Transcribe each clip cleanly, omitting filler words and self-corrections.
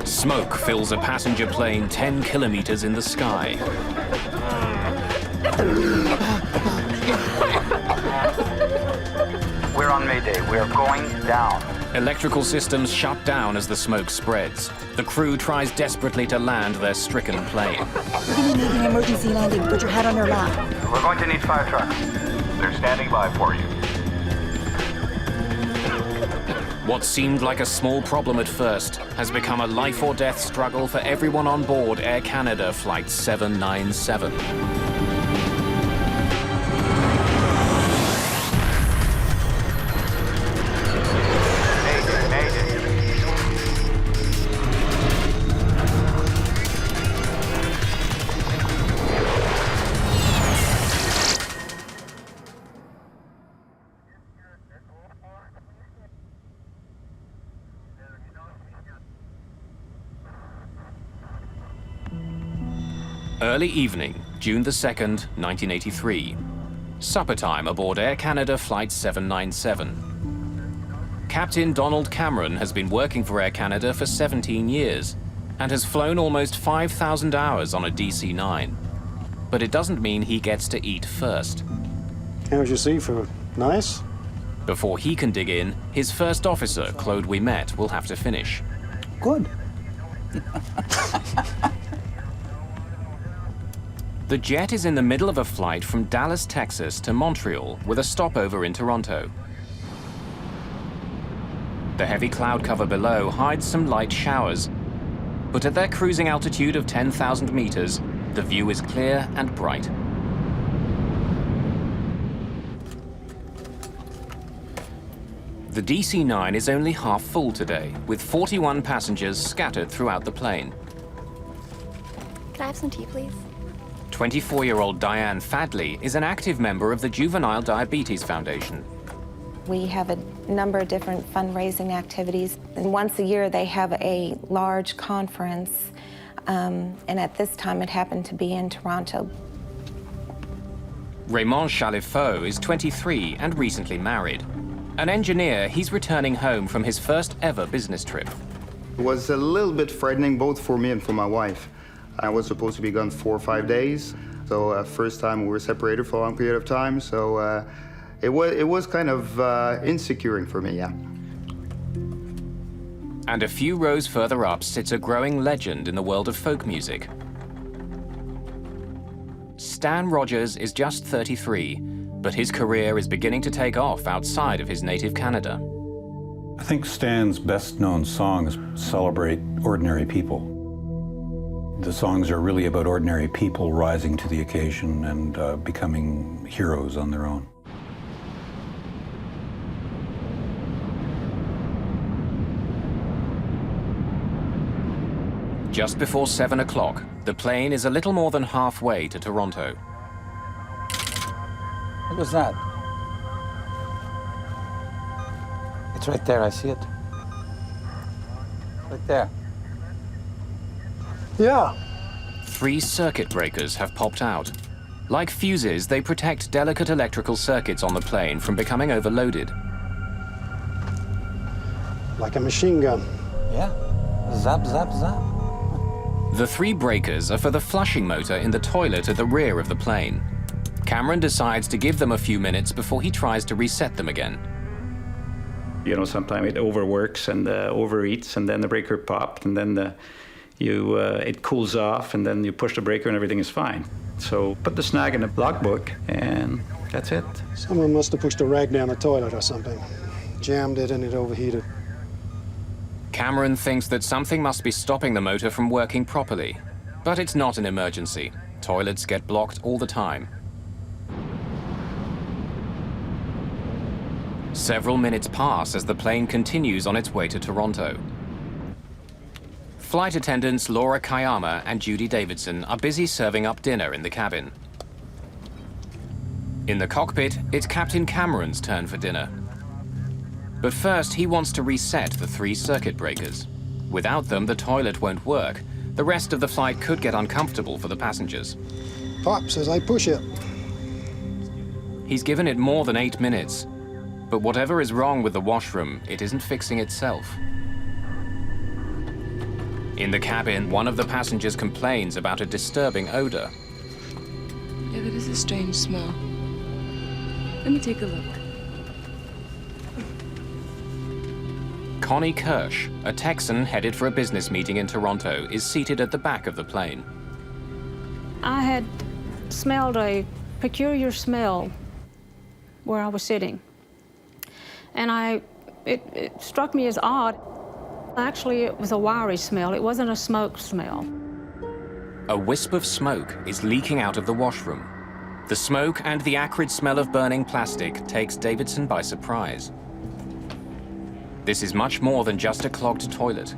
Smoke fills a passenger plane 10 kilometers in the sky. We're on Mayday. We're going down. Electrical systems shut down as the smoke spreads. The crew tries desperately to land their stricken plane. We're gonna need an emergency landing. Put your hat on your lap. We're going to need 5 trucks. They're standing by for you. What seemed like a small problem at first has become a life-or-death struggle for everyone on board Air Canada Flight 797. Early evening, June the 2nd, 1983. Supper time aboard Air Canada Flight 797. Captain Donald Cameron has been working for Air Canada for 17 years and has flown almost 5,000 hours on a DC-9. But it doesn't mean he gets to eat first. How's your seafood? Nice? Before he can dig in, his first officer, Claude Ouimet, will have to finish. Good. The jet is in the middle of a flight from Dallas, Texas to Montreal with a stopover in Toronto. The heavy cloud cover below hides some light showers, but at their cruising altitude of 10,000 meters, the view is clear and bright. The DC-9 is only half full today, with 41 passengers scattered throughout the plane. Can I have some tea, please? 24-year-old Diane Fadley is an active member of the Juvenile Diabetes Foundation. We have a number of different fundraising activities, and once a year they have a large conference, and at this time it happened to be in Toronto. Raymond Chalifaux is 23 and recently married. An engineer, he's returning home from his first ever business trip. It was a little bit frightening both for me and for my wife. I was supposed to be gone 4 or 5 days, so first time we were separated for a long period of time, so it was kind of insecuring for me, yeah. And a few rows further up sits a growing legend in the world of folk music. Stan Rogers is just 33, but his career is beginning to take off outside of his native Canada. I think Stan's best-known songs celebrate ordinary people. The songs are really about ordinary people rising to the occasion and becoming heroes on their own. Just before 7 o'clock, the plane is a little more than halfway to Toronto. What was that? It's right there, I see it. Right there. Yeah. 3 circuit breakers have popped out. Like fuses, they protect delicate electrical circuits on the plane from becoming overloaded. Like a machine gun. Yeah. Zap, zap, zap. The 3 breakers are for the flushing motor in the toilet at the rear of the plane. Cameron decides to give them a few minutes before he tries to reset them again. You know, sometimes it overworks and overeats, and then the breaker popped, and then it cools off, and then you push the breaker and everything is fine. So put the snag in the logbook, and that's it. Someone must have pushed a rag down the toilet or something. Jammed it and it overheated. Cameron thinks that something must be stopping the motor from working properly. But it's not an emergency. Toilets get blocked all the time. Several minutes pass as the plane continues on its way to Toronto. Flight attendants Laura Kayama and Judy Davidson are busy serving up dinner in the cabin. In the cockpit, it's Captain Cameron's turn for dinner. But first, he wants to reset the 3 circuit breakers. Without them, the toilet won't work. The rest of the flight could get uncomfortable for the passengers. Pop says I push it. He's given it more than 8 minutes. But whatever is wrong with the washroom, it isn't fixing itself. In the cabin, one of the passengers complains about a disturbing odor. Yeah, that is a strange smell. Let me take a look. Connie Kirsch, a Texan headed for a business meeting in Toronto, is seated at the back of the plane. I had smelled a peculiar smell where I was sitting. And it struck me as odd. Actually, it was a wiry smell. It wasn't a smoke smell. A wisp of smoke is leaking out of the washroom. The smoke and the acrid smell of burning plastic takes Davidson by surprise. This is much more than just a clogged toilet.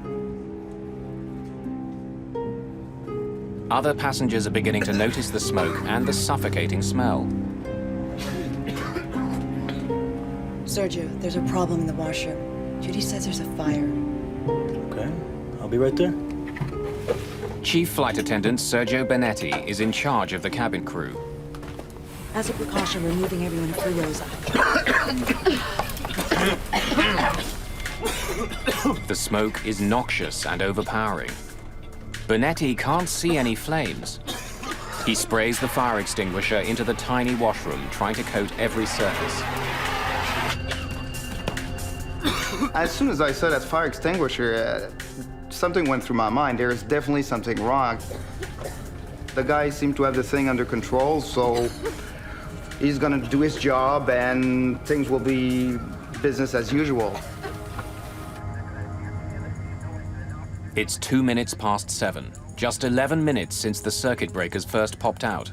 Other passengers are beginning to notice the smoke and the suffocating smell. Sergio, there's a problem in the washer. Judy says there's a fire. Okay, I'll be right there. Chief Flight Attendant Sergio Benetti is in charge of the cabin crew. As a precaution, we're moving everyone a few rows up. The smoke is noxious and overpowering. Benetti can't see any flames. He sprays the fire extinguisher into the tiny washroom, trying to coat every surface. As soon as I saw that fire extinguisher, something went through my mind. There is definitely something wrong. The guy seemed to have the thing under control, so he's gonna do his job and things will be business as usual. It's 2 minutes past 7, just 11 minutes since the circuit breakers first popped out.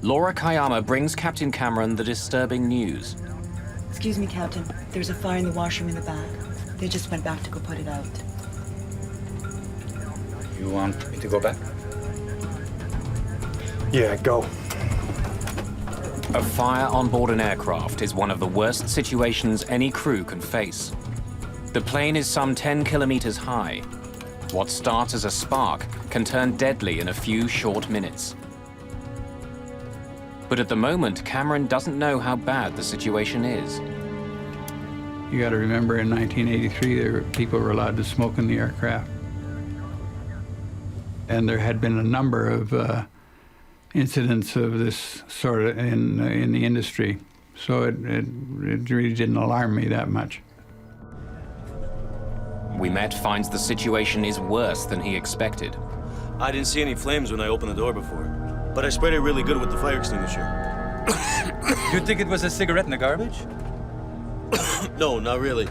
Laura Kayama brings Captain Cameron the disturbing news. Excuse me, Captain. There's a fire in the washroom in the back. They just went back to go put it out. You want me to go back? Yeah, go. A fire on board an aircraft is one of the worst situations any crew can face. The plane is some 10 kilometers high. What starts as a spark can turn deadly in a few short minutes. But at the moment, Cameron doesn't know how bad the situation is. You got to remember, in 1983, people were allowed to smoke in the aircraft. And there had been a number of incidents of this sort of in the industry. So it really didn't alarm me that much. Ouimet finds the situation is worse than he expected. I didn't see any flames when I opened the door before, but I sprayed it really good with the fire extinguisher. You think it was a cigarette in the garbage? No, not really.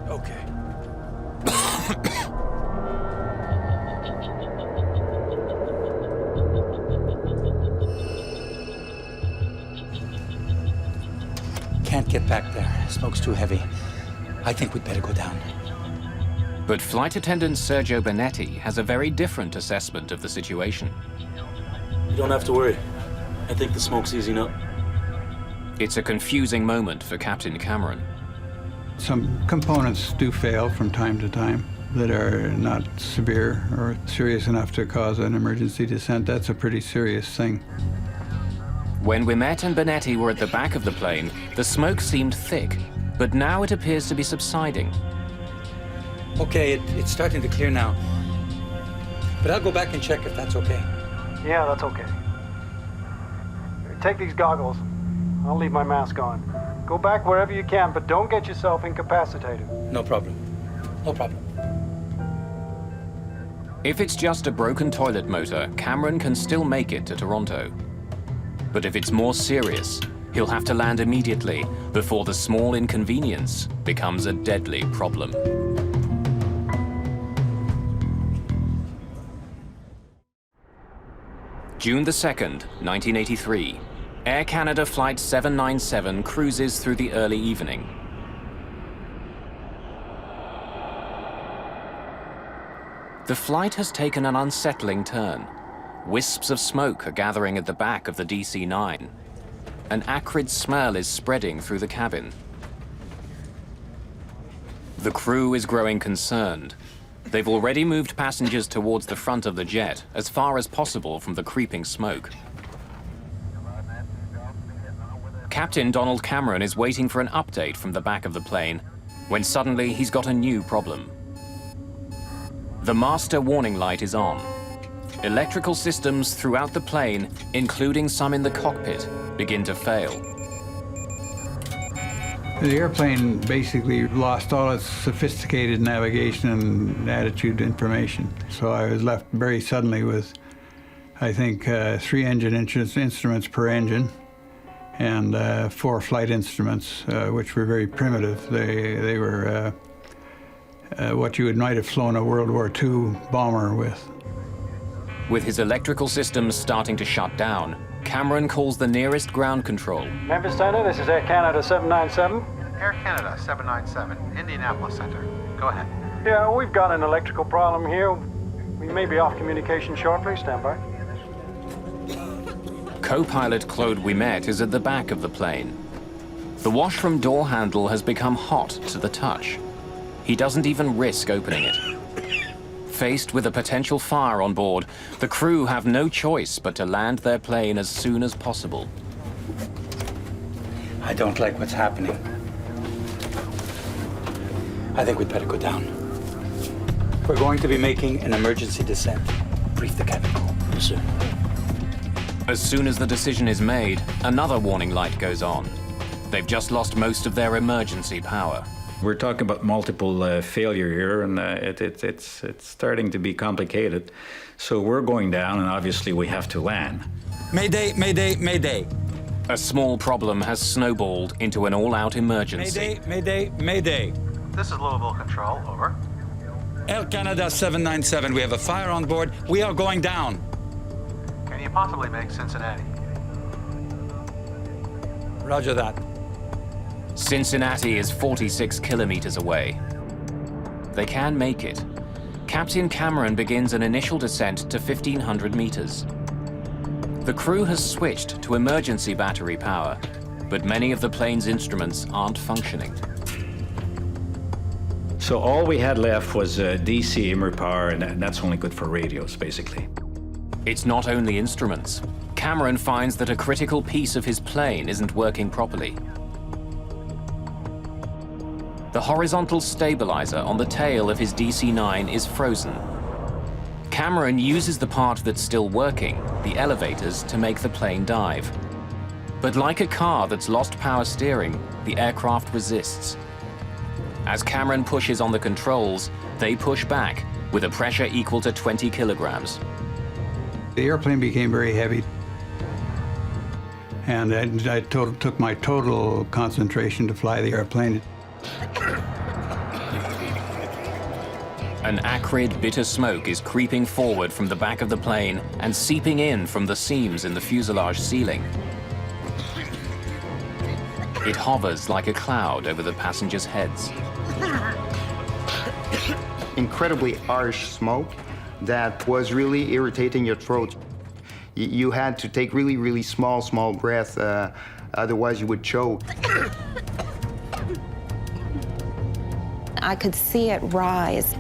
Okay. Can't get back there. Smoke's too heavy. I think we'd better go down. But Flight Attendant Sergio Benetti has a very different assessment of the situation. You don't have to worry. I think the smoke's easing up. It's a confusing moment for Captain Cameron. Some components do fail from time to time that are not severe or serious enough to cause an emergency descent. That's a pretty serious thing. When Ouimet and Benetti were at the back of the plane, the smoke seemed thick, but now it appears to be subsiding. Okay, it's starting to clear now. But I'll go back and check if that's okay. Yeah, that's okay. Take these goggles. I'll leave my mask on. Go back wherever you can, but don't get yourself incapacitated. No problem. No problem. If it's just a broken toilet motor, Cameron can still make it to Toronto. But if it's more serious, he'll have to land immediately before the small inconvenience becomes a deadly problem. June the 2nd, 1983. Air Canada Flight 797 cruises through the early evening. The flight has taken an unsettling turn. Wisps of smoke are gathering at the back of the DC-9. An acrid smell is spreading through the cabin. The crew is growing concerned. They've already moved passengers towards the front of the jet, as far as possible from the creeping smoke. Captain Donald Cameron is waiting for an update from the back of the plane, when suddenly he's got a new problem. The master warning light is on. Electrical systems throughout the plane, including some in the cockpit, begin to fail. The airplane basically lost all its sophisticated navigation and attitude information. So I was left very suddenly with, I think, 3 engine instruments per engine and 4 flight instruments, which were very primitive. They were what you might have flown a World War II bomber with. With his electrical systems starting to shut down, Cameron calls the nearest ground control. Memphis Center, this is Air Canada 797. Air Canada 797, Indianapolis Center. Go ahead. Yeah, we've got an electrical problem here. We may be off communication shortly. Stand by. Co-pilot Claude Ouimet is at the back of the plane. The washroom door handle has become hot to the touch. He doesn't even risk opening it. Faced with a potential fire on board, the crew have no choice but to land their plane as soon as possible. I don't like what's happening. I think we'd better go down. We're going to be making an emergency descent. Brief the cabin crew. Yes, sir. As soon as the decision is made, another warning light goes on. They've just lost most of their emergency power. We're talking about multiple failure here, and it's starting to be complicated. So we're going down, and obviously we have to land. Mayday, mayday, mayday. A small problem has snowballed into an all-out emergency. Mayday, mayday, mayday. This is Louisville Control, over. Air Canada 797, we have a fire on board. We are going down. Can you possibly make Cincinnati? Roger that. Cincinnati is 46 kilometers away. They can make it. Captain Cameron begins an initial descent to 1,500 meters. The crew has switched to emergency battery power, but many of the plane's instruments aren't functioning. So all we had left was DC immer power, and that's only good for radios, basically. It's not only instruments. Cameron finds that a critical piece of his plane isn't working properly. The horizontal stabilizer on the tail of his DC-9 is frozen. Cameron uses the part that's still working, the elevators, to make the plane dive. But like a car that's lost power steering, the aircraft resists. As Cameron pushes on the controls, they push back with a pressure equal to 20 kilograms. The airplane became very heavy, and I took my total concentration to fly the airplane. An acrid, bitter smoke is creeping forward from the back of the plane and seeping in from the seams in the fuselage ceiling. It hovers like a cloud over the passengers' heads. Incredibly harsh smoke that was really irritating your throat. You had to take really, really small breath, otherwise you would choke. I could see it rise.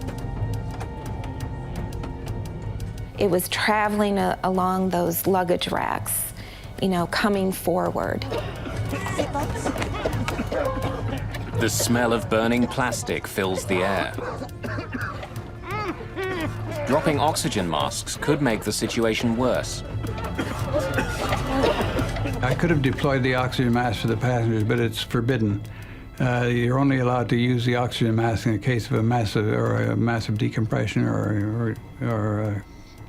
It was traveling along those luggage racks, you know, coming forward. The smell of burning plastic fills the air. Dropping oxygen masks could make the situation worse. I could have deployed the oxygen mask for the passengers, but it's forbidden. You're only allowed to use the oxygen mask in the case of a massive decompression or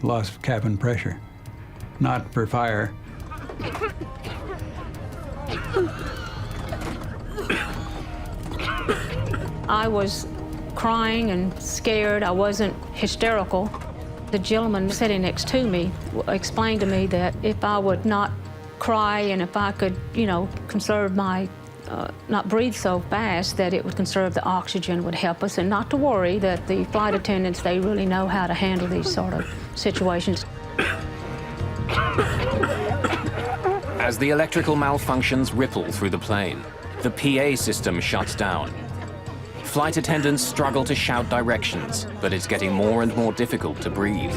loss of cabin pressure, not for fire. I was crying and scared. I wasn't hysterical. The gentleman sitting next to me explained to me that if I would not cry and if I could, you know, conserve my not breathe so fast, that it would conserve the oxygen, would help us, and not to worry, that the flight attendants, they really know how to handle these sort of situations. As the electrical malfunctions ripple through the plane, the PA system shuts down. Flight attendants struggle to shout directions, but it's getting more and more difficult to breathe.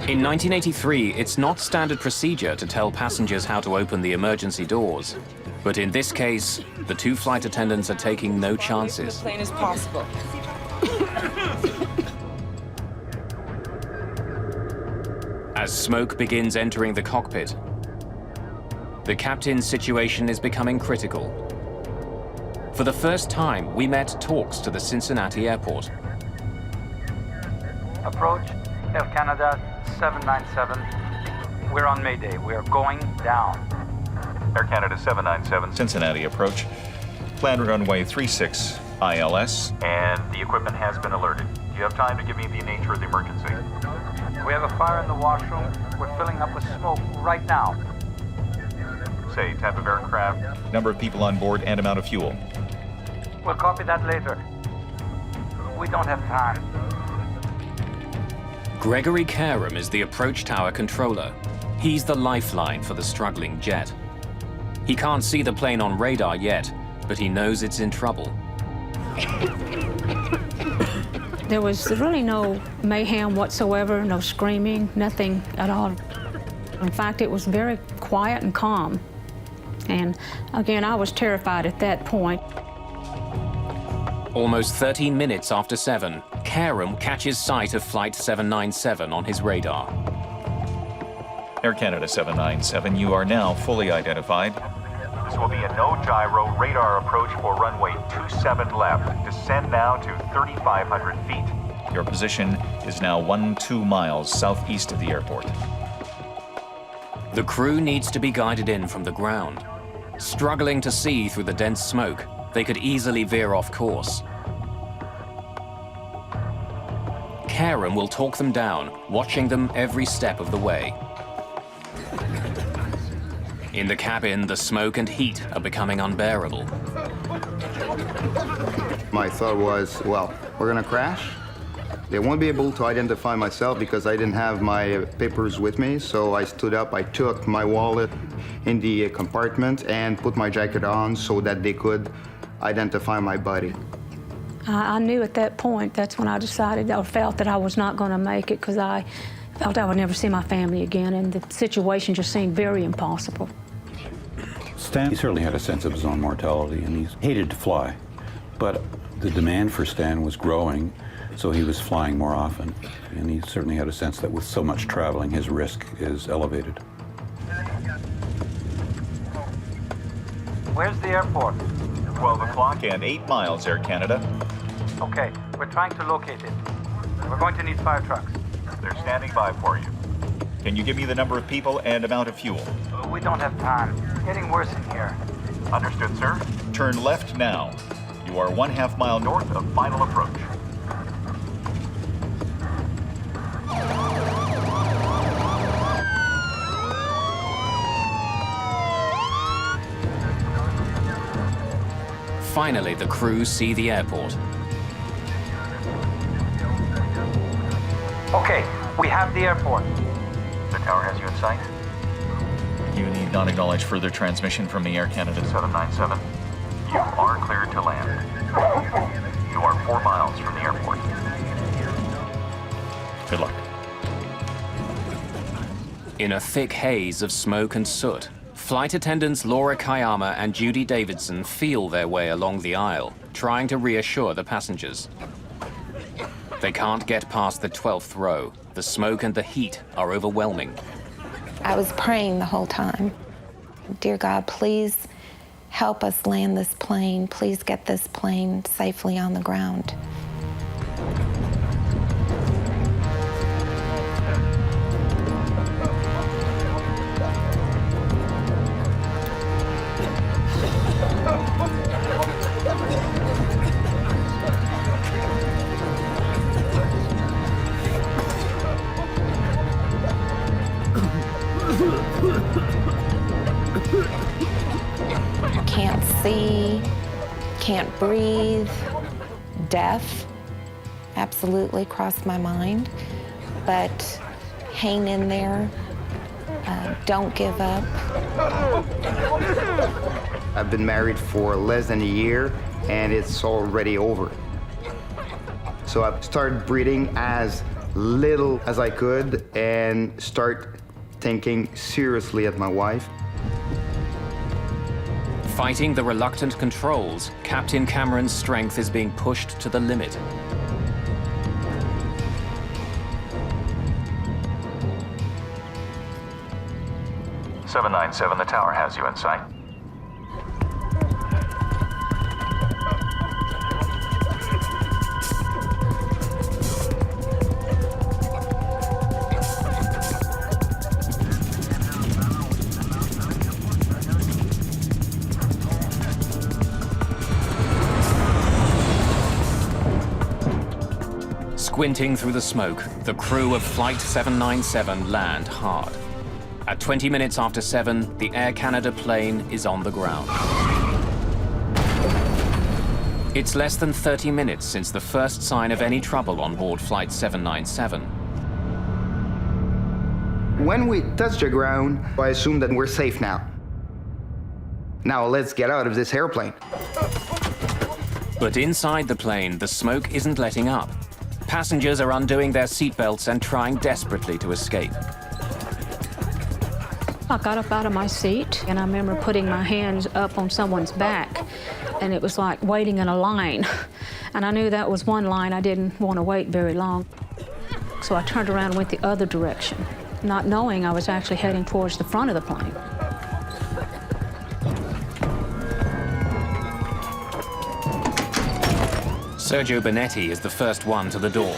In 1983, it's not standard procedure to tell passengers how to open the emergency doors. But in this case, the two flight attendants are taking no chances. Plain as possible. As smoke begins entering the cockpit, the captain's situation is becoming critical. For the first time, we met talks to the Cincinnati airport. Approach, Air Canada 797. We're on Mayday. We are going down. Air Canada 797, Cincinnati approach. Plan runway 36 ILS. And the equipment has been alerted. Do you have time to give me the nature of the emergency? We have a fire in the washroom. We're filling up with smoke right now. Say, type of aircraft, number of people on board, and amount of fuel. We'll copy that later. We don't have time. Gregory Karam is the approach tower controller. He's the lifeline for the struggling jet. He can't see the plane on radar yet, but he knows it's in trouble. There was really no mayhem whatsoever, no screaming, nothing at all. In fact, it was very quiet and calm. And again, I was terrified at that point. Almost 13 minutes after 7, Karam catches sight of Flight 797 on his radar. Air Canada 797, you are now fully identified. This will be a no-gyro radar approach for runway 27 left. Descend now to 3,500 feet. Your position is now 12 miles southeast of the airport. The crew needs to be guided in from the ground. Struggling to see through the dense smoke, they could easily veer off course. Karam will talk them down, watching them every step of the way. In the cabin, the smoke and heat are becoming unbearable. My thought was, well, we're gonna crash. They won't be able to identify myself because I didn't have my papers with me, so I stood up, I took my wallet in the compartment and put my jacket on so that they could identify my body. I knew at that point, that's when I decided or felt that I was not going to make it because I felt I would never see my family again, and the situation just seemed very impossible. Stan, he certainly had a sense of his own mortality, and he hated to fly. But the demand for Stan was growing, so he was flying more often. And he certainly had a sense that with so much traveling, his risk is elevated. Where's the airport? 12 o'clock and 8 miles, Air Canada. Okay, we're trying to locate it. We're going to need fire trucks. They're standing by for you. Can you give me the number of people and amount of fuel? We don't have time. It's getting worse in here. Understood, sir. Turn left now. You are 1/2 mile north of final approach. Finally, the crew see the airport. Okay, we have the airport. The tower has you in sight. You need not acknowledge further transmission from the Air Canada 797. You are cleared to land. You are 4 miles from the airport. Good luck. In a thick haze of smoke and soot, flight attendants Laura Kayama and Judy Davidson feel their way along the aisle, trying to reassure the passengers. They can't get past the 12th row. The smoke and the heat are overwhelming. I was praying the whole time. Dear God, please help us land this plane. Please get this plane safely on the ground. Can't see, can't breathe, death absolutely crossed my mind, but hang in there, don't give up. I've been married for less than a year and it's already over. So I started breathing as little as I could and start thinking seriously at my wife. Fighting the reluctant controls, Captain Cameron's strength is being pushed to the limit. 797, the tower has you in sight. Squinting through the smoke, the crew of Flight 797 land hard. At 20 minutes after 7, the Air Canada plane is on the ground. It's less than 30 minutes since the first sign of any trouble on board Flight 797. When we touch the ground, I assume that we're safe now. Now let's get out of this airplane. But inside the plane, the smoke isn't letting up. Passengers are undoing their seatbelts and trying desperately to escape. I got up out of my seat, and I remember putting my hands up on someone's back, and it was like waiting in a line. And I knew that was one line I didn't want to wait very long. So I turned around and went the other direction, not knowing I was actually heading towards the front of the plane. Sergio Bonetti is the first one to the door.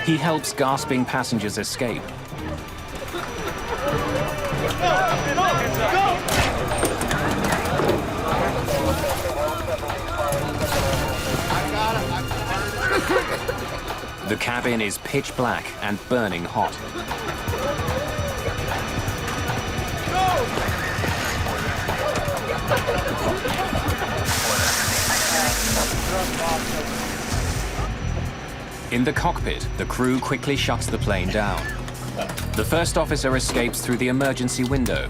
He helps gasping passengers escape. The cabin is pitch black and burning hot. In the cockpit, the crew quickly shuts the plane down. The first officer escapes through the emergency window.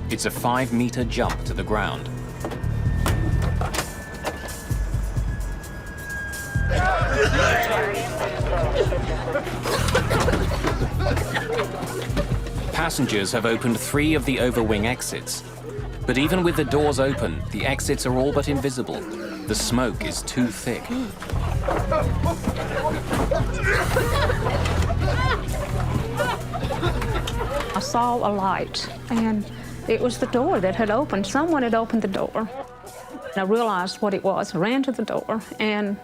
It's a 5-meter jump to the ground. Passengers have opened 3 of the overwing exits. But even with the doors open, the exits are all but invisible. The smoke is too thick. I saw a light, and it was the door that had opened. Someone had opened the door. I realized what it was. I ran to the door and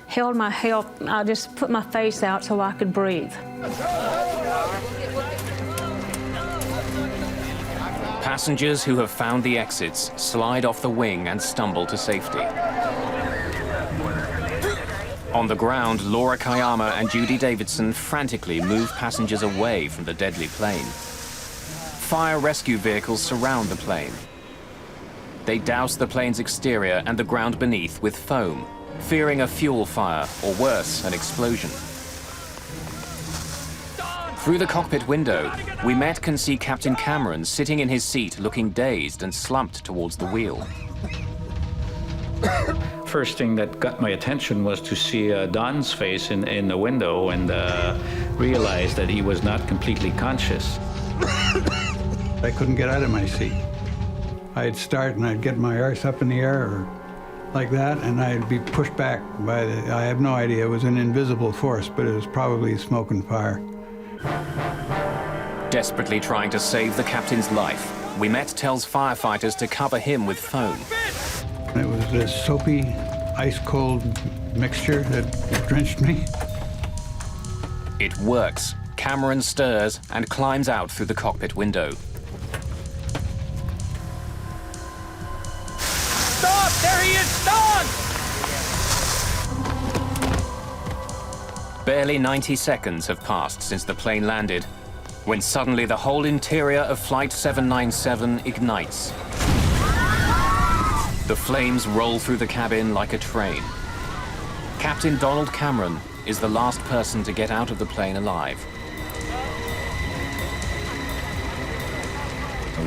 held my help. I just put my face out so I could breathe. Passengers who have found the exits slide off the wing and stumble to safety. On the ground, Laura Kayama and Judy Davidson frantically move passengers away from the deadly plane. Fire rescue vehicles surround the plane. They douse the plane's exterior and the ground beneath with foam, fearing a fuel fire or worse, an explosion. Through the cockpit window, we met can see Captain Cameron sitting in his seat looking dazed and slumped towards the wheel. First thing that got my attention was to see Don's face in the window and realize that he was not completely conscious. I couldn't get out of my seat. I'd start and I'd get my arse up in the air or like that, and I'd be pushed back by I have no idea, it was an invisible force, but it was probably smoke and fire. Desperately trying to save the captain's life, Ouimet tells firefighters to cover him with foam. It was this soapy, ice-cold mixture that drenched me. It works. Cameron stirs and climbs out through the cockpit window. Stop! There he is! Stop! Barely 90 seconds have passed since the plane landed, when suddenly the whole interior of Flight 797 ignites. The flames roll through the cabin like a train. Captain Donald Cameron is the last person to get out of the plane alive.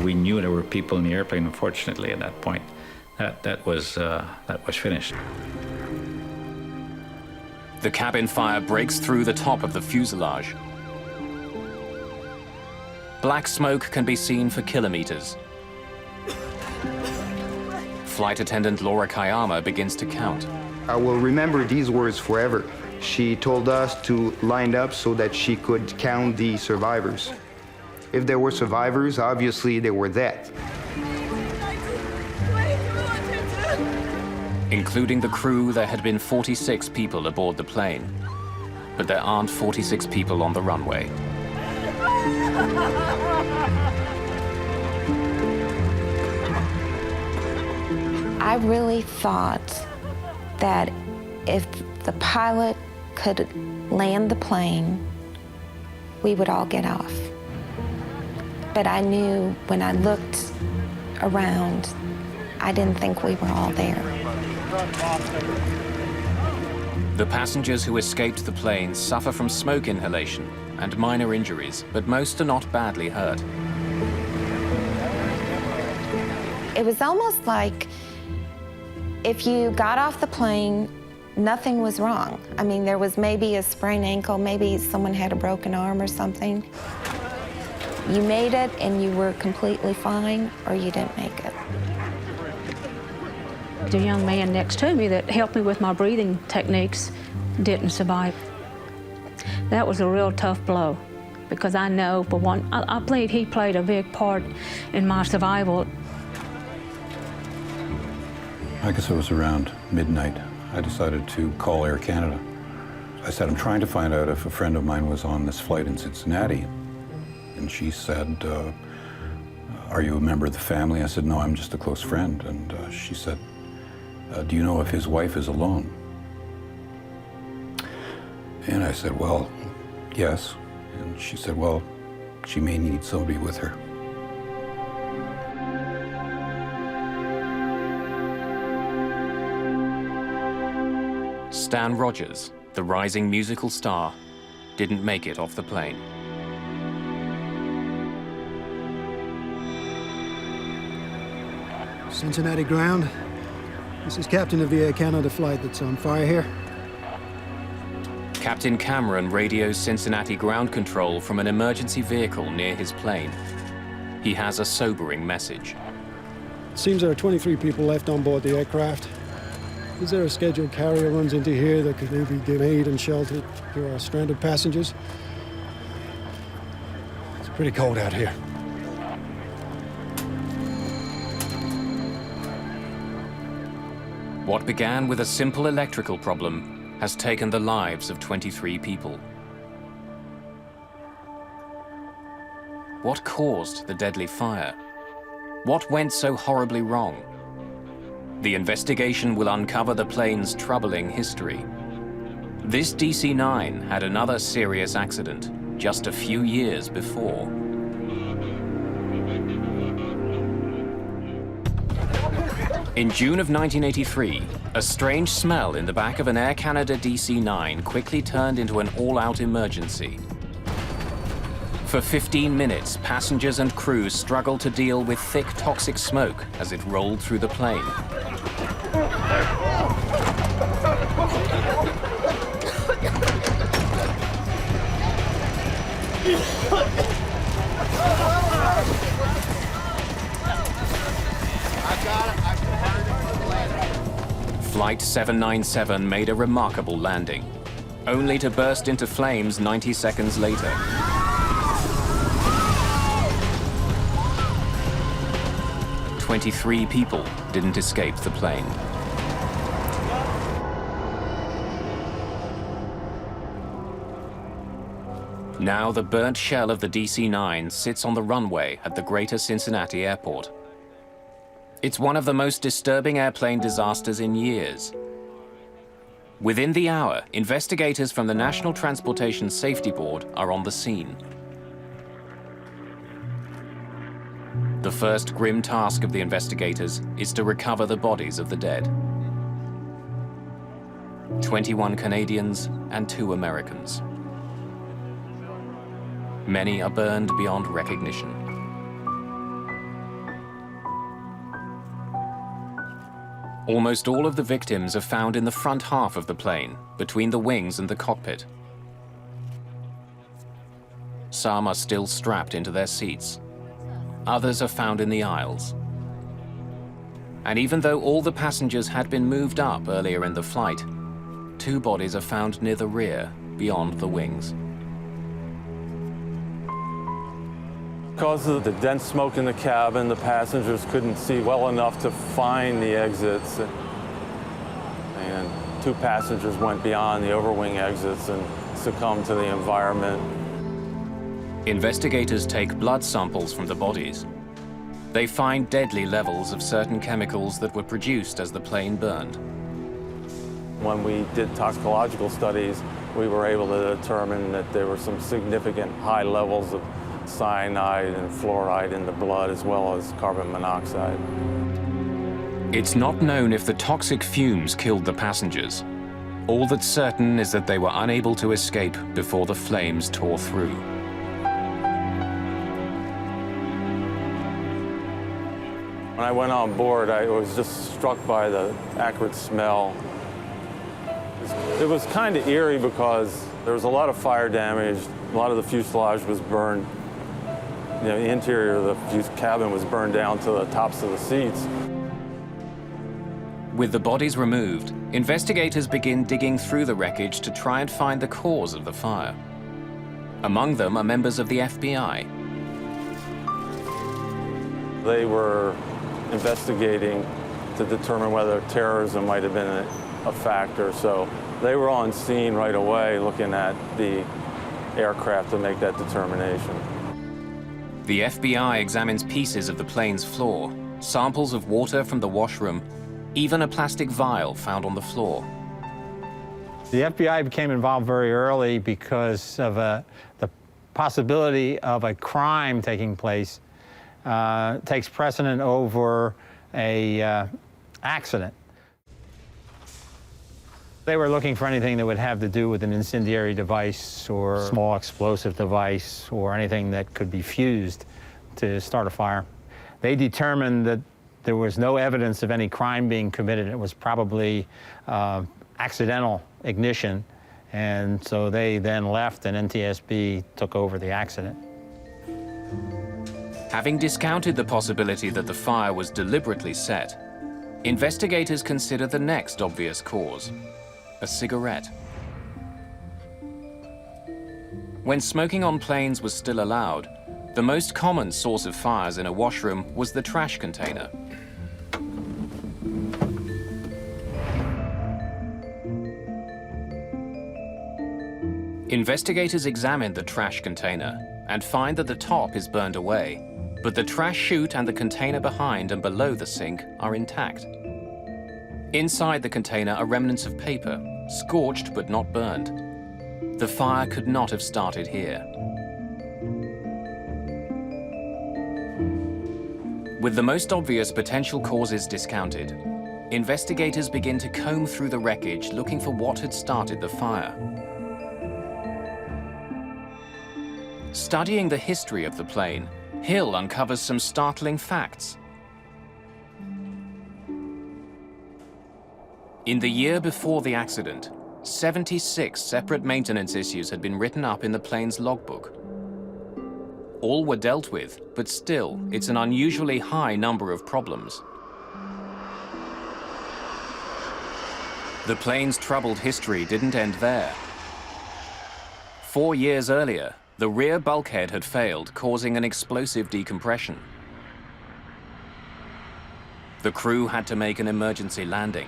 We knew there were people in the airplane, unfortunately, at that point. That was finished. The cabin fire breaks through the top of the fuselage. Black smoke can be seen for kilometers. Flight attendant Laura Kayama begins to count. I will remember these words forever. She told us to line up so that she could count the survivors. If there were survivors, obviously they were dead. Including the crew, there had been 46 people aboard the plane. But there aren't 46 people on the runway. I really thought that if the pilot could land the plane, we would all get off. But I knew when I looked around, I didn't think we were all there. The passengers who escaped the plane suffer from smoke inhalation and minor injuries, but most are not badly hurt. It was almost like if you got off the plane, nothing was wrong. I mean, there was maybe a sprained ankle, maybe someone had a broken arm or something. You made it and you were completely fine, or you didn't make it. The young man next to me that helped me with my breathing techniques didn't survive. That was a real tough blow, because I know, for one, I believe he played a big part in my survival. I guess it was around midnight. I decided to call Air Canada. I said, I'm trying to find out if a friend of mine was on this flight in Cincinnati. And she said, are you a member of the family? I said, no, I'm just a close friend. And she said, do you know if his wife is alone? And I said, well, yes. And she said, well, she may need somebody with her. Stan Rogers, the rising musical star, didn't make it off the plane. Cincinnati ground. This is captain of the Air Canada flight that's on fire here. Captain Cameron radios Cincinnati ground control from an emergency vehicle near his plane. He has a sobering message. It seems there are 23 people left on board the aircraft. Is there a scheduled carrier runs into here that could maybe give aid and shelter to our stranded passengers? It's pretty cold out here. What began with a simple electrical problem has taken the lives of 23 people. What caused the deadly fire? What went so horribly wrong? The investigation will uncover the plane's troubling history. This DC-9 had another serious accident just a few years before. In June of 1983, a strange smell in the back of an Air Canada DC-9 quickly turned into an all-out emergency. For 15 minutes, passengers and crew struggled to deal with thick, toxic smoke as it rolled through the plane. Flight 797 made a remarkable landing, only to burst into flames 90 seconds later. "23 people didn't escape the plane. Now the burnt shell of the DC-9 sits on the runway at the Greater Cincinnati Airport. It's one of the most disturbing airplane disasters in years. Within the hour, investigators from the National Transportation Safety Board are on the scene. The first grim task of the investigators is to recover the bodies of the dead. 21 Canadians and 2 Americans. Many are burned beyond recognition. Almost all of the victims are found in the front half of the plane, between the wings and the cockpit. Some are still strapped into their seats. Others are found in the aisles. And even though all the passengers had been moved up earlier in the flight, 2 bodies are found near the rear, beyond the wings. Because of the dense smoke in the cabin, the passengers couldn't see well enough to find the exits. And 2 passengers went beyond the overwing exits and succumbed to the environment. Investigators take blood samples from the bodies. They find deadly levels of certain chemicals that were produced as the plane burned. When we did toxicological studies, we were able to determine that there were some significant high levels of cyanide and fluoride in the blood, as well as carbon monoxide. It's not known if the toxic fumes killed the passengers. All that's certain is that they were unable to escape before the flames tore through. When I went on board, I was just struck by the acrid smell. It was kind of eerie because there was a lot of fire damage. A lot of the fuselage was burned. You know, the interior of the cabin was burned down to the tops of the seats. With the bodies removed, investigators begin digging through the wreckage to try and find the cause of the fire. Among them are members of the FBI. They were investigating to determine whether terrorism might have been a factor, so they were on scene right away looking at the aircraft to make that determination. The FBI examines pieces of the plane's floor, samples of water from the washroom, even a plastic vial found on the floor. The FBI became involved very early because of the possibility of a crime taking place takes precedent over a accident. They were looking for anything that would have to do with an incendiary device or a small explosive device or anything that could be fused to start a fire. They determined that there was no evidence of any crime being committed. It was probably accidental ignition, and so they then left and NTSB took over the accident. Having discounted the possibility that the fire was deliberately set, investigators consider the next obvious cause: a cigarette. When smoking on planes was still allowed, the most common source of fires in a washroom was the trash container. Investigators examined the trash container and find that the top is burned away, but the trash chute and the container behind and below the sink are intact. Inside the container are remnants of paper, scorched but not burned. The fire could not have started here. With the most obvious potential causes discounted, investigators begin to comb through the wreckage looking for what had started the fire. Studying the history of the plane, Hill uncovers some startling facts. In the year before the accident, 76 separate maintenance issues had been written up in the plane's logbook. All were dealt with, but still, it's an unusually high number of problems. The plane's troubled history didn't end there. 4 years earlier, the rear bulkhead had failed, causing an explosive decompression. The crew had to make an emergency landing.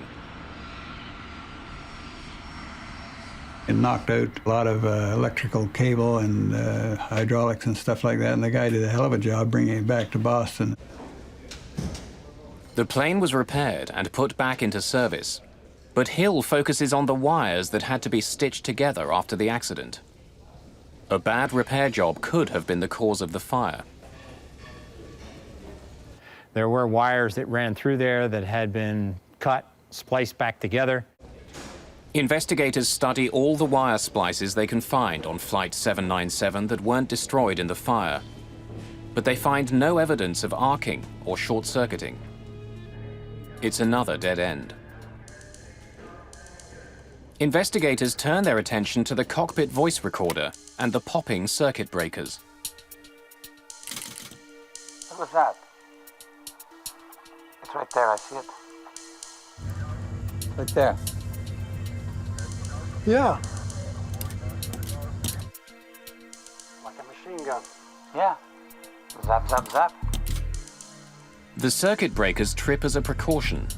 It knocked out a lot of electrical cable and hydraulics and stuff like that, and the guy did a hell of a job bringing it back to Boston. The plane was repaired and put back into service, but Hill focuses on the wires that had to be stitched together after the accident. A bad repair job could have been the cause of the fire. There were wires that ran through there that had been cut, spliced back together. Investigators study all the wire splices they can find on Flight 797 that weren't destroyed in the fire, but they find no evidence of arcing or short-circuiting. It's another dead end. Investigators turn their attention to the cockpit voice recorder and the popping circuit breakers. What was that? It's right there, I see it. Right there. Yeah. Like a machine gun. Yeah. Zap, zap, zap. The circuit breakers trip as a precaution.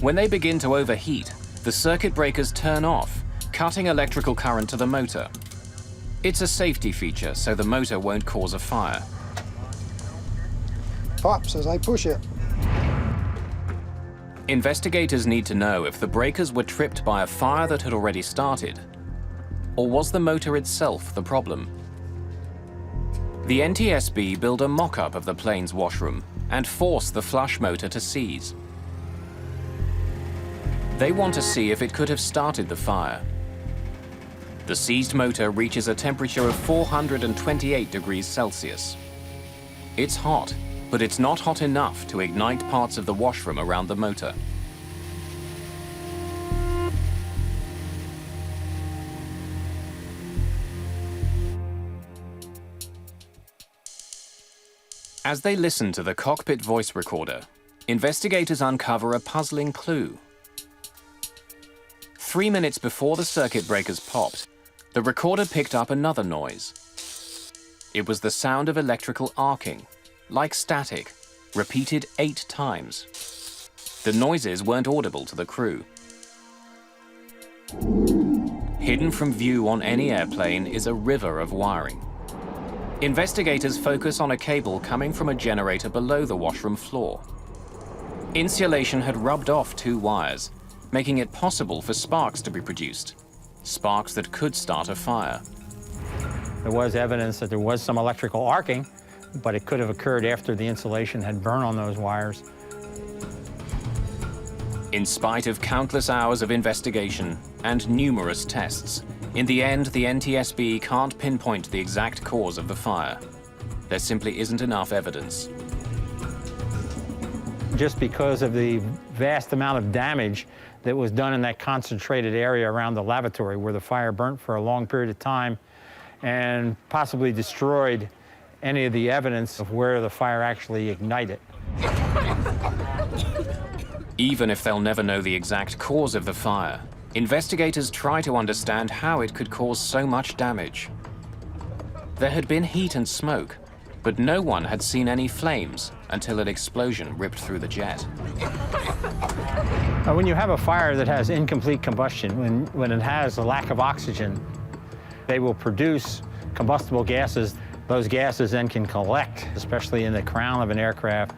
When they begin to overheat, the circuit breakers turn off, cutting electrical current to the motor. It's a safety feature, so the motor won't cause a fire. Pops as I push it. Investigators need to know if the breakers were tripped by a fire that had already started, or was the motor itself the problem? The NTSB build a mock-up of the plane's washroom and force the flush motor to seize. They want to see if it could have started the fire. The seized motor reaches a temperature of 428 degrees Celsius. It's hot, but it's not hot enough to ignite parts of the washroom around the motor. As they listen to the cockpit voice recorder, investigators uncover a puzzling clue. 3 minutes before the circuit breakers popped, the recorder picked up another noise. It was the sound of electrical arcing, like static, repeated 8 times. The noises weren't audible to the crew. Hidden from view on any airplane is a river of wiring. Investigators focus on a cable coming from a generator below the washroom floor. Insulation had rubbed off 2 wires, making it possible for sparks to be produced, sparks that could start a fire. There was evidence that there was some electrical arcing, but it could have occurred after the insulation had burned on those wires. In spite of countless hours of investigation and numerous tests, in the end, the NTSB can't pinpoint the exact cause of the fire. There simply isn't enough evidence. Just because of the vast amount of damage that was done in that concentrated area around the lavatory where the fire burnt for a long period of time and possibly destroyed any of the evidence of where the fire actually ignited. Even if they'll never know the exact cause of the fire, investigators try to understand how it could cause so much damage. There had been heat and smoke, but no one had seen any flames until an explosion ripped through the jet. When you have a fire that has incomplete combustion, when it has a lack of oxygen, they will produce combustible gases. Those gases then can collect, especially in the crown of an aircraft.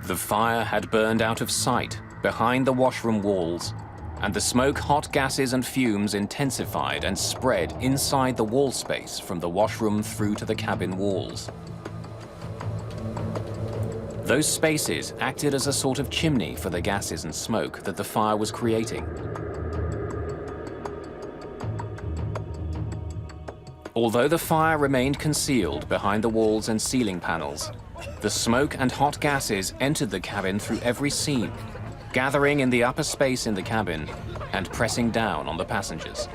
The fire had burned out of sight behind the washroom walls, and the smoke, hot gases and fumes intensified and spread inside the wall space from the washroom through to the cabin walls. Those spaces acted as a sort of chimney for the gases and smoke that the fire was creating. Although the fire remained concealed behind the walls and ceiling panels, the smoke and hot gases entered the cabin through every seam, gathering in the upper space in the cabin and pressing down on the passengers.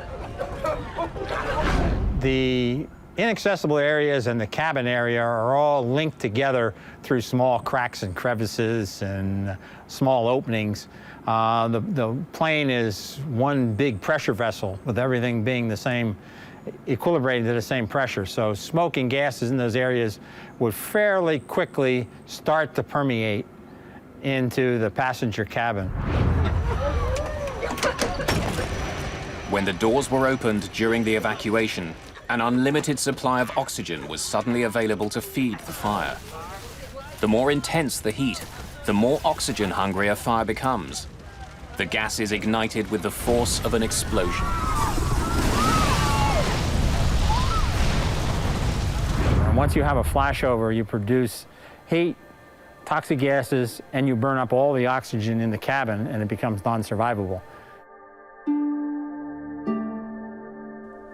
The inaccessible areas and the cabin area are all linked together through small cracks and crevices and small openings. The plane is one big pressure vessel with everything being the same, equilibrated to the same pressure. So smoke and gases in those areas would fairly quickly start to permeate into the passenger cabin. When the doors were opened during the evacuation, an unlimited supply of oxygen was suddenly available to feed the fire. The more intense the heat, the more oxygen hungry a fire becomes. The gas is ignited with the force of an explosion. Once you have a flashover, you produce heat, toxic gases, and you burn up all the oxygen in the cabin, and it becomes non-survivable.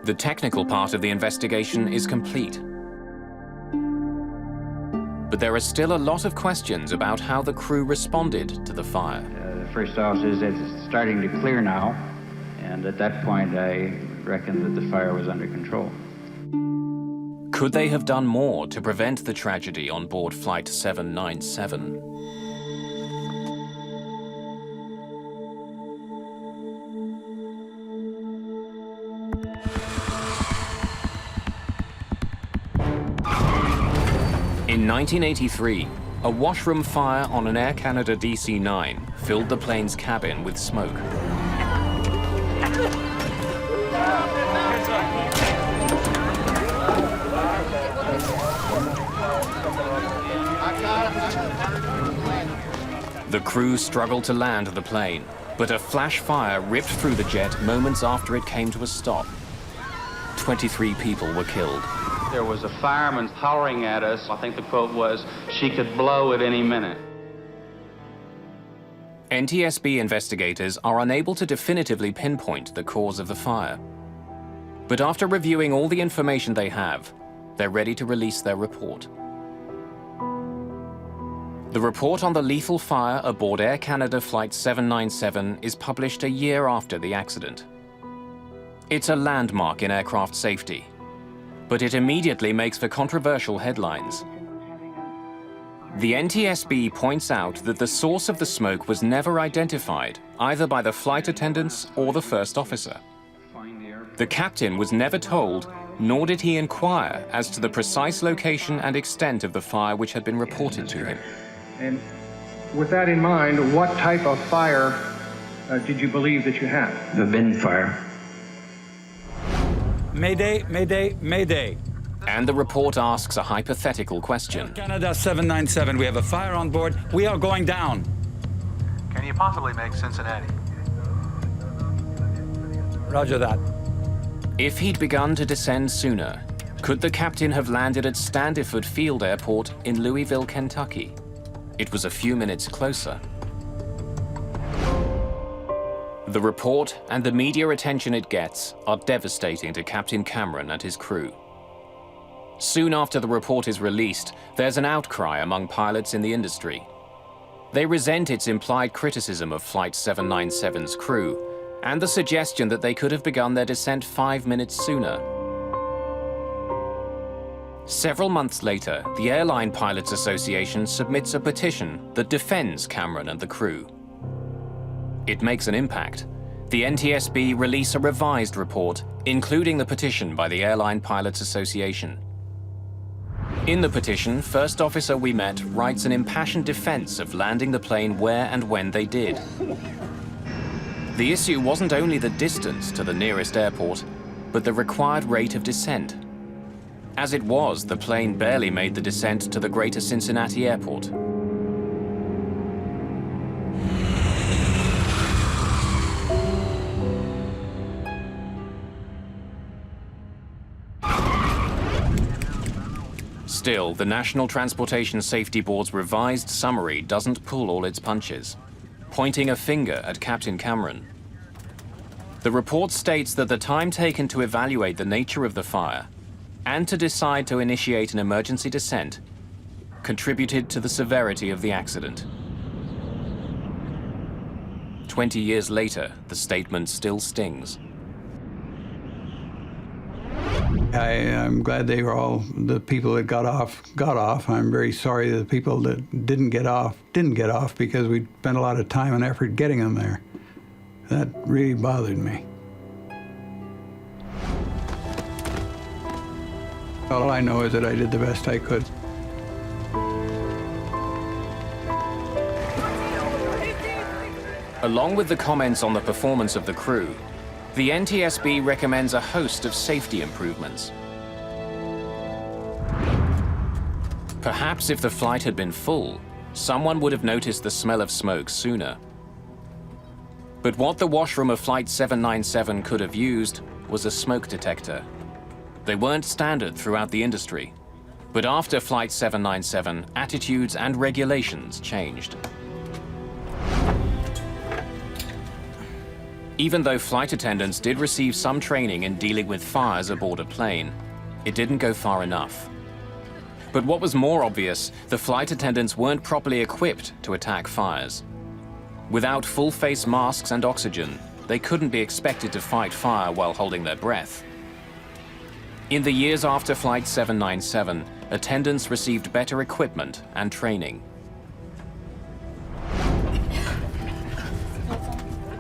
The technical part of the investigation is complete. But there are still a lot of questions about how the crew responded to the fire. The first officer says it's starting to clear now, and at that point I reckoned that the fire was under control. Could they have done more to prevent the tragedy on board Flight 797? In 1983, a washroom fire on an Air Canada DC-9 filled the plane's cabin with smoke. The crew struggled to land the plane, but a flash fire ripped through the jet moments after it came to a stop. 23 people were killed. There was a fireman hollering at us. I think the quote was, "She could blow at any minute." NTSB investigators are unable to definitively pinpoint the cause of the fire. But after reviewing all the information they have, they're ready to release their report. The report on the lethal fire aboard Air Canada Flight 797 is published a year after the accident. It's a landmark in aircraft safety, but it immediately makes for controversial headlines. The NTSB points out that the source of the smoke was never identified, either by the flight attendants or the first officer. The captain was never told, nor did he inquire as to the precise location and extent of the fire which had been reported to him. And with that in mind, what type of fire did you believe that you had? The bin fire. Mayday, mayday, mayday. And the report asks a hypothetical question. Canada 797, we have a fire on board. We are going down. Can you possibly make Cincinnati? Roger that. If he'd begun to descend sooner, could the captain have landed at Standiford Field Airport in Louisville, Kentucky? It was a few minutes closer. The report and the media attention it gets are devastating to Captain Cameron and his crew. Soon after the report is released, there's an outcry among pilots in the industry. They resent its implied criticism of Flight 797's crew and the suggestion that they could have begun their descent 5 minutes sooner. Several months later, the Airline Pilots Association submits a petition that defends Cameron and the crew. It makes an impact. The NTSB release a revised report, including the petition by the Airline Pilots Association. In the petition, First Officer We Met writes an impassioned defense of landing the plane where and when they did. The issue wasn't only the distance to the nearest airport, but the required rate of descent. As it was, the plane barely made the descent to the greater Cincinnati airport. Still, the National Transportation Safety Board's revised summary doesn't pull all its punches, pointing a finger at Captain Cameron. The report states that the time taken to evaluate the nature of the fire and to decide to initiate an emergency descent contributed to the severity of the accident. 20 years later, the statement still stings. I'm glad they were all, the people that got off. I'm very sorry that the people that didn't get off, because we spent a lot of time and effort getting them there. That really bothered me. All I know is that I did the best I could. Along with the comments on the performance of the crew, the NTSB recommends a host of safety improvements. Perhaps if the flight had been full, someone would have noticed the smell of smoke sooner. But what the washroom of Flight 797 could have used was a smoke detector. They weren't standard throughout the industry, but after Flight 797, attitudes and regulations changed. Even though flight attendants did receive some training in dealing with fires aboard a plane, it didn't go far enough. But what was more obvious, the flight attendants weren't properly equipped to attack fires. Without full-face masks and oxygen, they couldn't be expected to fight fire while holding their breath. In the years after Flight 797, attendants received better equipment and training.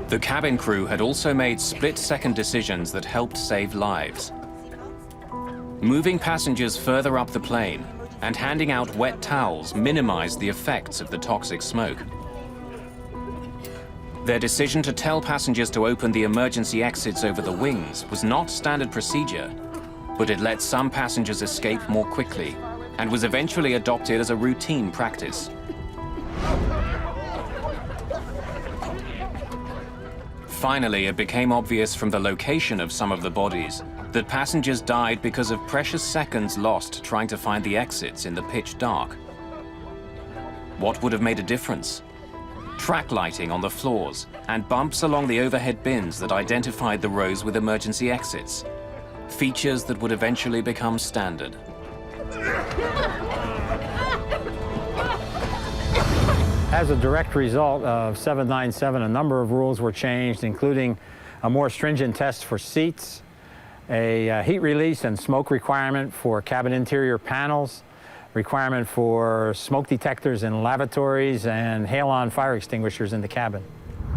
The cabin crew had also made split-second decisions that helped save lives. Moving passengers further up the plane and handing out wet towels minimized the effects of the toxic smoke. Their decision to tell passengers to open the emergency exits over the wings was not standard procedure, but it let some passengers escape more quickly and was eventually adopted as a routine practice. Finally, it became obvious from the location of some of the bodies that passengers died because of precious seconds lost trying to find the exits in the pitch dark. What would have made a difference? Track lighting on the floors and bumps along the overhead bins that identified the rows with emergency exits. Features that would eventually become standard. As a direct result of 797, a number of rules were changed, including a more stringent test for seats, a heat release and smoke requirement for cabin interior panels, requirement for smoke detectors in lavatories, and halon fire extinguishers in the cabin.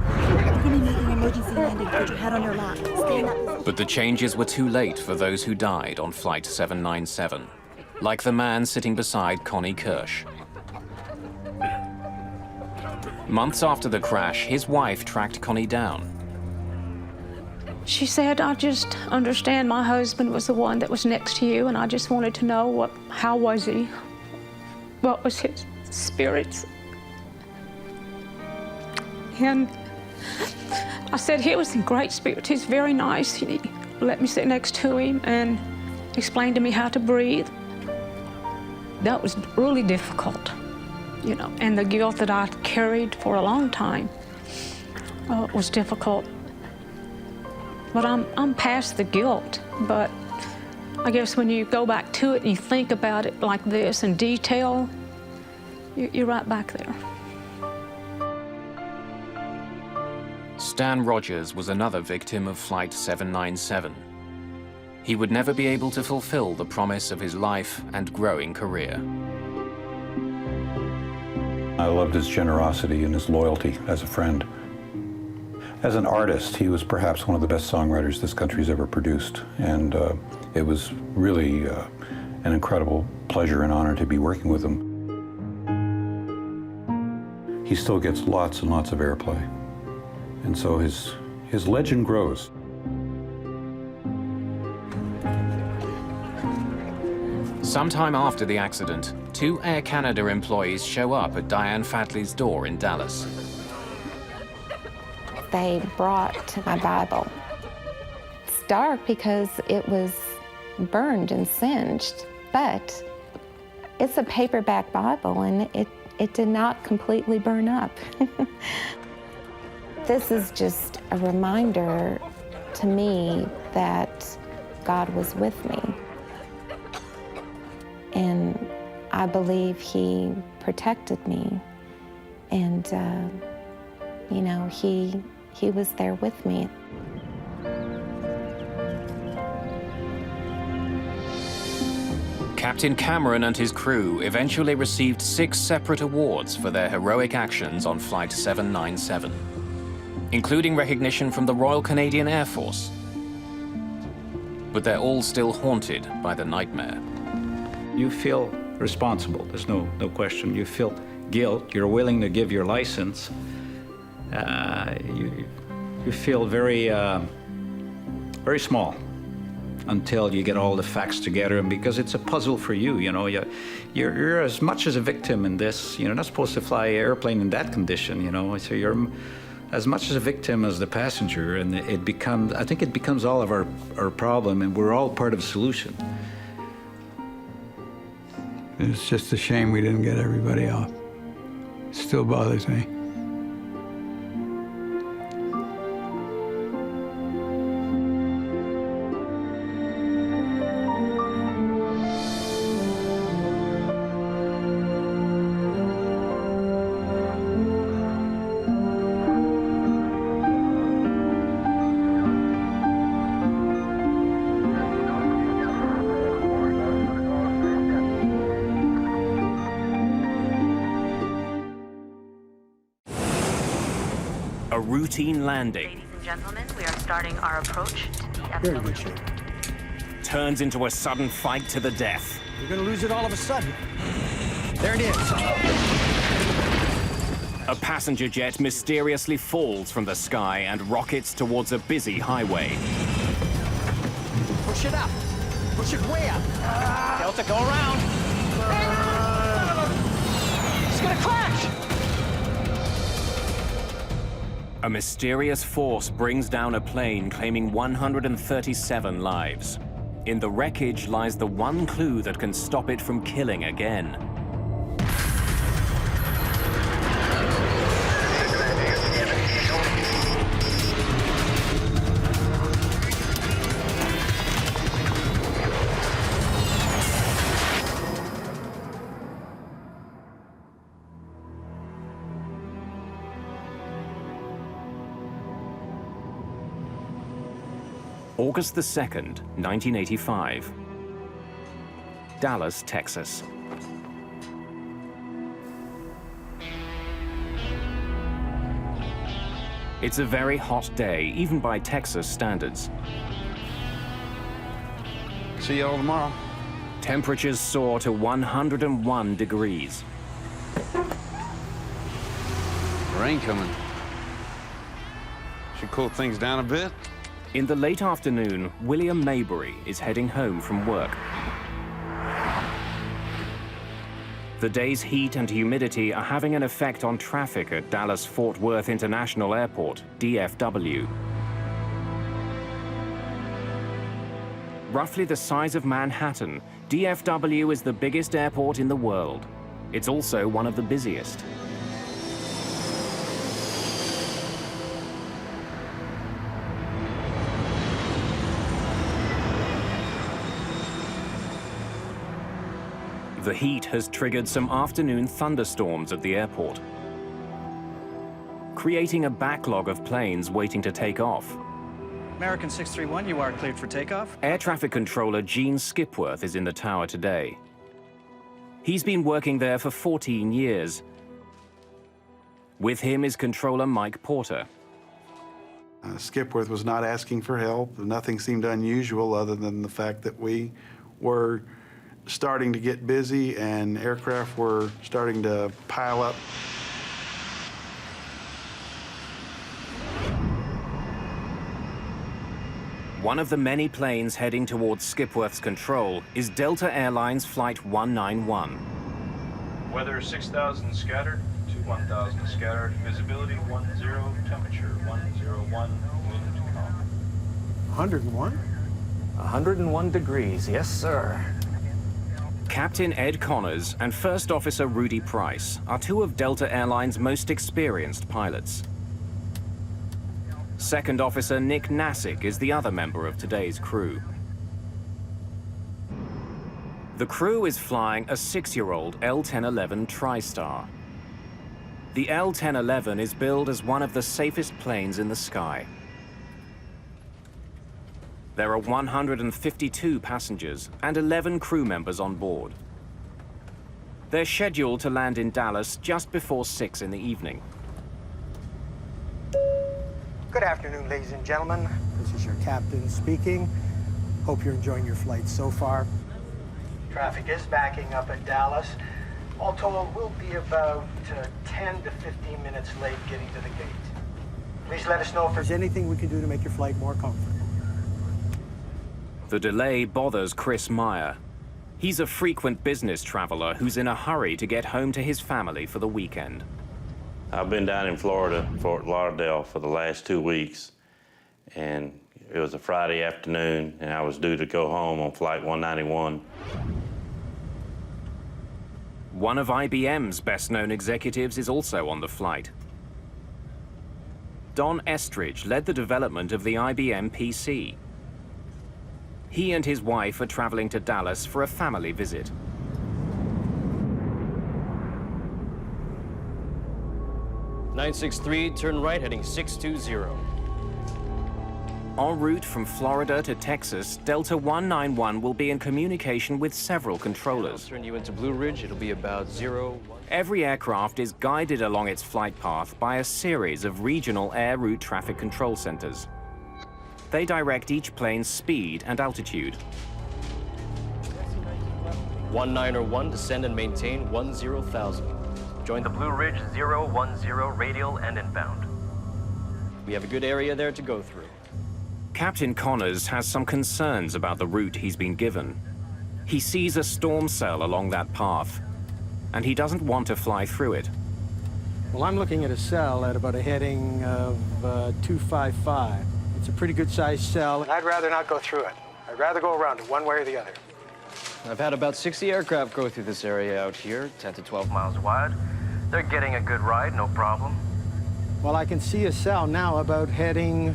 Beginning making emergency landing. Put your head on your lap. Stay in that position. But the changes were too late for those who died on Flight 797, like the man sitting beside Connie Kirsch. Months after the crash, his wife tracked Connie down. She said, I just understand my husband was the one that was next to you, and I just wanted to know how was he? What was his spirits? And I said, he was in great spirits. He's very nice. He let me sit next to him and explained to me how to breathe. That was really difficult, you know, and the guilt that I carried for a long time was difficult. But I'm past the guilt, but I guess when you go back to it and you think about it like this in detail, you're right back there. Stan Rogers was another victim of Flight 797. He would never be able to fulfill the promise of his life and growing career. I loved his generosity and his loyalty as a friend. As an artist, he was perhaps one of the best songwriters this country's ever produced, and it was really an incredible pleasure and honor to be working with him. He still gets lots and lots of airplay, and so his legend grows. Sometime after the accident, 2 Air Canada employees show up at Diane Fatley's door in Dallas. They brought my Bible. It's dark because it was burned and singed, but it's a paperback Bible, and it did not completely burn up. This is just a reminder to me that God was with me. And I believe He protected me. And, you know, He was there with me. Captain Cameron and his crew eventually received 6 separate awards for their heroic actions on Flight 797, including recognition from the Royal Canadian Air Force. But they're all still haunted by the nightmare. You feel responsible, there's no question. You feel guilt, you're willing to give your license. You feel very, very small until you get all the facts together, and because it's a puzzle for you, you know, you're as much as a victim in this. You're not supposed to fly an airplane in that condition, you know, so you're as much as a victim as the passenger, and I think it becomes all of our problem, and we're all part of the solution. It's just a shame we didn't get everybody off. It still bothers me. A routine landing. Ladies and gentlemen, we are starting our approach to the Very good shape. turns into a sudden fight to the death. You're gonna lose it all of a sudden. There it is. A passenger jet mysteriously falls from the sky and rockets towards a busy highway. Push it up. Push it way up. Delta, go around. It's gonna crash. A mysterious force brings down a plane claiming 137 lives. In the wreckage lies the one clue that can stop it from killing again. August the 2nd, 1985. Dallas, Texas. It's a very hot day, even by Texas standards. See y'all tomorrow. Temperatures soar to 101 degrees. Rain coming. Should cool things down a bit. In the late afternoon, William Maybury is heading home from work. The day's heat and humidity are having an effect on traffic at Dallas-Fort Worth International Airport, DFW. Roughly the size of Manhattan, DFW is the biggest airport in the world. It's also one of the busiest. The heat has triggered some afternoon thunderstorms at the airport, creating a backlog of planes waiting to take off. American 631, you are cleared for takeoff. Air traffic controller Gene Skipworth is in the tower today. He's been working there for 14 years. With him is controller Mike Porter. Skipworth was not asking for help. Nothing seemed unusual other than the fact that we were starting to get busy and aircraft were starting to pile up. One of the many planes heading towards Skipworth's control is Delta Airlines Flight 191. Weather 6,000 scattered to 1,000 scattered. Visibility 10, temperature 101, wind calm. 101? 101 degrees, yes, sir. Captain Ed Connors and First Officer Rudy Price are two of Delta Airlines' most experienced pilots. Second Officer Nick Nassick is the other member of today's crew. The crew is flying a 6-year-old L-1011 TriStar. The L-1011 is billed as one of the safest planes in the sky. There are 152 passengers and 11 crew members on board. They're scheduled to land in Dallas just before 6 in the evening. Good afternoon, ladies and gentlemen. This is your captain speaking. Hope you're enjoying your flight so far. Traffic is backing up at Dallas. All told, we'll be about 10 to 15 minutes late getting to the gate. Please let us know if there's anything we can do to make your flight more comfortable. The delay bothers Chris Meyer. He's a frequent business traveler who's in a hurry to get home to his family for the weekend. I've been down in Florida, Fort Lauderdale, for the last 2 weeks, and it was a Friday afternoon, and I was due to go home on Flight 191. One of IBM's best-known executives is also on the flight. Don Estridge led the development of the IBM PC. He and his wife are traveling to Dallas for a family visit. (963), turn right, heading 620. En route from Florida to Texas, Delta 191 will be in communication with several controllers. I'll turn you into Blue Ridge. It'll be about 01. Every aircraft is guided along its flight path by a series of regional air route traffic control centers. They direct each plane's speed and altitude. 1901, descend and maintain 10,000. Join the Blue Ridge 010 radial and inbound. We have a good area there to go through. Captain Connors has some concerns about the route he's been given. He sees a storm cell along that path, and he doesn't want to fly through it. Well, I'm looking at a cell at about a heading of 255. It's a pretty good-sized cell, and I'd rather not go through it. I'd rather go around it one way or the other. I've had about 60 aircraft go through this area out here, 10 to 12 miles wide. They're getting a good ride, no problem. Well, I can see a cell now about heading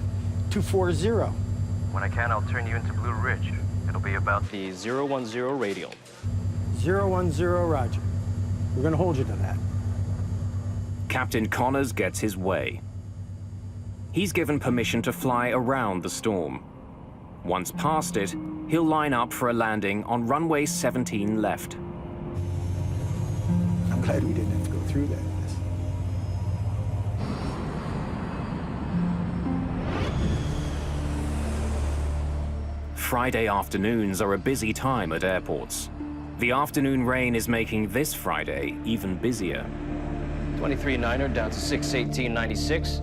240. When I can, I'll turn you into Blue Ridge. It'll be about the 010 radial. 010, roger. We're going to hold you to that. Captain Connors gets his way. He's given permission to fly around the storm. Once past it, he'll line up for a landing on runway 17 left. I'm glad we didn't have to go through that. Friday afternoons are a busy time at airports. The afternoon rain is making this Friday even busier. 23-9er down to 618.96.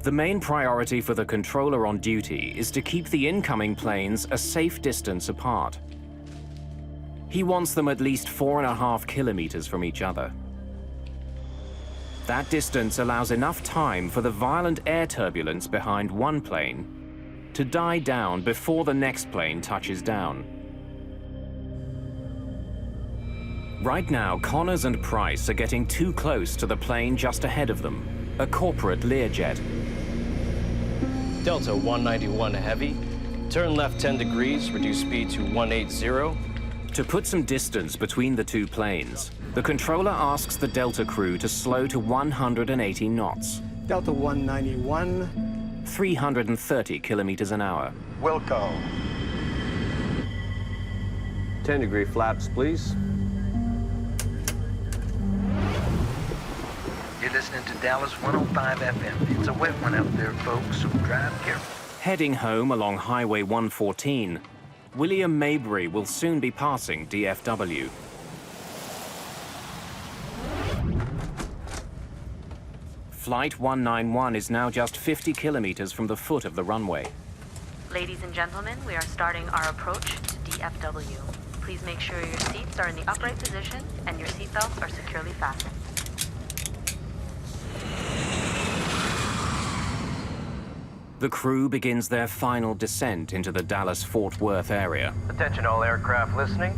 The main priority for the controller on duty is to keep the incoming planes a safe distance apart. He wants them at least 4.5 kilometers from each other. That distance allows enough time for the violent air turbulence behind one plane to die down before the next plane touches down. Right now, Connors and Price are getting too close to the plane just ahead of them, a corporate Learjet. Delta 191 heavy. Turn left 10 degrees, reduce speed to 180. To put some distance between the two planes, the controller asks the Delta crew to slow to 180 knots. Delta 191. 330 kilometers an hour. Wilco. 10-degree flaps, please. You're listening to Dallas 105 FM. It's a wet one out there, folks, so drive careful. Heading home along Highway 114, William Mabry will soon be passing DFW. Flight 191 is now just 50 kilometers from the foot of the runway. Ladies and gentlemen, we are starting our approach to DFW. Please make sure your seats are in the upright position and your seatbelts are securely fastened. The crew begins their final descent into the Dallas-Fort Worth area. Attention all aircraft listening.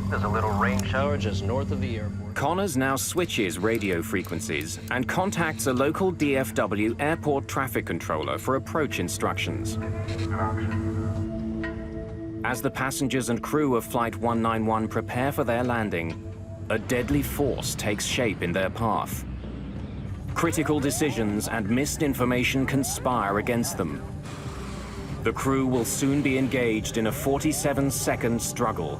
There's a little rain shower just north of the airport. Connors now switches radio frequencies and contacts a local DFW airport traffic controller for approach instructions. As the passengers and crew of Flight 191 prepare for their landing, a deadly force takes shape in their path. Critical decisions and missed information conspire against them. The crew will soon be engaged in a 47-second struggle,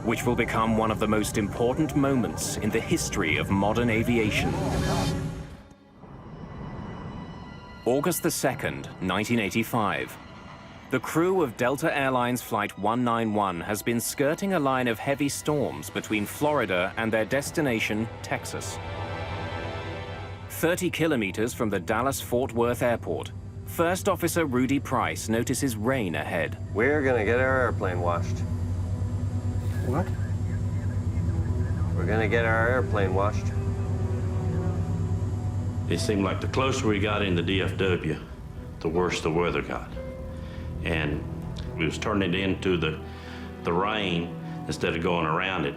which will become one of the most important moments in the history of modern aviation. August the 2nd, 1985. The crew of Delta Airlines Flight 191 has been skirting a line of heavy storms between Florida and their destination, Texas. 30 kilometers from the Dallas-Fort Worth Airport, First Officer Rudy Price notices rain ahead. We're gonna get our airplane washed. What? We're gonna get our airplane washed. It seemed like the closer we got into DFW, the worse the weather got. And we was turning it into the rain instead of going around it.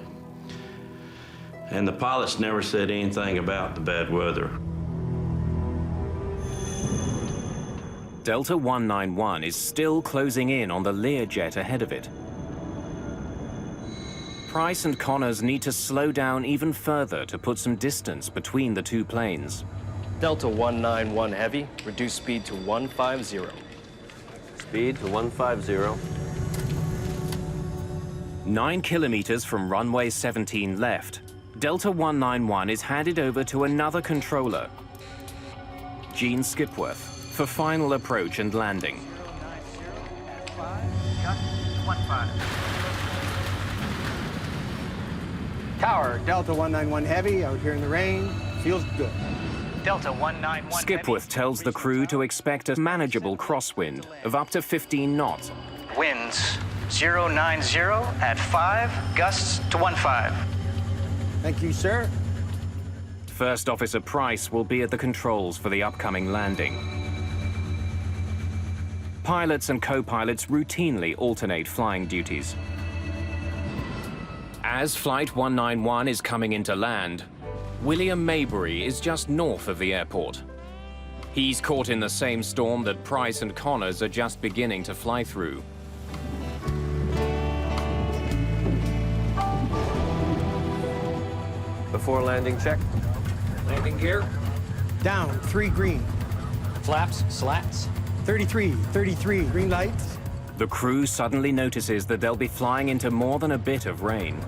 And the pilots never said anything about the bad weather. Delta 191 is still closing in on the Learjet ahead of it. Price and Connors need to slow down even further to put some distance between the two planes. Delta 191 heavy, reduce speed to 150. Speed to 150. 9 kilometers from runway 17 left, Delta 191 is handed over to another controller, Gene Skipworth, for final approach and landing. Tower, Delta 191 Heavy, out here in the rain. Feels good. Delta 191 Skipworth tells the crew to expect a manageable crosswind of up to 15 knots. Winds 090 at 5, gusts to 15. Thank you, sir. First Officer Price will be at the controls for the upcoming landing. Pilots and co-pilots routinely alternate flying duties. As Flight 191 is coming into land, William Maybury is just north of the airport. He's caught in the same storm that Price and Connors are just beginning to fly through. Before landing check. Landing gear. Down, 3 green. Flaps, slats. 33, 33, green lights. The crew suddenly notices that they'll be flying into more than a bit of rain.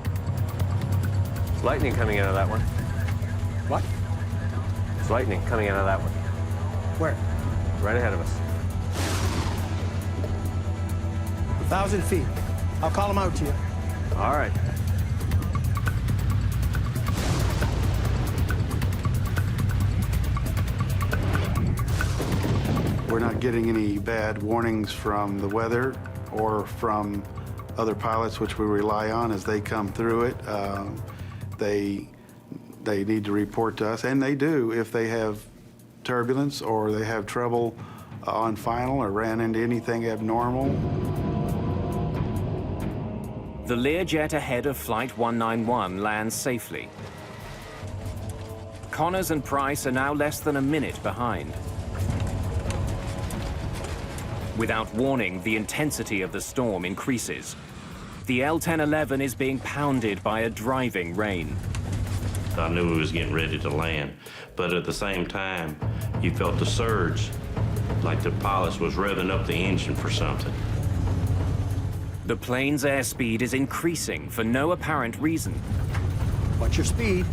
It's lightning coming out of that one. What? It's lightning coming out of that one. Where? Right ahead of us. 1,000 feet. I'll call them out to you. All right. We're not getting any bad warnings from the weather or from other pilots, which we rely on as they come through it. They need to report to us, and they do if they have turbulence or they have trouble on final or ran into anything abnormal. The Learjet ahead of Flight 191 lands safely. Connors and Price are now less than a minute behind. Without warning, the intensity of the storm increases. The L-1011 is being pounded by a driving rain. I knew we was getting ready to land, but at the same time, you felt the surge, like the pilot was revving up the engine for something. The plane's airspeed is increasing for no apparent reason. What's your speed?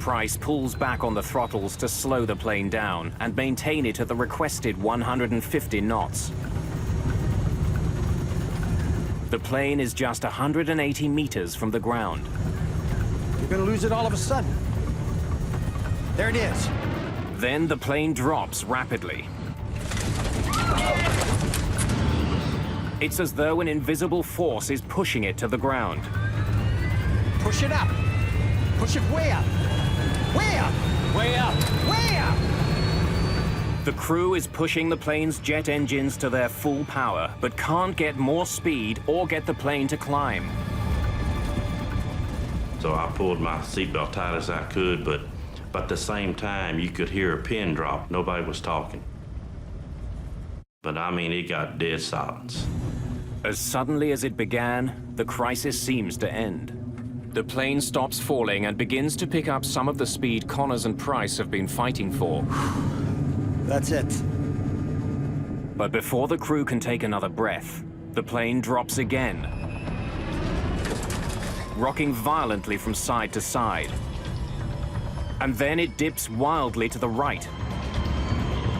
Price pulls back on the throttles to slow the plane down and maintain it at the requested 150 knots. The plane is just 180 meters from the ground. You're gonna lose it all of a sudden. There it is. Then the plane drops rapidly. It's as though an invisible force is pushing it to the ground. Push it up. Push it way up. Way up. Way up. Way up. The crew is pushing the plane's jet engines to their full power, but can't get more speed or get the plane to climb. So I pulled my seatbelt tight as I could, but at the same time, you could hear a pin drop. Nobody was talking. But I mean, it got dead silence. As suddenly as it began, the crisis seems to end. The plane stops falling and begins to pick up some of the speed Connors and Price have been fighting for. That's it. But before the crew can take another breath, the plane drops again, rocking violently from side to side. And then it dips wildly to the right.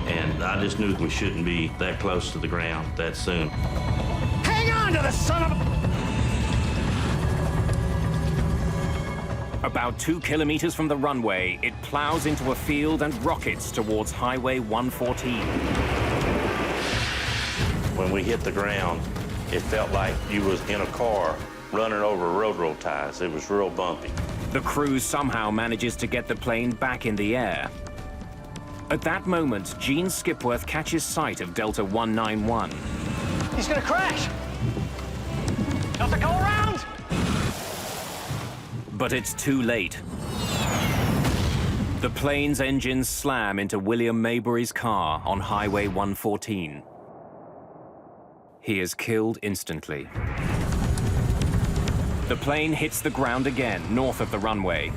And I just knew we shouldn't be that close to the ground that soon. Hang on to the son of a... About 2 kilometers from the runway, it plows into a field and rockets towards Highway 114. When we hit the ground, it felt like you was in a car running over railroad ties. It was real bumpy. The crew somehow manages to get the plane back in the air. At that moment, Gene Skipworth catches sight of Delta 191. He's gonna crash. Delta, go around. But it's too late. The plane's engines slam into William Maybury's car on Highway 114. He is killed instantly. The plane hits the ground again, north of the runway.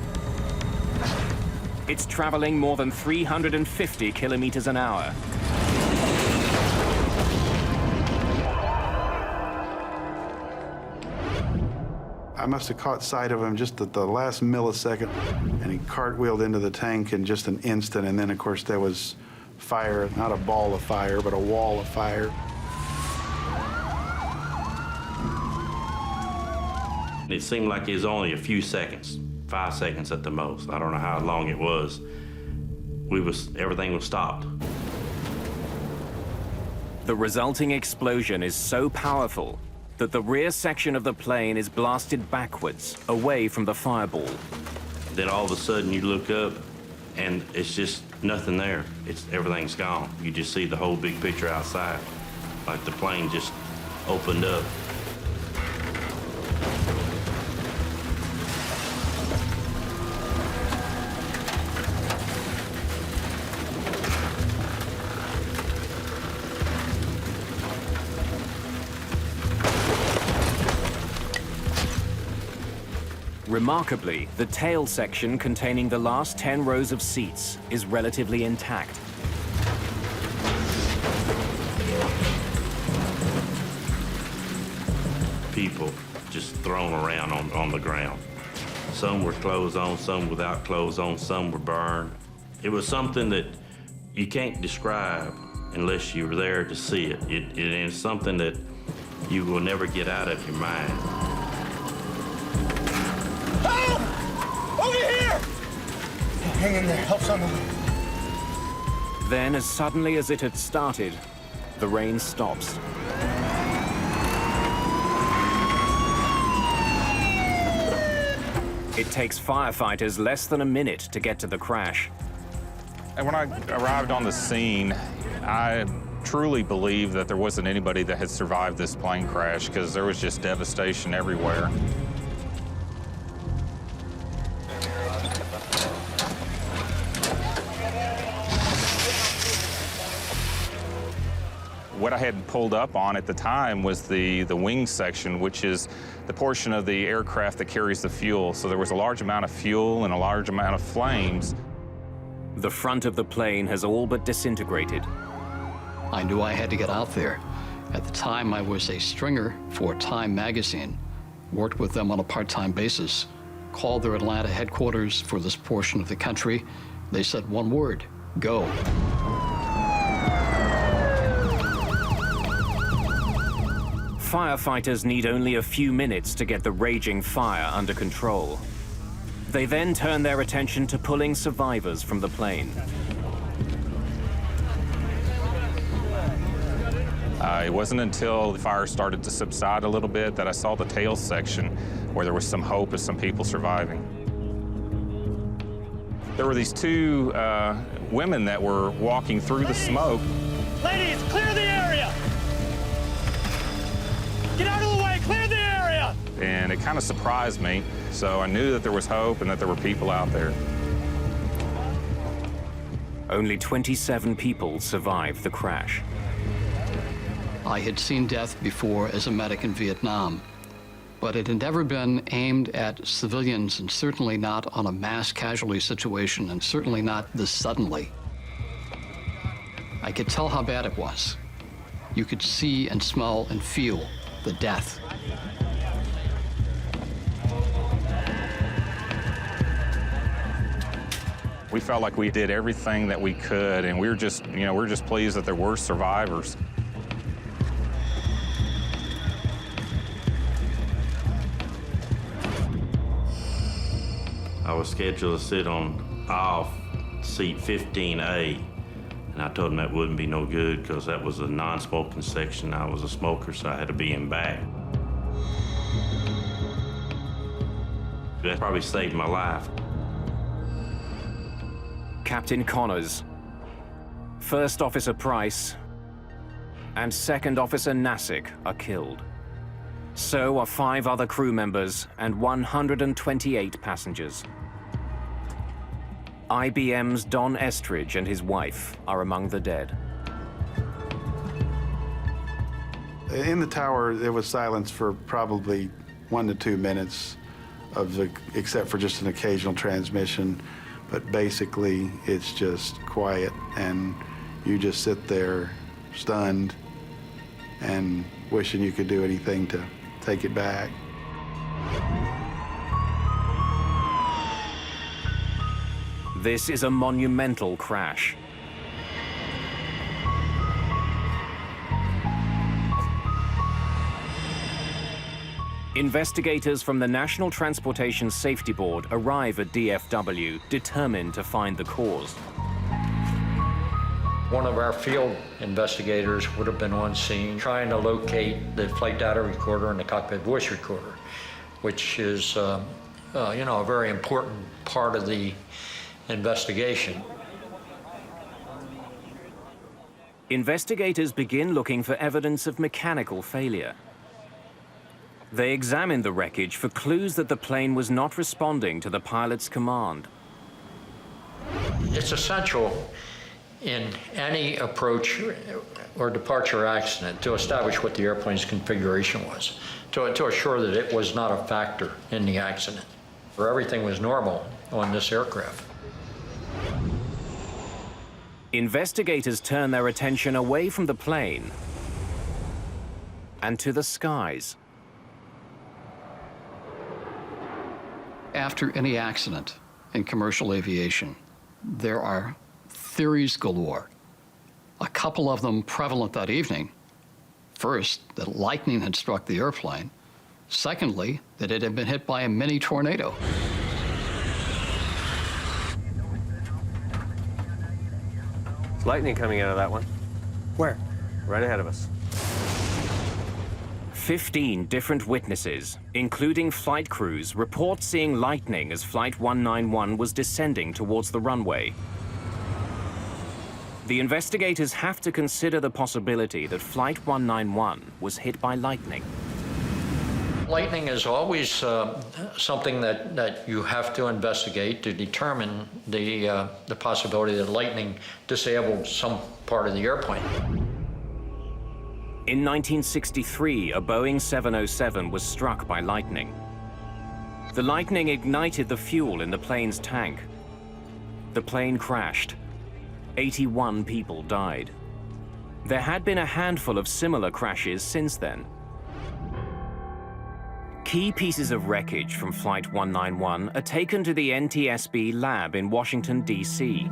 It's traveling more than 350 kilometers an hour. I must have caught sight of him just at the last millisecond, and he cartwheeled into the tank in just an instant, and then, of course, there was fire, not a ball of fire, but a wall of fire. It seemed like it was only a few seconds, 5 seconds at the most. I don't know how long it was. Everything was stopped. The resulting explosion is so powerful that the rear section of the plane is blasted backwards, away from the fireball. Then all of a sudden you look up and it's just nothing there. Everything's gone. You just see the whole big picture outside, like the plane just opened up. Remarkably, the tail section containing the last 10 rows of seats is relatively intact. People just thrown around on the ground. Some were clothes on, some without clothes on, some were burned. It was something that you can't describe unless you were there to see it. It is something that you will never get out of your mind. Over here! Hang in there, help someone. Then, as suddenly as it had started, the rain stops. It takes firefighters less than a minute to get to the crash. And when I arrived on the scene, I truly believe that there wasn't anybody that had survived this plane crash because there was just devastation everywhere. What I had pulled up on at the time was the wing section, which is the portion of the aircraft that carries the fuel. So there was a large amount of fuel and a large amount of flames. The front of the plane has all but disintegrated. I knew I had to get out there. At the time, I was a stringer for Time magazine, worked with them on a part-time basis, called their Atlanta headquarters for this portion of the country. They said one word, go. Firefighters need only a few minutes to get the raging fire under control. They then turn their attention to pulling survivors from the plane. It wasn't until the fire started to subside a little bit that I saw the tail section where there was some hope of some people surviving. There were these two women that were walking through the smoke. Ladies, clear the area! Get out of the way, clear the area! And it kind of surprised me, so I knew that there was hope and that there were people out there. Only 27 people survived the crash. I had seen death before as a medic in Vietnam, but it had never been aimed at civilians, and certainly not on a mass casualty situation, and certainly not this suddenly. I could tell how bad it was. You could see and smell and feel the death. We felt like we did everything that we could, and we were just pleased that there were survivors. I was scheduled to sit on off seat 15A, and I told them that wouldn't be no good because that was a non-smoking section. I was a smoker, so I had to be in back. That probably saved my life. Captain Connors, First Officer Price, and Second Officer Nassick are killed. So are 5 other crew members and 128 passengers. IBM's Don Estridge and his wife are among the dead. In the tower, there was silence for probably 1 to 2 minutes, except for just an occasional transmission. But basically, it's just quiet, and you just sit there stunned and wishing you could do anything to take it back. This is a monumental crash. Investigators from the National Transportation Safety Board arrive at DFW, determined to find the cause. One of our field investigators would have been on scene trying to locate the flight data recorder and the cockpit voice recorder, which is, a very important part of the investigation. Investigators begin looking for evidence of mechanical failure. They examine the wreckage for clues that the plane was not responding to the pilot's command. It's essential in any approach or departure accident to establish what the airplane's configuration was, to assure that it was not a factor in the accident, where everything was normal on this aircraft. Investigators turn their attention away from the plane and to the skies. After any accident in commercial aviation, there are theories galore. A couple of them prevalent that evening. First, that lightning had struck the airplane. Secondly, that it had been hit by a mini tornado. There's lightning coming out of that one. Where? Right ahead of us. 15 different witnesses, including flight crews, report seeing lightning as Flight 191 was descending towards the runway. The investigators have to consider the possibility that Flight 191 was hit by lightning. Lightning is always something that you have to investigate to determine the possibility that lightning disabled some part of the airplane. In 1963, a Boeing 707 was struck by lightning. The lightning ignited the fuel in the plane's tank. The plane crashed. 81 people died. There had been a handful of similar crashes since then. Key pieces of wreckage from Flight 191 are taken to the NTSB lab in Washington, D.C.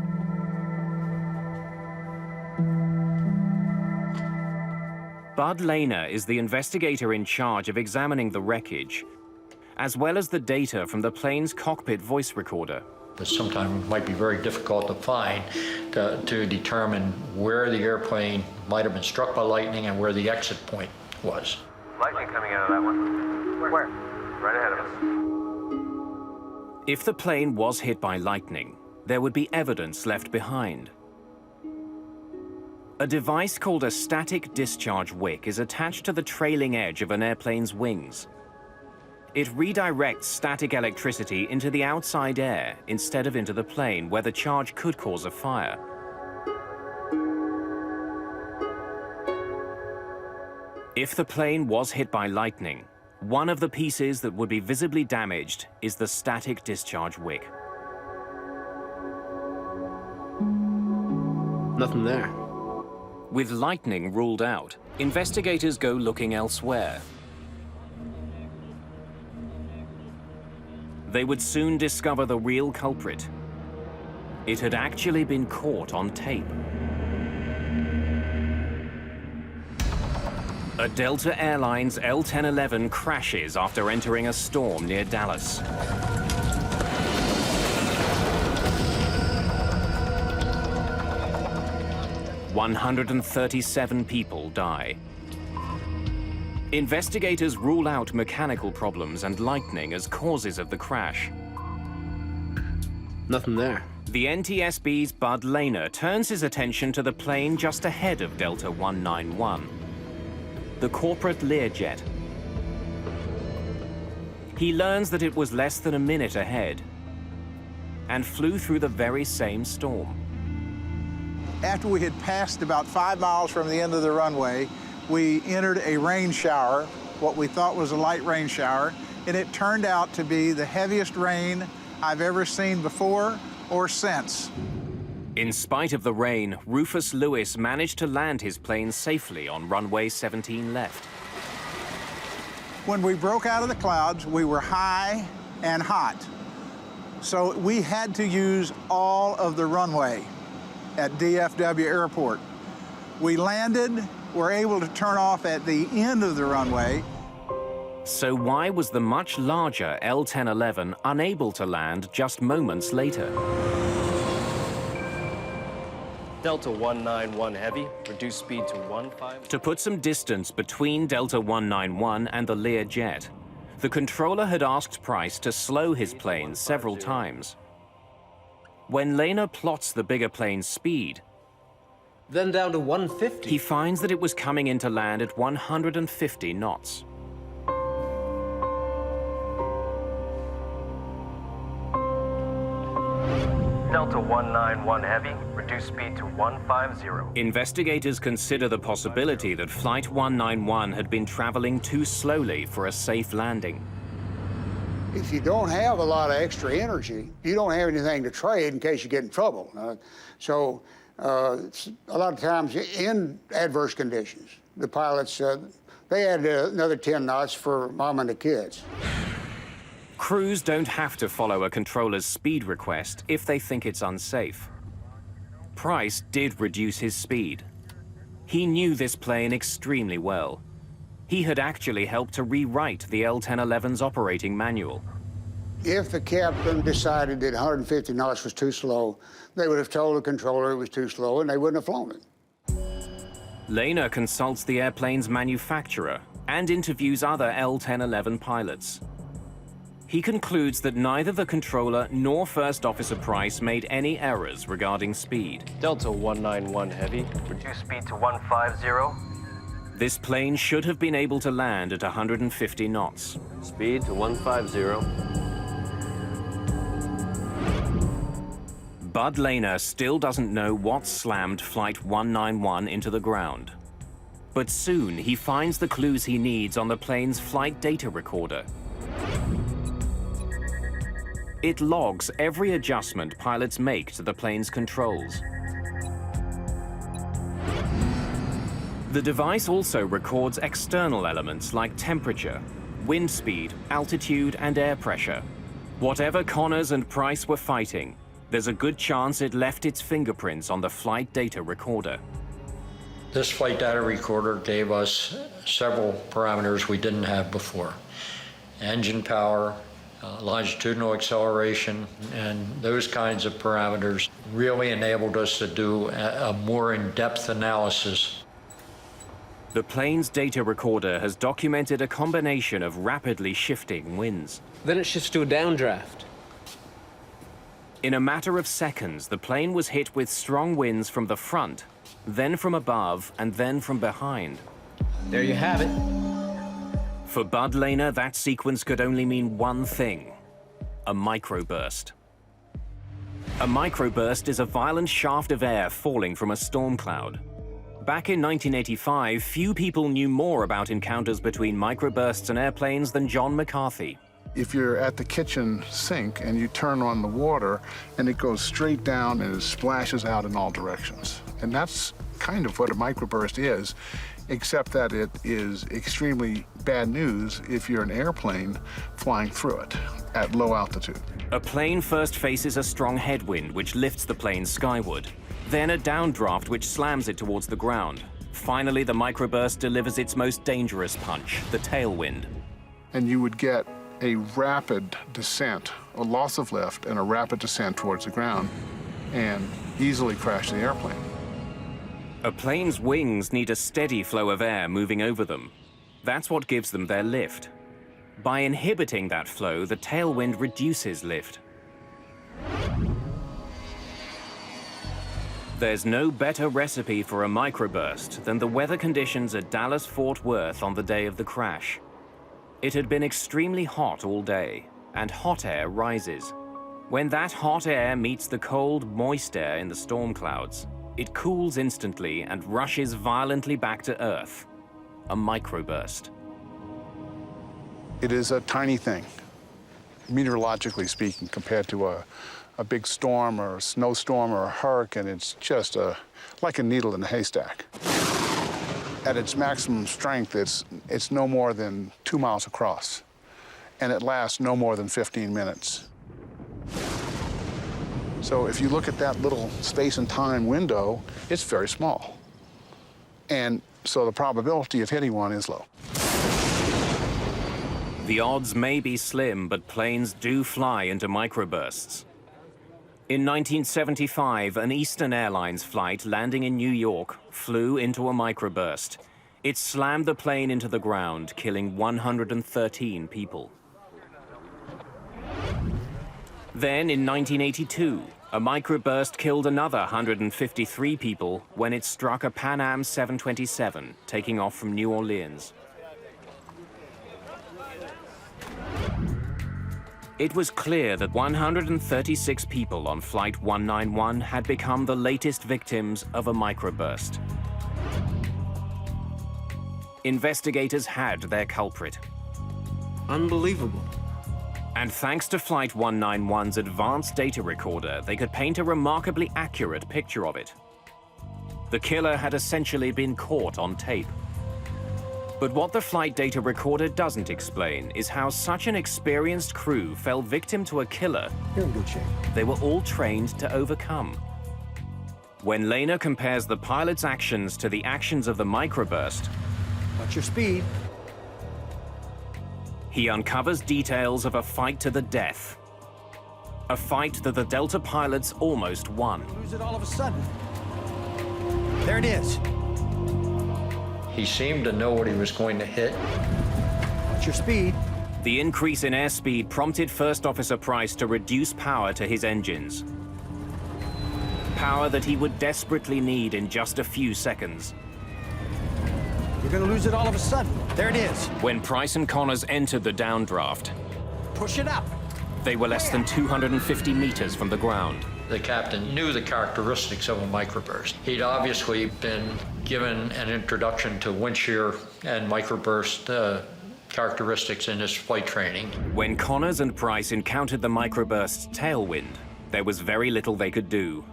Bud Lehner is the investigator in charge of examining the wreckage, as well as the data from the plane's cockpit voice recorder. But sometimes it might be very difficult to find to determine where the airplane might have been struck by lightning and where the exit point was. Lightning coming out of that one. Where? Right ahead of us. If the plane was hit by lightning, there would be evidence left behind. A device called a static discharge wick is attached to the trailing edge of an airplane's wings. It redirects static electricity into the outside air instead of into the plane, where the charge could cause a fire. If the plane was hit by lightning, one of the pieces that would be visibly damaged is the static discharge wick. Nothing there. With lightning ruled out, investigators go looking elsewhere. They would soon discover the real culprit. It had actually been caught on tape. A Delta Airlines L-1011 crashes after entering a storm near Dallas. "137 people die. Investigators rule out mechanical problems and lightning as causes of the crash. Nothing there. The NTSB's Bud Lehner turns his attention to the plane just ahead of Delta 191, the corporate Learjet. He learns that it was less than a minute ahead and flew through the very same storm. After we had passed about 5 miles from the end of the runway, we entered a rain shower, what we thought was a light rain shower, and it turned out to be the heaviest rain I've ever seen before or since. In spite of the rain, Rufus Lewis managed to land his plane safely on runway 17 left. When we broke out of the clouds, we were high and hot. So we had to use all of the runway at DFW Airport. We landed, were able to turn off at the end of the runway. So why was the much larger L-1011 unable to land just moments later? Delta 191 Heavy, reduce speed to 15. To put some distance between Delta 191 and the Learjet, the controller had asked Price to slow his plane several times. When Lehner plots the bigger plane's speed, then down to 150, he finds that it was coming in to land at 150 knots. Delta 191 Heavy, reduce speed to 150. Investigators consider the possibility that Flight 191 had been traveling too slowly for a safe landing. If you don't have a lot of extra energy, you don't have anything to trade in case you get in trouble. A lot of times in adverse conditions, the pilots, they add another 10 knots for mom and the kids. Crews don't have to follow a controller's speed request if they think it's unsafe. Price did reduce his speed. He knew this plane extremely well. He had actually helped to rewrite the L-1011's operating manual. If the captain decided that 150 knots was too slow, they would have told the controller it was too slow and they wouldn't have flown it. Lehner consults the airplane's manufacturer and interviews other L-1011 pilots. He concludes that neither the controller nor First Officer Price made any errors regarding speed. Delta 191 Heavy, reduce speed to 150. This plane should have been able to land at 150 knots. Speed to 150. Bud Lehner still doesn't know what slammed Flight 191 into the ground. But soon he finds the clues he needs on the plane's flight data recorder. It logs every adjustment pilots make to the plane's controls. The device also records external elements like temperature, wind speed, altitude, and air pressure. Whatever Connors and Price were fighting, there's a good chance it left its fingerprints on the flight data recorder. This flight data recorder gave us several parameters we didn't have before. Engine power, longitudinal acceleration, and those kinds of parameters really enabled us to do a more in-depth analysis. The plane's data recorder has documented a combination of rapidly shifting winds. Then it shifts to a downdraft. In a matter of seconds, the plane was hit with strong winds from the front, then from above, and then from behind. There you have it. For Bud Lehner, that sequence could only mean one thing: a microburst. A microburst is a violent shaft of air falling from a storm cloud. Back in 1985, few people knew more about encounters between microbursts and airplanes than John McCarthy. If you're at the kitchen sink and you turn on the water and it goes straight down and it splashes out in all directions. And that's kind of what a microburst is, except that it is extremely bad news if you're an airplane flying through it at low altitude. A plane first faces a strong headwind which lifts the plane skyward, then a downdraft which slams it towards the ground. Finally, the microburst delivers its most dangerous punch, the tailwind. And you would get a rapid descent, a loss of lift, and a rapid descent towards the ground, and easily crash the airplane. A plane's wings need a steady flow of air moving over them. That's what gives them their lift. By inhibiting that flow, the tailwind reduces lift. There's no better recipe for a microburst than the weather conditions at Dallas-Fort Worth on the day of the crash. It had been extremely hot all day, and hot air rises. When that hot air meets the cold, moist air in the storm clouds, it cools instantly and rushes violently back to Earth. A microburst. It is a tiny thing, meteorologically speaking, compared to a big storm or a snowstorm or a hurricane. It's just like a needle in a haystack. At its maximum strength, it's no more than 2 miles across, and it lasts no more than 15 minutes. So if you look at that little space and time window, it's very small. And so the probability of hitting one is low. The odds may be slim, but planes do fly into microbursts. In 1975, an Eastern Airlines flight landing in New York flew into a microburst. It slammed the plane into the ground, killing 113 people. Then, in 1982, a microburst killed another 153 people when it struck a Pan Am 727, taking off from New Orleans. It was clear that 136 people on Flight 191 had become the latest victims of a microburst. Investigators had their culprit. Unbelievable. And thanks to Flight 191's advanced data recorder, they could paint a remarkably accurate picture of it. The killer had essentially been caught on tape. But what the flight data recorder doesn't explain is how such an experienced crew fell victim to a killer You're in good shape. they were all trained to overcome. When Lehner compares the pilot's actions to the actions of the microburst, What's your speed? he uncovers details of a fight to the death. A fight that the Delta pilots almost won. Lose it all of a sudden. There it is. He seemed to know what he was going to hit. What's your speed? The increase in airspeed prompted First Officer Price to reduce power to his engines. Power that he would desperately need in just a few seconds. You're gonna lose it all of a sudden. There it is. When Price and Connors entered the downdraft, Push it up. they were less than 250 meters from the ground. The captain knew the characteristics of a microburst. He'd obviously been given an introduction to wind shear and microburst characteristics in his flight training. When Connors and Price encountered the microburst's tailwind, there was very little they could do.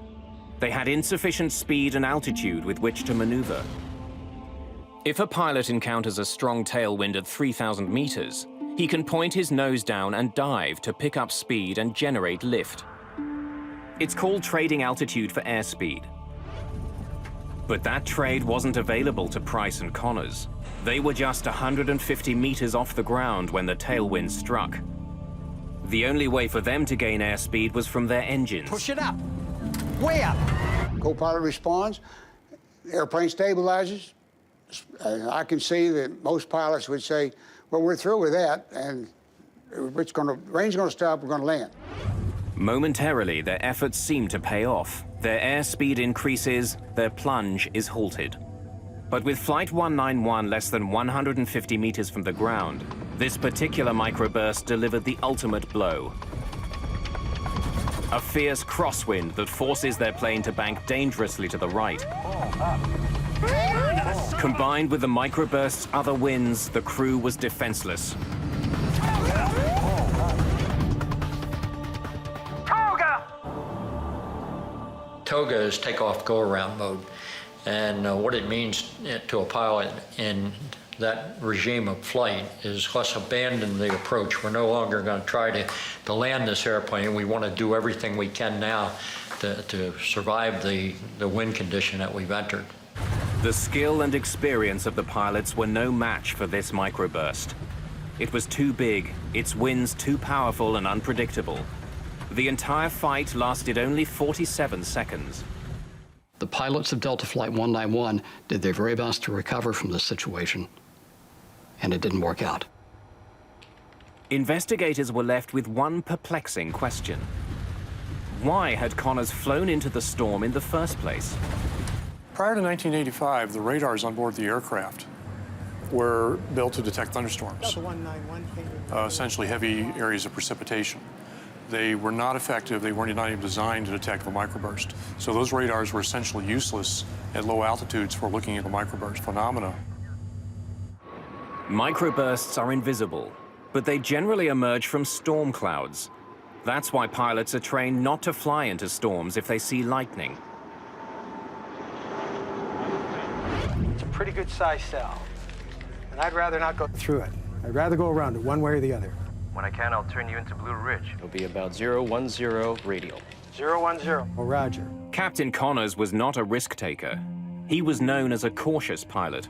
They had insufficient speed and altitude with which to maneuver. If a pilot encounters a strong tailwind at 3,000 meters, he can point his nose down and dive to pick up speed and generate lift. It's called trading altitude for airspeed. But that trade wasn't available to Price and Connors. They were just 150 meters off the ground when the tailwind struck. The only way for them to gain airspeed was from their engines. Push it up. Way up. Co-pilot responds, airplane stabilizes. I can see that most pilots would say, well, we're through with that, and range's gonna stop, we're gonna land. Momentarily, their efforts seem to pay off. Their airspeed increases, their plunge is halted. But with Flight 191 less than 150 meters from the ground, this particular microburst delivered the ultimate blow. A fierce crosswind that forces their plane to bank dangerously to the right. Combined with the microburst's other winds, the crew was defenseless. Toga is takeoff go-around mode. And what it means to a pilot in that regime of flight is let's abandon the approach. We're no longer going to try to land this airplane. We want to do everything we can now to survive the wind condition that we've entered. The skill and experience of the pilots were no match for this microburst. It was too big, its winds too powerful and unpredictable. The entire fight lasted only 47 seconds. The pilots of Delta Flight 191 did their very best to recover from this situation, and it didn't work out. Investigators were left with one perplexing question. Why had Connors flown into the storm in the first place? Prior to 1985, the radars on board the aircraft were built to detect thunderstorms, Delta 191, essentially heavy areas of precipitation. They were not effective. They were not even designed to detect the microburst. So those radars were essentially useless at low altitudes for looking at the microburst phenomena. Microbursts are invisible, but they generally emerge from storm clouds. That's why pilots are trained not to fly into storms if they see lightning. It's a pretty good size cell, and I'd rather not go through it. I'd rather go around it one way or the other. When I can, I'll turn you into Blue Ridge. It'll be about 010 radial. 010. Oh, Roger. Captain Connors was not a risk taker. He was known as a cautious pilot.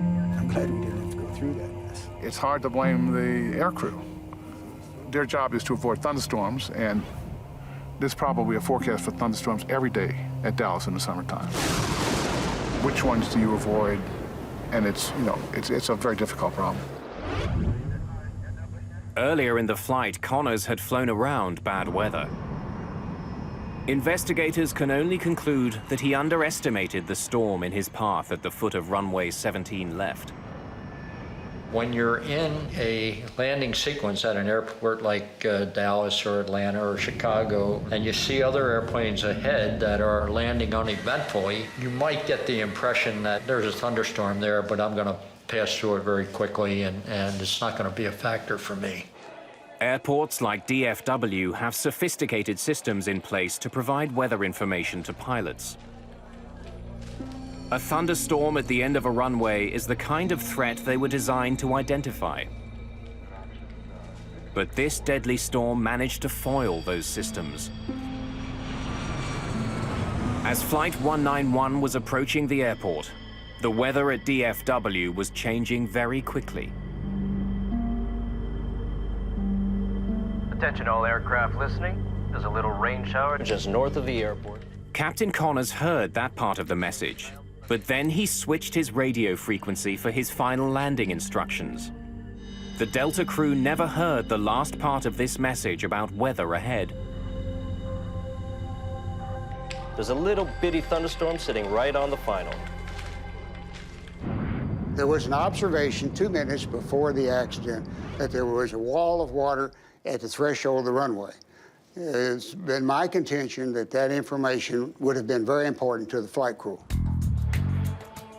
I'm glad we didn't have to go through that mess. It's hard to blame the aircrew. Their job is to avoid thunderstorms, and there's probably a forecast for thunderstorms every day at Dallas in the summertime. Which ones do you avoid? And it's a very difficult problem. Earlier in the flight, Connors had flown around bad weather. Investigators can only conclude that he underestimated the storm in his path at the foot of runway 17 left. When you're in a landing sequence at an airport like Dallas or Atlanta or Chicago, and you see other airplanes ahead that are landing uneventfully, you might get the impression that there's a thunderstorm there, but I'm going to pass through it very quickly, and it's not going to be a factor for me. Airports like DFW have sophisticated systems in place to provide weather information to pilots. A thunderstorm at the end of a runway is the kind of threat they were designed to identify. But this deadly storm managed to foil those systems. As Flight 191 was approaching the airport, the weather at DFW was changing very quickly. Attention all aircraft listening. There's a little rain shower just north of the airport. Captain Connors heard that part of the message, but then he switched his radio frequency for his final landing instructions. The Delta crew never heard the last part of this message about weather ahead. There's a little bitty thunderstorm sitting right on the final. There was an observation 2 minutes before the accident that there was a wall of water at the threshold of the runway. It's been my contention that that information would have been very important to the flight crew.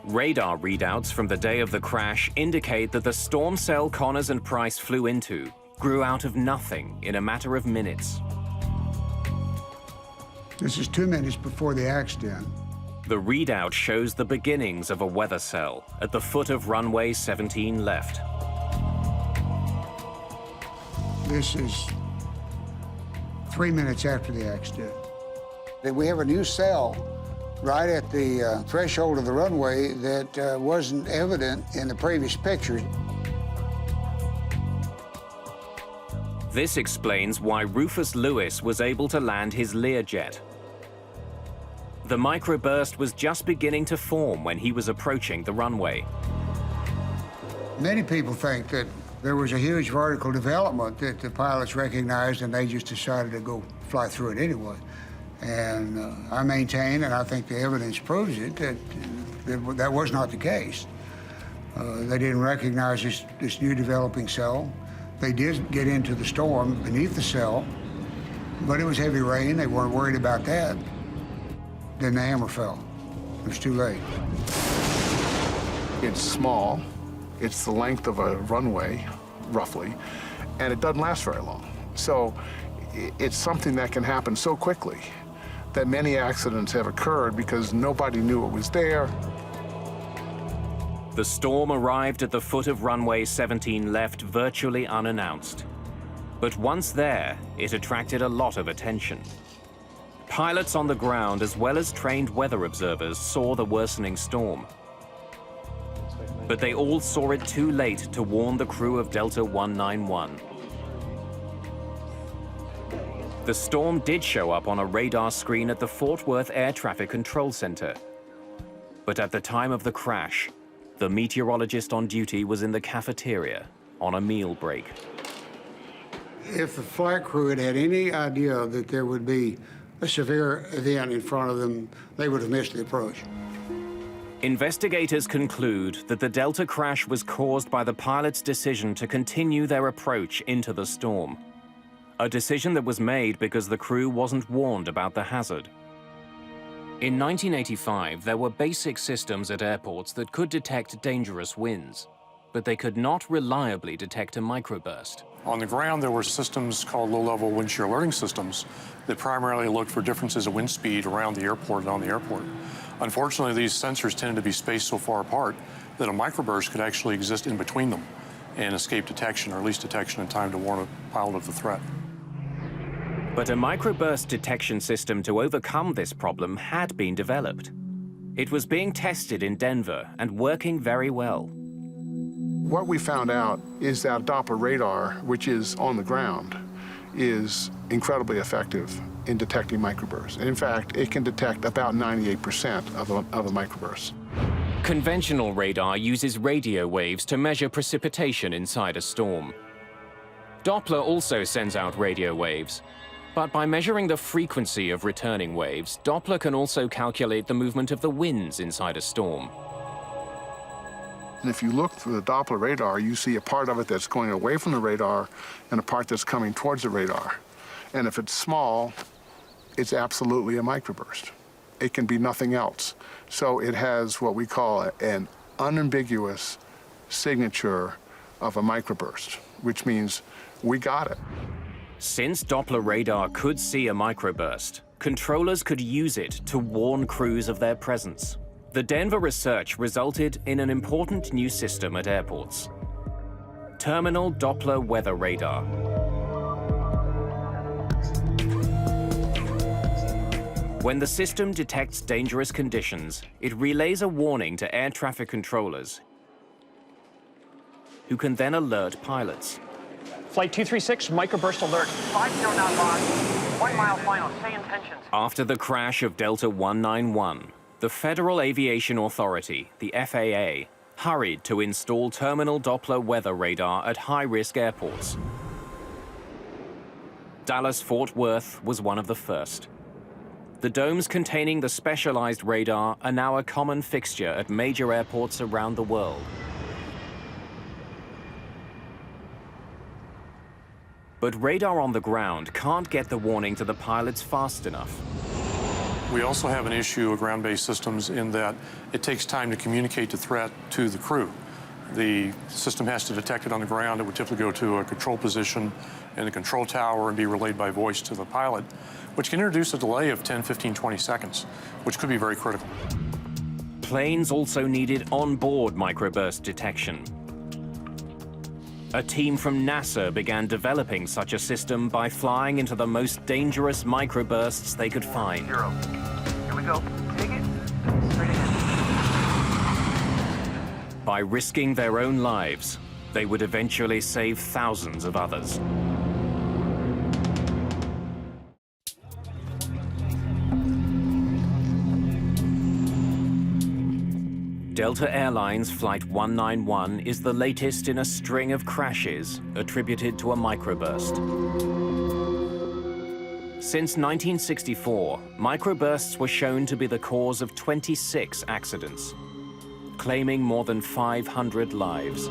Radar readouts from the day of the crash indicate that the storm cell Connors and Price flew into grew out of nothing in a matter of minutes. This is 2 minutes before the accident. The readout shows the beginnings of a weather cell at the foot of runway 17 left. This is 3 minutes after the accident. We have a new cell right at the threshold of the runway that wasn't evident in the previous pictures. This explains why Rufus Lewis was able to land his Learjet. The microburst was just beginning to form when he was approaching the runway. Many people think that there was a huge vertical development that the pilots recognized and they just decided to go fly through it anyway. And I maintain, and I think the evidence proves it, that that was not the case. They didn't recognize this new developing cell. They did get into the storm beneath the cell, but it was heavy rain. They weren't worried about that. Then the hammer fell. It was too late. It's small. It's the length of a runway, roughly, and it doesn't last very long. So it's something that can happen so quickly that many accidents have occurred because nobody knew it was there. The storm arrived at the foot of runway 17 left virtually unannounced. But once there, it attracted a lot of attention. Pilots on the ground, as well as trained weather observers, saw the worsening storm. But they all saw it too late to warn the crew of Delta 191. The storm did show up on a radar screen at the Fort Worth Air Traffic Control Center. But at the time of the crash, the meteorologist on duty was in the cafeteria on a meal break. If the flight crew had had any idea that there would be a severe event in front of them, they would have missed the approach. Investigators conclude that the Delta crash was caused by the pilot's decision to continue their approach into the storm. A decision that was made because the crew wasn't warned about the hazard. In 1985, there were basic systems at airports that could detect dangerous winds, but they could not reliably detect a microburst. On the ground, there were systems called low-level wind shear alerting systems that primarily looked for differences of wind speed around the airport and on the airport. Unfortunately, these sensors tended to be spaced so far apart that a microburst could actually exist in between them and escape detection, or at least detection in time to warn a pilot of the threat. But a microburst detection system to overcome this problem had been developed. It was being tested in Denver and working very well. What we found out is that Doppler radar, which is on the ground, is incredibly effective in detecting microbursts. In fact, it can detect about 98% of a microburst. Conventional radar uses radio waves to measure precipitation inside a storm. Doppler also sends out radio waves, but by measuring the frequency of returning waves, Doppler can also calculate the movement of the winds inside a storm. And if you look through the Doppler radar, you see a part of it that's going away from the radar and a part that's coming towards the radar. And if it's small, it's absolutely a microburst. It can be nothing else. So it has what we call an unambiguous signature of a microburst, which means we got it. Since Doppler radar could see a microburst, controllers could use it to warn crews of their presence. The Denver research resulted in an important new system at airports: Terminal Doppler Weather Radar. When the system detects dangerous conditions, it relays a warning to air traffic controllers, who can then alert pilots. Flight 236, microburst alert. 50 knot lock, 1 mile final, say intentions. After the crash of Delta 191, the Federal Aviation Authority, the FAA, hurried to install terminal Doppler weather radar at high-risk airports. Dallas-Fort Worth was one of the first. The domes containing the specialized radar are now a common fixture at major airports around the world. But radar on the ground can't get the warning to the pilots fast enough. We also have an issue with ground-based systems in that it takes time to communicate the threat to the crew. The system has to detect it on the ground. It would typically go to a control position in the control tower and be relayed by voice to the pilot, which can introduce a delay of 10, 15, 20 seconds, which could be very critical. Planes also needed onboard microburst detection. A team from NASA began developing such a system by flying into the most dangerous microbursts they could find. 0. Here we go. Take it. Straight ahead. By risking their own lives, they would eventually save thousands of others. Delta Airlines Flight 191 is the latest in a string of crashes attributed to a microburst. Since 1964, microbursts were shown to be the cause of 26 accidents, claiming more than 500 lives.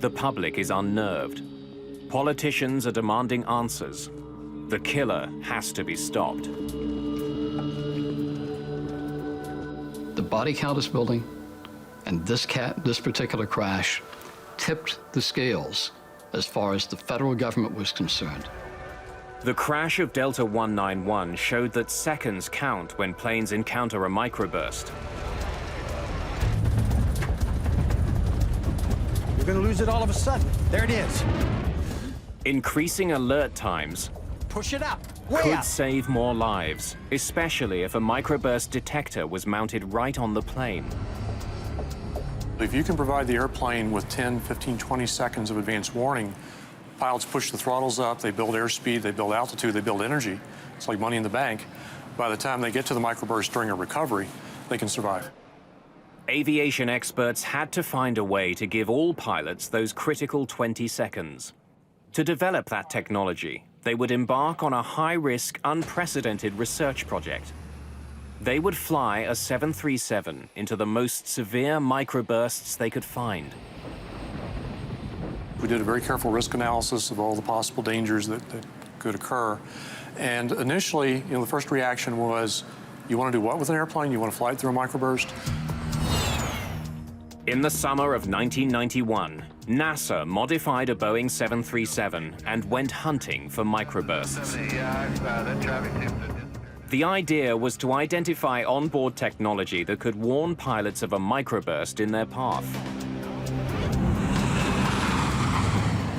The public is unnerved. Politicians are demanding answers. The killer has to be stopped. The body count is building, and this particular crash tipped the scales as far as the federal government was concerned. The crash of Delta 191 showed that seconds count when planes encounter a microburst. You're gonna lose it all of a sudden. There it is. Increasing alert times Push it up. Way could up. save more lives, especially if a microburst detector was mounted right on the plane. If you can provide the airplane with 10, 15, 20 seconds of advance warning, pilots push the throttles up, they build airspeed, they build altitude, they build energy. It's like money in the bank. By the time they get to the microburst during a recovery, they can survive. Aviation experts had to find a way to give all pilots those critical 20 seconds. To develop that technology, they would embark on a high-risk, unprecedented research project. They would fly a 737 into the most severe microbursts they could find. We did a very careful risk analysis of all the possible dangers that could occur. And initially, the first reaction was, you want to do what with an airplane? You want to fly it through a microburst? In the summer of 1991, NASA modified a Boeing 737 and went hunting for microbursts. The idea was to identify onboard technology that could warn pilots of a microburst in their path.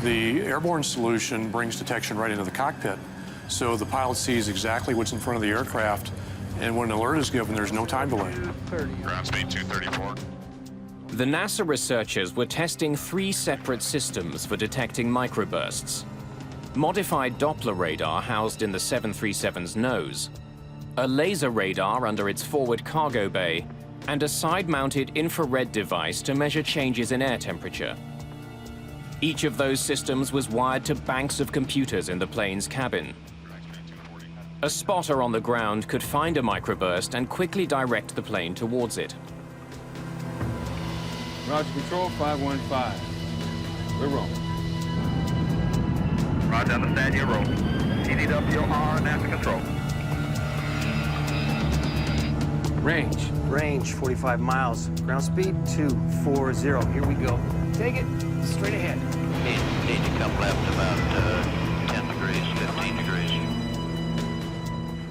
The airborne solution brings detection right into the cockpit, so the pilot sees exactly what's in front of the aircraft, and when an alert is given, there's no time delay. Ground speed 234. The NASA researchers were testing 3 separate systems for detecting microbursts. Modified Doppler radar housed in the 737's nose, a laser radar under its forward cargo bay, and a side-mounted infrared device to measure changes in air temperature. Each of those systems was wired to banks of computers in the plane's cabin. A spotter on the ground could find a microburst and quickly direct the plane towards it. Roger, control 515. We're rolling. Roger, understand you're rolling. TDWR, NASA control. Range 45 miles. Ground speed 240. Here we go. Take it straight ahead. Need to come left about 10 degrees, 15 degrees.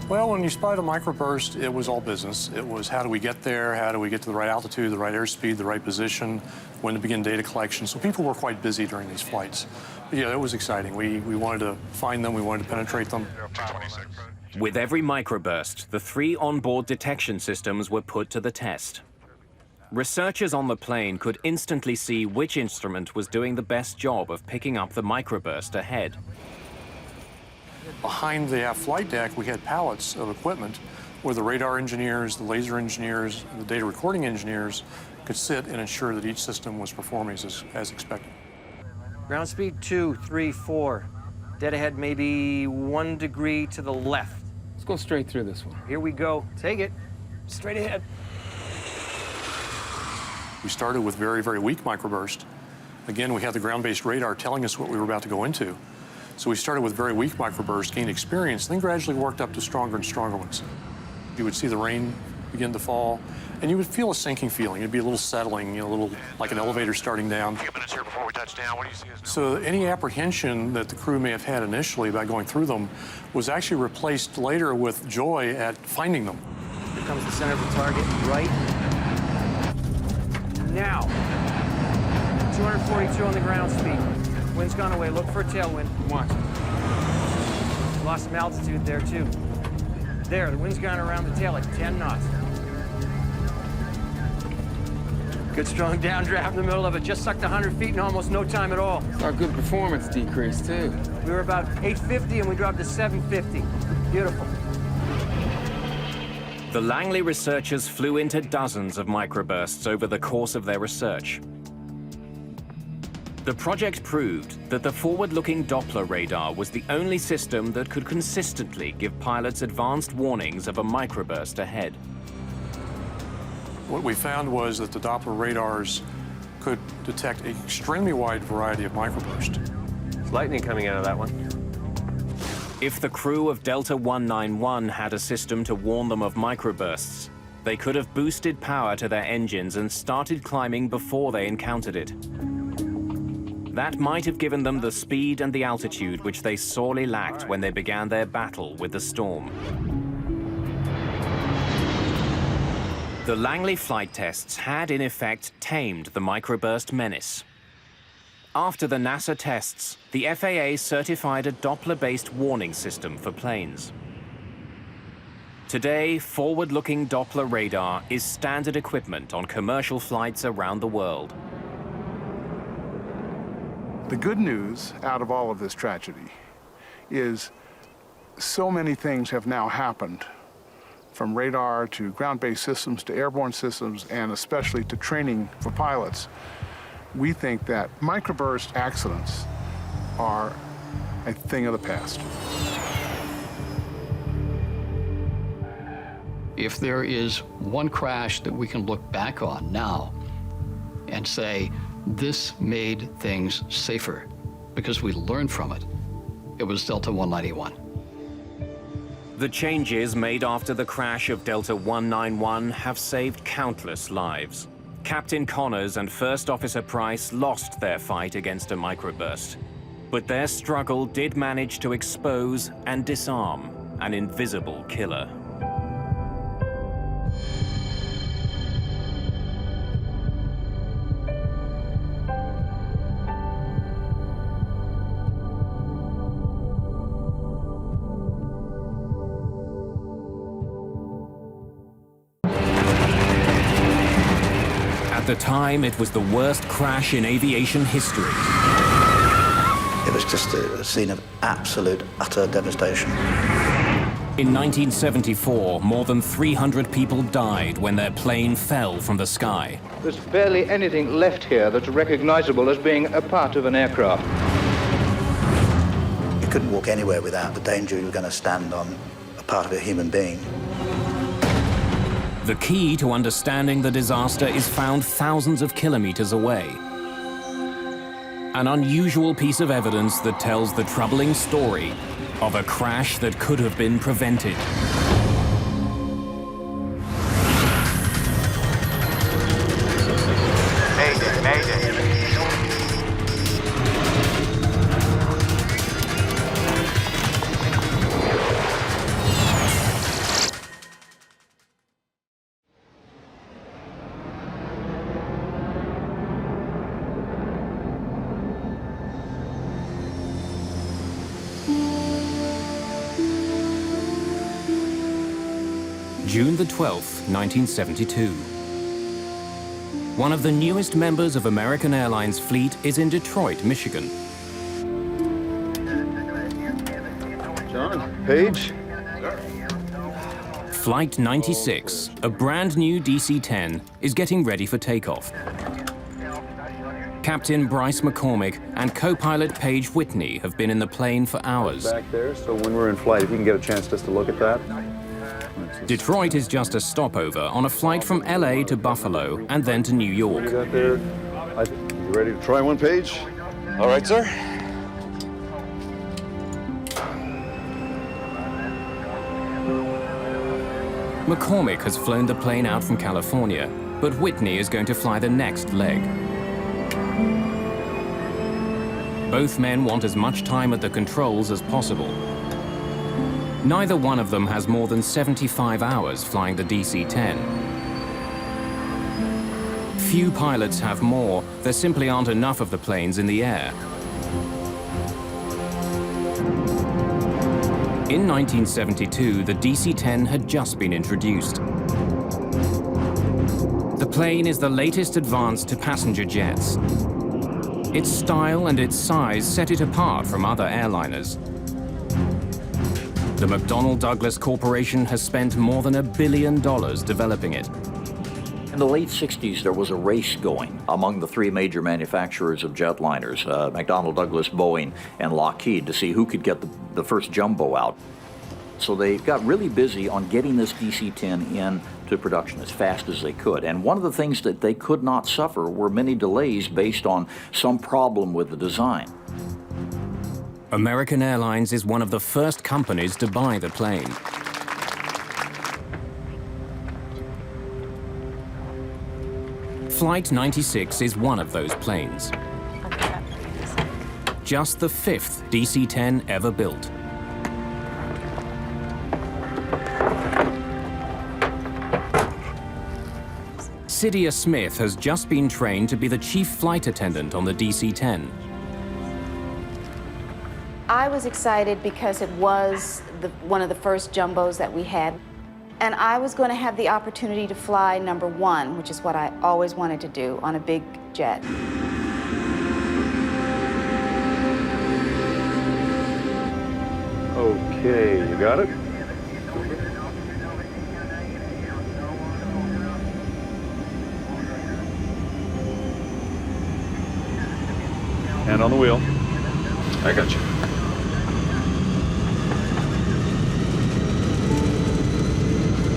Well, when you spotted a microburst, it was all business. It was how do we get there, how do we get to the right altitude, the right airspeed, the right position, when to begin data collection. So people were quite busy during these flights. But yeah, it was exciting. We wanted to find them, we wanted to penetrate them. With every microburst, the 3 onboard detection systems were put to the test. Researchers on the plane could instantly see which instrument was doing the best job of picking up the microburst ahead. Behind the flight deck, we had pallets of equipment where the radar engineers, the laser engineers, the data recording engineers could sit and ensure that each system was performing as expected. Ground speed 234. Dead ahead maybe 1 degree to the left. Let's go straight through this one. Here we go. Take it. Straight ahead. We started with very, very weak microburst. Again, we had the ground-based radar telling us what we were about to go into. So we started with very weak microbursts, gained experience, then gradually worked up to stronger and stronger ones. You would see the rain begin to fall, and you would feel a sinking feeling. It'd be a little settling, a little like an elevator starting down. A few minutes here before we touch down. What do you see as So any apprehension that the crew may have had initially about going through them was actually replaced later with joy at finding them. Here comes the center of the target, right now. 242 on the ground speed. Wind's gone away. Look for a tailwind. Watch it. Lost some altitude there, too. There, the wind's gone around the tail at 10 knots. Good strong downdraft in the middle of it. Just sucked 100 feet in almost no time at all. Our good performance decrease, too. We were about 850 and we dropped to 750. Beautiful. The Langley researchers flew into dozens of microbursts over the course of their research. The project proved that the forward-looking Doppler radar was the only system that could consistently give pilots advanced warnings of a microburst ahead. What we found was that the Doppler radars could detect an extremely wide variety of microbursts. There's lightning coming out of that one. If the crew of Delta 191 had a system to warn them of microbursts, they could have boosted power to their engines and started climbing before they encountered it. That might have given them the speed and the altitude which they sorely lacked when they began their battle with the storm. The Langley flight tests had, in effect, tamed the microburst menace. After the NASA tests, the FAA certified a Doppler-based warning system for planes. Today, forward-looking Doppler radar is standard equipment on commercial flights around the world. The good news out of all of this tragedy is so many things have now happened, from radar to ground-based systems to airborne systems, and especially to training for pilots. We think that microburst accidents are a thing of the past. If there is one crash that we can look back on now and say, this made things safer because we learned from it, it was Delta 191. The changes made after the crash of Delta 191 have saved countless lives. Captain Connors and First Officer Price lost their fight against a microburst, but their struggle did manage to expose and disarm an invisible killer. At the time, it was the worst crash in aviation history. It was just a scene of absolute, utter devastation. In 1974, more than 300 people died when their plane fell from the sky. There's barely anything left here that's recognizable as being a part of an aircraft. You couldn't walk anywhere without the danger you were going to stand on a part of a human being. The key to understanding the disaster is found thousands of kilometers away. An unusual piece of evidence that tells the troubling story of a crash that could have been prevented. Mayday, Mayday. June the 12th, 1972. One of the newest members of American Airlines Fleet is in Detroit, Michigan. John, Paige. Flight 96, a brand new DC-10, is getting ready for takeoff. Captain Bryce McCormick and co-pilot Paige Whitney have been in the plane for hours. Back there, so when we're in flight, if you can get a chance just to look at that. Detroit is just a stopover on a flight from LA to Buffalo and then to New York. You got there? You ready to try one, Paige? All right, sir. McCormick has flown the plane out from California, but Whitney is going to fly the next leg. Both men want as much time at the controls as possible. Neither one of them has more than 75 hours flying the DC-10. Few pilots have more. There simply aren't enough of the planes in the air. In 1972, the DC-10 had just been introduced. The plane is the latest advance to passenger jets. Its style and its size set it apart from other airliners. The McDonnell Douglas Corporation has spent more than $1 billion developing it. In the late 60s, there was a race going among the three major manufacturers of jetliners, McDonnell Douglas, Boeing, and Lockheed, to see who could get the first jumbo out. So they got really busy on getting this DC-10 into production as fast as they could. And one of the things that they could not suffer were many delays based on some problem with the design. American Airlines is one of the first companies to buy the plane. Flight 96 is one of those planes. Just the 5th DC-10 ever built. Cydia Smith has just been trained to be the chief flight attendant on the DC-10. I was excited because it was one of the first jumbos that we had. And I was going to have the opportunity to fly number 1, which is what I always wanted to do on a big jet. Okay, you got it? Hand on the wheel. I got you.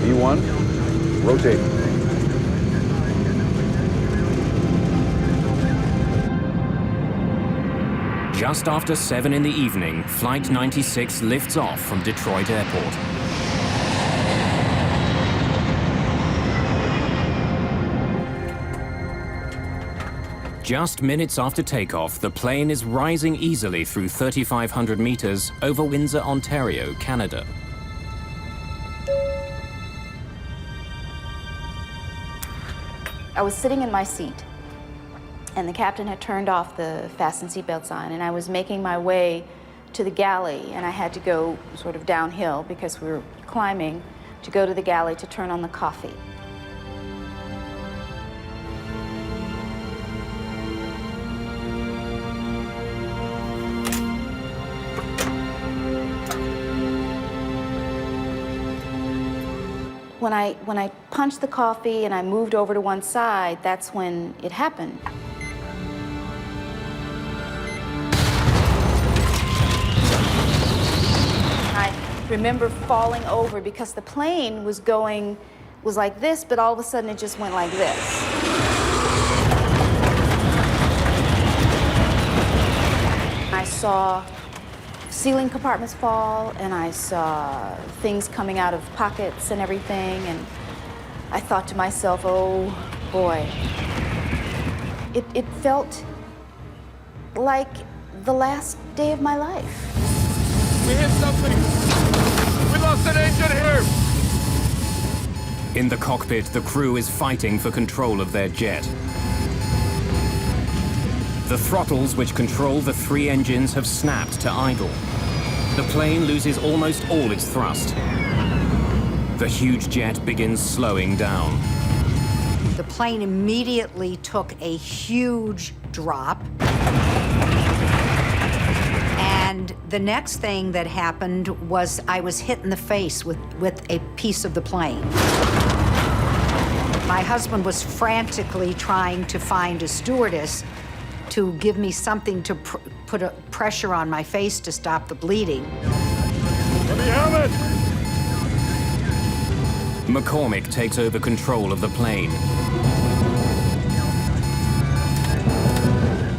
V1, rotate. Just after 7 in the evening, Flight 96 lifts off from Detroit Airport. Just minutes after takeoff, the plane is rising easily through 3,500 meters over Windsor, Ontario, Canada. I was sitting in my seat, and the captain had turned off the fasten seatbelt sign, and I was making my way to the galley, and I had to go sort of downhill because we were climbing to go to the galley to turn on the coffee. when I punched the coffee and I moved over to one side, that's when it happened. I remember falling over because the plane was like this, but all of a sudden it just went like this. I saw ceiling compartments fall, and I saw things coming out of pockets and everything, and I thought to myself, oh boy. It felt like the last day of my life. We hit something! We lost an engine here! In the cockpit, the crew is fighting for control of their jet. The throttles which control the 3 engines have snapped to idle. The plane loses almost all its thrust. The huge jet begins slowing down. The plane immediately took a huge drop. And the next thing that happened was I was hit in the face with a piece of the plane. My husband was frantically trying to find a stewardess to give me something to put a pressure on my face to stop the bleeding. Let me have it! McCormick takes over control of the plane.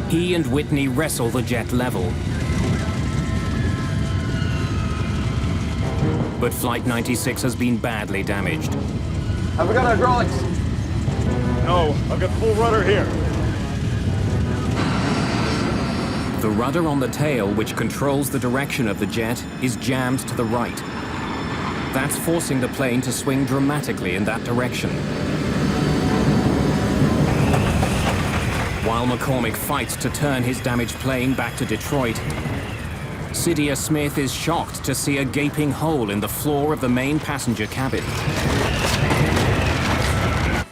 He and Whitney wrestle the jet level. But Flight 96 has been badly damaged. Have we got hydraulics? No, I've got full rudder here. The rudder on the tail, which controls the direction of the jet, is jammed to the right. That's forcing the plane to swing dramatically in that direction. While McCormick fights to turn his damaged plane back to Detroit, Cydia Smith is shocked to see a gaping hole in the floor of the main passenger cabin.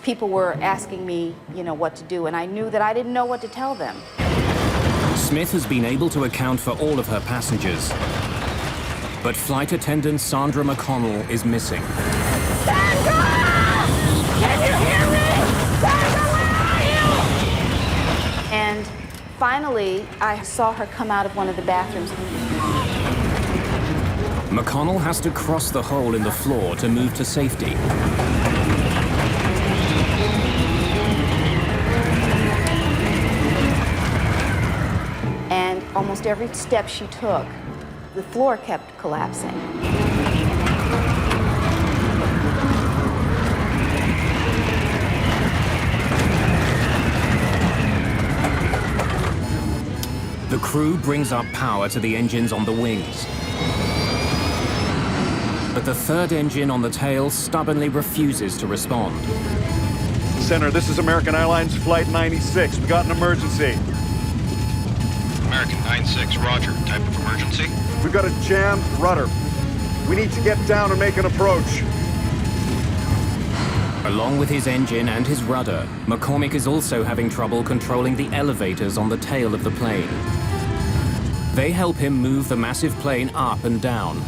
People were asking me, what to do, and I knew that I didn't know what to tell them. Smith has been able to account for all of her passengers. But flight attendant Sandra McConnell is missing. Sandra! Can you hear me? Sandra, where are you? And finally, I saw her come out of one of the bathrooms. McConnell has to cross the hole in the floor to move to safety. And almost every step she took, the floor kept collapsing. The crew brings up power to the engines on the wings. But the third engine on the tail stubbornly refuses to respond. Center, this is American Airlines Flight 96. We got an emergency. American 96, roger. Type of emergency? We've got a jammed rudder. We need to get down and make an approach. Along with his engine and his rudder, McCormick is also having trouble controlling the elevators on the tail of the plane. They help him move the massive plane up and down.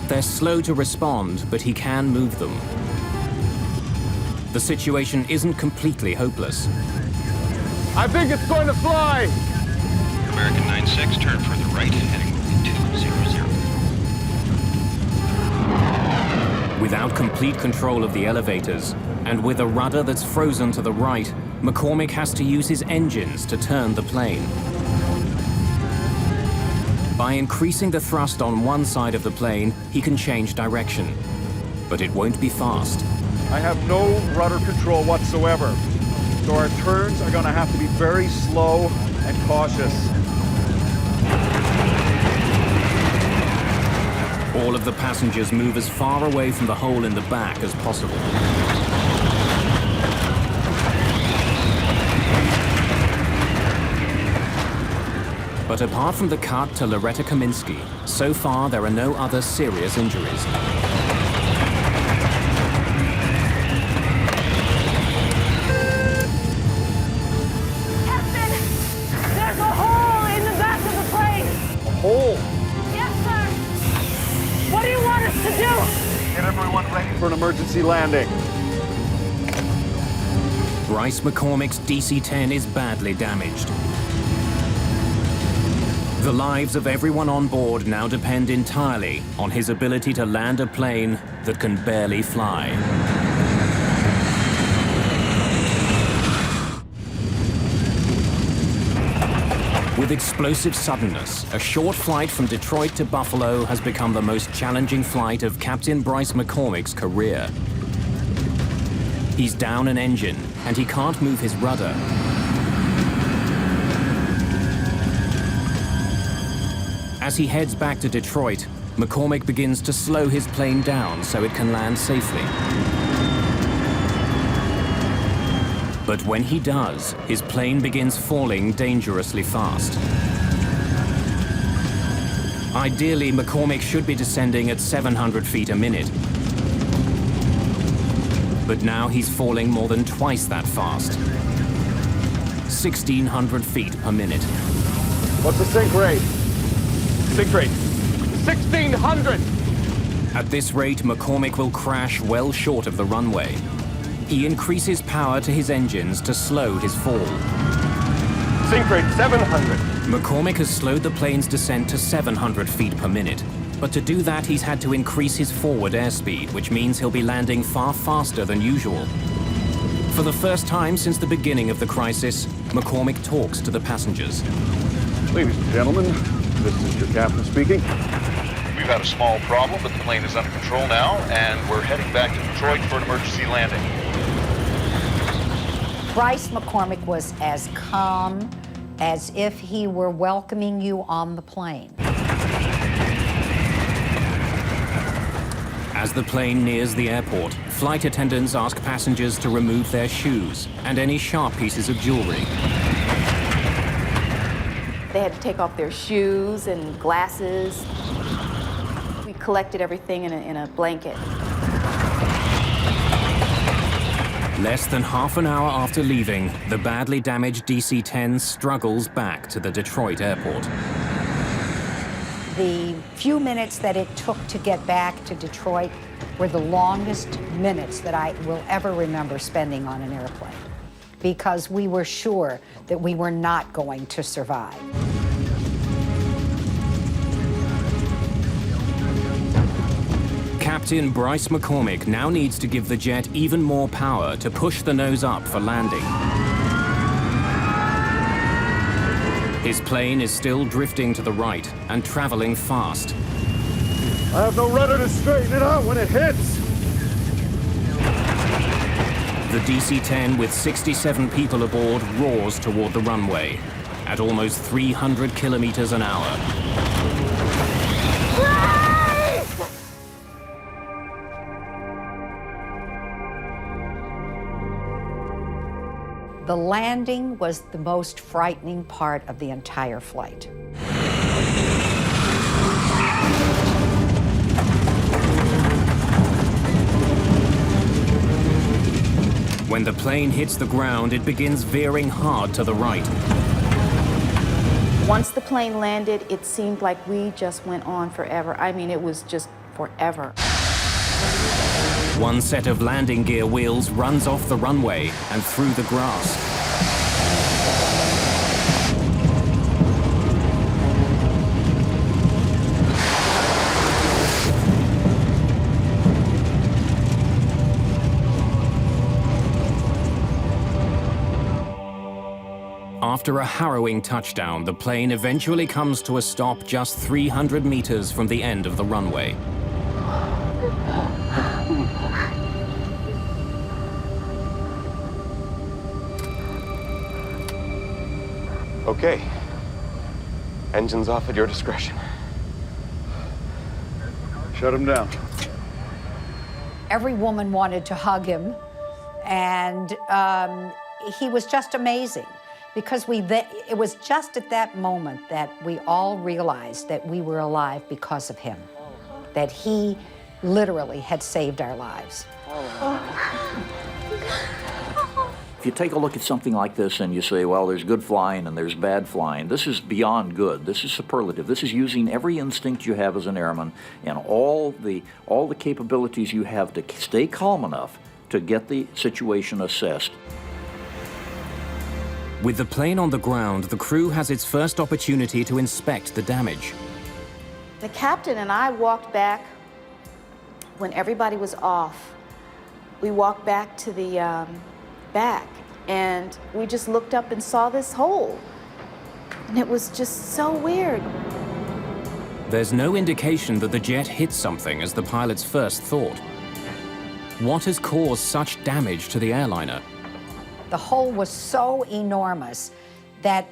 They're slow to respond, but he can move them. The situation isn't completely hopeless. I think it's going to fly! American 96, turn further right, heading 200. Without complete control of the elevators, and with a rudder that's frozen to the right, McCormick has to use his engines to turn the plane. By increasing the thrust on one side of the plane, he can change direction. But it won't be fast. I have no rudder control whatsoever. So our turns are going to have to be very slow and cautious. All of the passengers move as far away from the hole in the back as possible. But apart from the cut to Loretta Kaminsky, so far there are no other serious injuries. Captain, there's a hole in the back of the plane. A hole? Yes, sir. What do you want us to do? Get everyone ready for an emergency emergency landing. Bryce McCormick's DC-10 is badly damaged. The lives of everyone on board now depend entirely on his ability to land a plane that can barely fly. With explosive suddenness, a short flight from Detroit to Buffalo has become the most challenging flight of Captain Bryce McCormick's career. He's down an engine, and he can't move his rudder. As he heads back to Detroit, McCormick begins to slow his plane down so it can land safely. But when he does, his plane begins falling dangerously fast. Ideally, McCormick should be descending at 700 feet a minute. But now he's falling more than twice that fast. 1,600 feet per minute. What's the sink rate? Sink rate, 1,600! At this rate, McCormick will crash well short of the runway. He increases power to his engines to slow his fall. Sink rate, 700. McCormick has slowed the plane's descent to 700 feet per minute. But to do that, he's had to increase his forward airspeed, which means he'll be landing far faster than usual. For the first time since the beginning of the crisis, McCormick talks to the passengers. Ladies and gentlemen, this is your captain speaking. We've had a small problem, but the plane is under control now, and we're heading back to Detroit for an emergency landing. Bryce McCormick was as calm as if he were welcoming you on the plane. As the plane nears the airport, flight attendants ask passengers to remove their shoes and any sharp pieces of jewelry. They had to take off their shoes and glasses. We collected everything in a blanket. Less than half an hour after leaving, the badly damaged DC-10 struggles back to the Detroit airport. The few minutes that it took to get back to Detroit were the longest minutes that I will ever remember spending on an airplane, because we were sure that we were not going to survive. Captain Bryce McCormick now needs to give the jet even more power to push the nose up for landing. His plane is still drifting to the right and traveling fast. I have no rudder to straighten it out when it hits. The DC-10 with 67 people aboard roars toward the runway at almost 300 kilometers an hour. The landing was the most frightening part of the entire flight. When the plane hits the ground, it begins veering hard to the right. Once the plane landed, it seemed like we just went on forever. I mean, it was just forever. One set of landing gear wheels runs off the runway and through the grass. After a harrowing touchdown, the plane eventually comes to a stop just 300 meters from the end of the runway. Okay. Engines off at your discretion. Shut him down. Every woman wanted to hug him, and he was just amazing, because it was just at that moment that we all realized that we were alive because of him, that he literally had saved our lives. If you take a look at something like this and you say, well, there's good flying and there's bad flying, this is beyond good. This is superlative. This is using every instinct you have as an airman and all the capabilities you have to stay calm enough to get the situation assessed. With the plane on the ground, the crew has its first opportunity to inspect the damage. The captain and I walked back when everybody was off. We walked back to the back, and we just looked up and saw this hole. And it was just so weird. There's no indication that the jet hit something as the pilots first thought. What has caused such damage to the airliner? The hole was so enormous that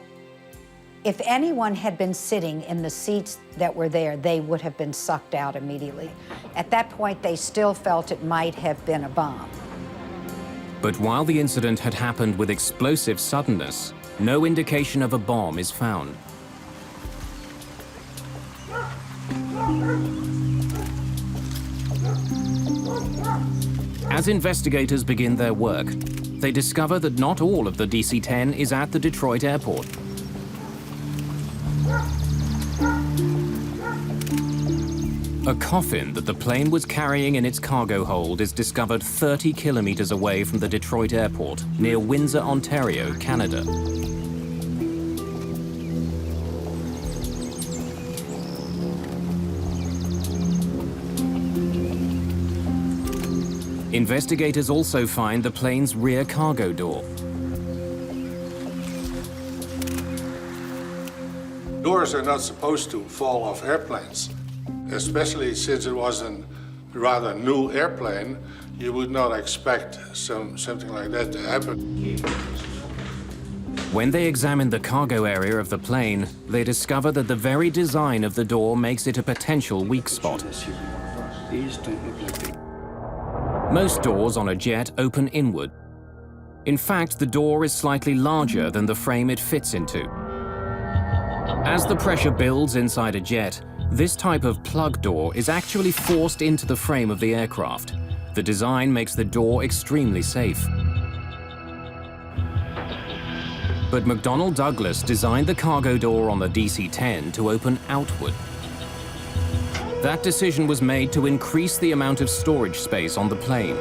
if anyone had been sitting in the seats that were there, they would have been sucked out immediately. At that point, they still felt it might have been a bomb. But while the incident had happened with explosive suddenness, no indication of a bomb is found. As investigators begin their work, they discover that not all of the DC-10 is at the Detroit airport. A coffin that the plane was carrying in its cargo hold is discovered 30 kilometers away from the Detroit airport, near Windsor, Ontario, Canada. Investigators also find the plane's rear cargo door. Doors are not supposed to fall off airplanes, especially since it was a rather new airplane. You would not expect something like that to happen. When they examine the cargo area of the plane, they discover that the very design of the door makes it a potential weak spot. These don't look like they... Most doors on a jet open inward. In fact, the door is slightly larger than the frame it fits into. As the pressure builds inside a jet, this type of plug door is actually forced into the frame of the aircraft. The design makes the door extremely safe. But McDonnell Douglas designed the cargo door on the DC-10 to open outward. That decision was made to increase the amount of storage space on the plane.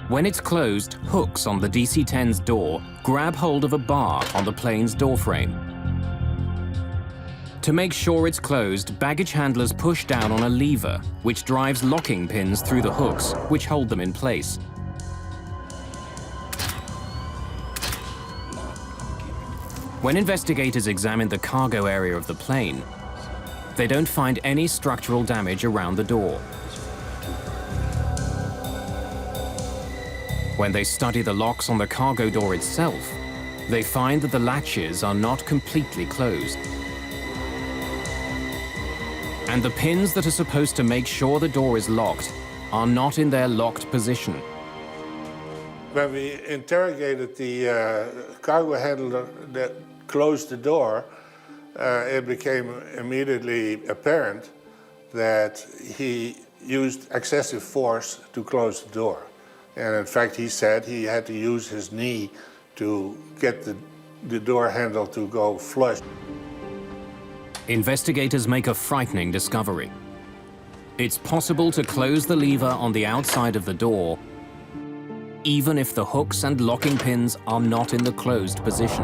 When it's closed, hooks on the DC-10's door grab hold of a bar on the plane's door frame. To make sure it's closed, baggage handlers push down on a lever, which drives locking pins through the hooks, which hold them in place. When investigators examine the cargo area of the plane, they don't find any structural damage around the door. When they study the locks on the cargo door itself, they find that the latches are not completely closed. And the pins that are supposed to make sure the door is locked are not in their locked position. When we interrogated the cargo handler that closed the door, it became immediately apparent that he used excessive force to close the door. And in fact, he said he had to use his knee to get the door handle to go flush. Investigators make a frightening discovery. It's possible to close the lever on the outside of the door, even if the hooks and locking pins are not in the closed position.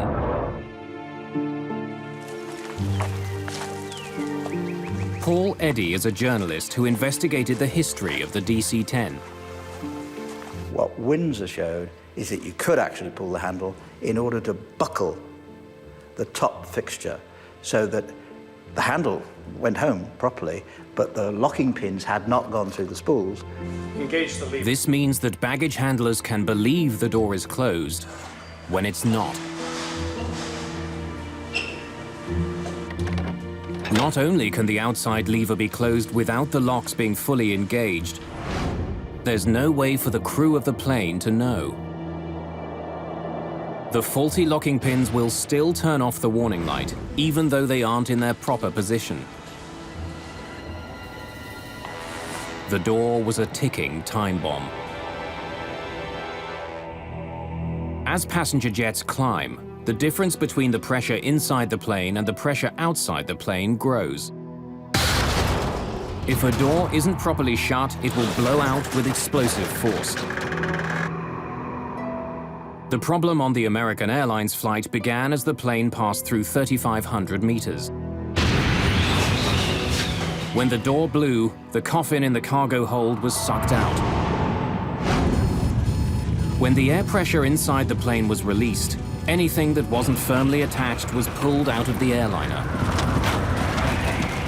Paul Eddy is a journalist who investigated the history of the DC-10. What Windsor showed is that you could actually pull the handle in order to buckle the top fixture so that the handle went home properly, but the locking pins had not gone through the spools. Engage the lever. This means that baggage handlers can believe the door is closed when it's not. Not only can the outside lever be closed without the locks being fully engaged, there's no way for the crew of the plane to know. The faulty locking pins will still turn off the warning light, even though they aren't in their proper position. The door was a ticking time bomb. As passenger jets climb, the difference between the pressure inside the plane and the pressure outside the plane grows. If a door isn't properly shut, it will blow out with explosive force. The problem on the American Airlines flight began as the plane passed through 3,500 meters. When the door blew, the coffin in the cargo hold was sucked out. When the air pressure inside the plane was released, anything that wasn't firmly attached was pulled out of the airliner.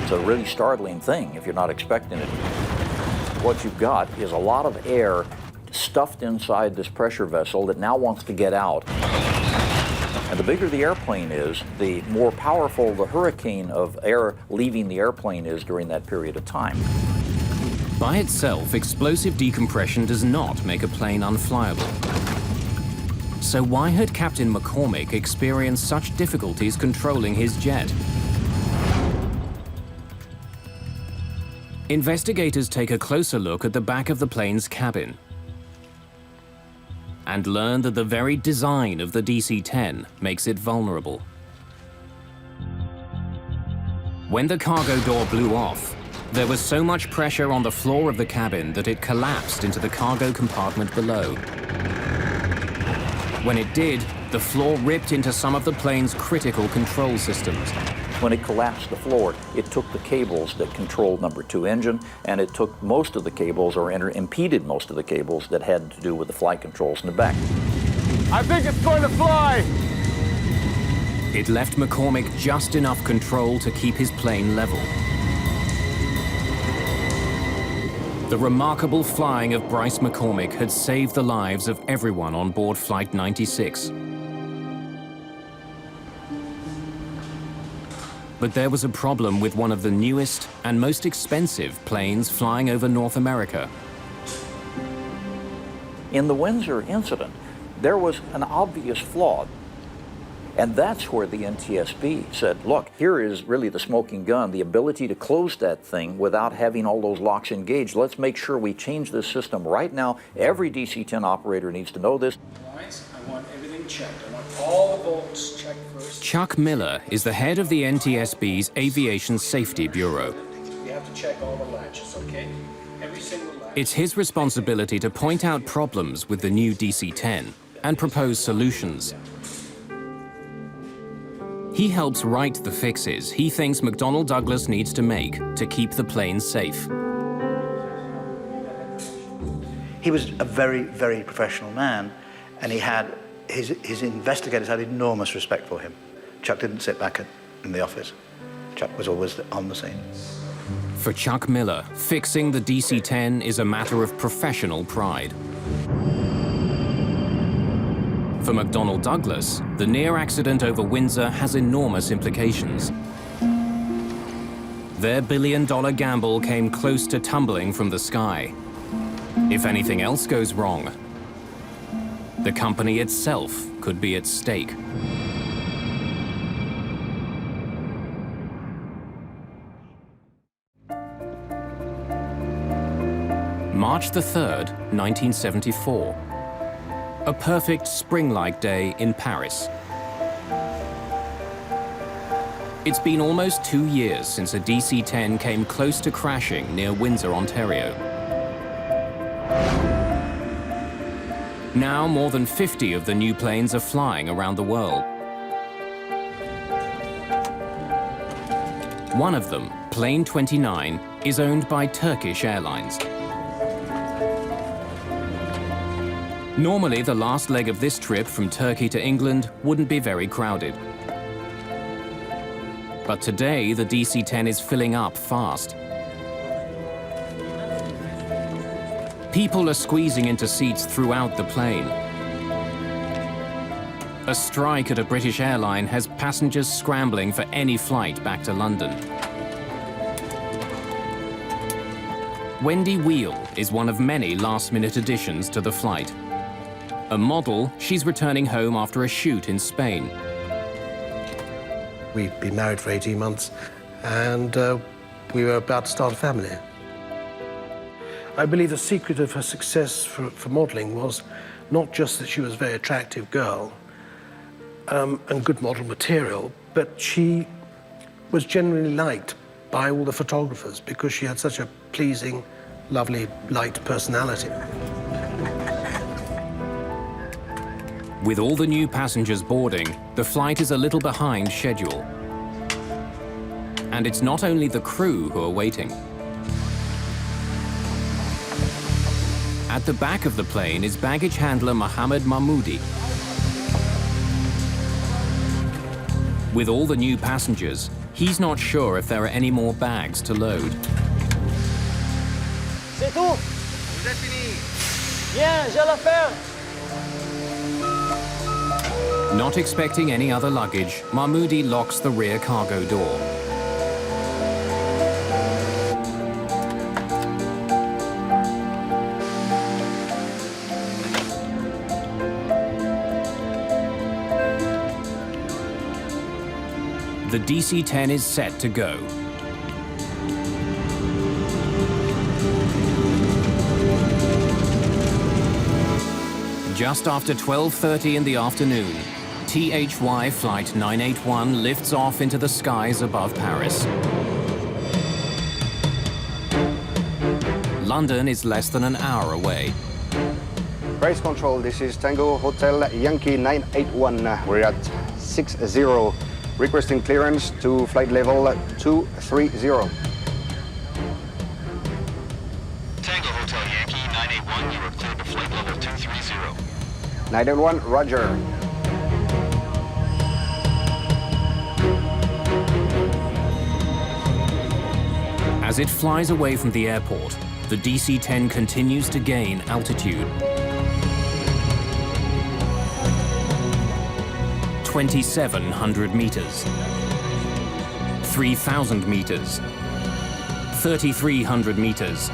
It's a really startling thing if you're not expecting it. What you've got is a lot of air stuffed inside this pressure vessel that now wants to get out. And the bigger the airplane is, the more powerful the hurricane of air leaving the airplane is during that period of time. By itself, explosive decompression does not make a plane unflyable. So why had Captain McCormick experienced such difficulties controlling his jet? Investigators take a closer look at the back of the plane's cabin and learn that the very design of the DC-10 makes it vulnerable. When the cargo door blew off, there was so much pressure on the floor of the cabin that it collapsed into the cargo compartment below. When it did, the floor ripped into some of the plane's critical control systems. When it collapsed the floor, it took the cables that controlled number 2 engine, and it took most of the cables, or impeded most of the cables that had to do with the flight controls in the back. I think it's going to fly! It left McCormick just enough control to keep his plane level. The remarkable flying of Bryce McCormick had saved the lives of everyone on board Flight 96. But there was a problem with one of the newest and most expensive planes flying over North America. In the Windsor incident, there was an obvious flaw. And that's where the NTSB said, look, here is really the smoking gun, the ability to close that thing without having all those locks engaged. Let's make sure we change this system right now. Every DC-10 operator needs to know this. I want everything checked. I want all the bolts checked first. Chuck Miller is the head of the NTSB's Aviation Safety Bureau. We have to check all the latches, okay? Every single latch. It's his responsibility to point out problems with the new DC-10 and propose solutions. He helps write the fixes he thinks McDonnell Douglas needs to make to keep the plane safe. He was a very, very professional man, and he had his investigators had enormous respect for him. Chuck didn't sit back in the office. Chuck was always on the scene. For Chuck Miller, fixing the DC-10 is a matter of professional pride. For McDonnell Douglas, the near accident over Windsor has enormous implications. Their billion-dollar gamble came close to tumbling from the sky. If anything else goes wrong, the company itself could be at stake. March the 3rd, 1974. A perfect spring-like day in Paris. It's been almost 2 years since a DC-10 came close to crashing near Windsor, Ontario. Now more than 50 of the new planes are flying around the world. One of them, Plane 29, is owned by Turkish Airlines. Normally, the last leg of this trip from Turkey to England wouldn't be very crowded. But today, the DC-10 is filling up fast. People are squeezing into seats throughout the plane. A strike at a British airline has passengers scrambling for any flight back to London. Wendy Wheel is one of many last-minute additions to the flight. A model, she's returning home after a shoot in Spain. We'd been married for 18 months, and we were about to start a family. I believe the secret of her success for modeling was not just that she was a very attractive girl and good model material, but she was generally liked by all the photographers because she had such a pleasing, lovely, light personality. With all the new passengers boarding, the flight is a little behind schedule. And it's not only the crew who are waiting. At the back of the plane is baggage handler Mohammed Mahmoudi. With all the new passengers, he's not sure if there are any more bags to load. C'est tout. Vous êtes fini. Bien, j'ai l'affaire. Not expecting any other luggage, Mahmoudi locks the rear cargo door. The DC-10 is set to go. Just after 12:30 in the afternoon, THY Flight 981 lifts off into the skies above Paris. London is less than an hour away. Base control, this is Tango Hotel Yankee 981. We're at 60, requesting clearance to flight level 230. Tango Hotel Yankee 981, you are cleared to flight level 230. 981, roger. As it flies away from the airport, the DC-10 continues to gain altitude. 2,700 meters, 3,000 meters, 3,300 meters.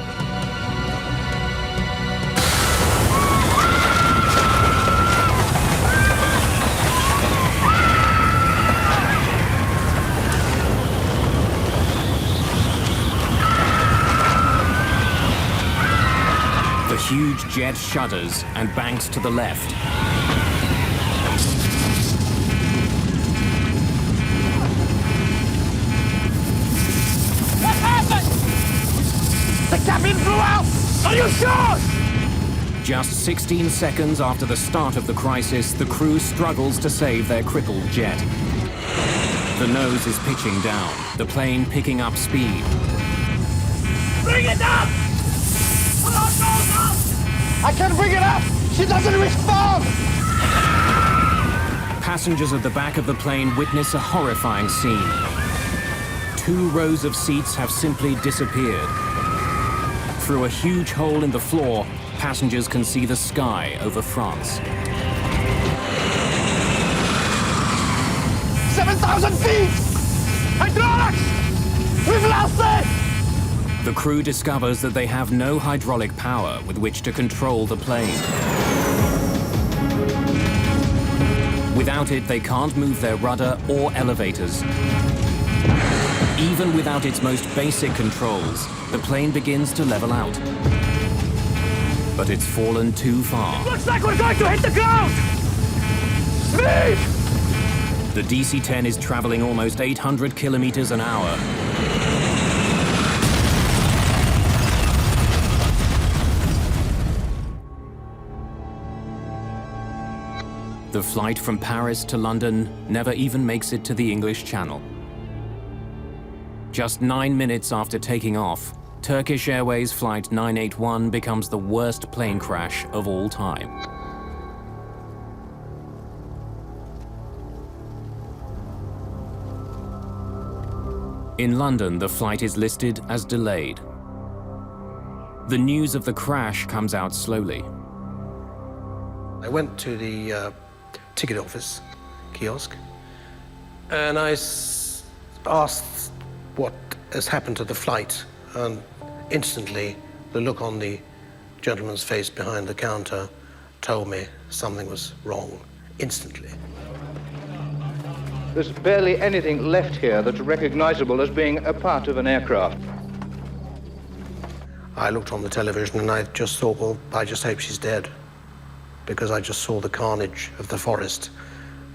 The huge jet shudders and banks to the left. The cabin blew out! Are you sure? Just 16 seconds after the start of the crisis, the crew struggles to save their crippled jet. The nose is pitching down, the plane picking up speed. Bring it up! Come on, go! I can't bring it up! She doesn't respond! Passengers at the back of the plane witness a horrifying scene. 2 rows of seats have simply disappeared. Through a huge hole in the floor, passengers can see the sky over France. 7,000 feet! Hydraulics! We've lost it! The crew discovers that they have no hydraulic power with which to control the plane. Without it, they can't move their rudder or elevators. Even without its most basic controls, the plane begins to level out. But it's fallen too far. Looks like we're going to hit the ground! Speed! The DC-10 is traveling almost 800 kilometers an hour. The flight from Paris to London never even makes it to the English Channel. Just 9 minutes after taking off, Turkish Airways Flight 981 becomes the worst plane crash of all time. In London, the flight is listed as delayed. The news of the crash comes out slowly. I went to the ticket office kiosk and I asked what has happened to the flight, and instantly the look on the gentleman's face behind the counter told me something was wrong, instantly. There's barely anything left here that's recognizable as being a part of an aircraft. I looked on the television and I just thought, well, I just hope she's dead, because I just saw the carnage of the forest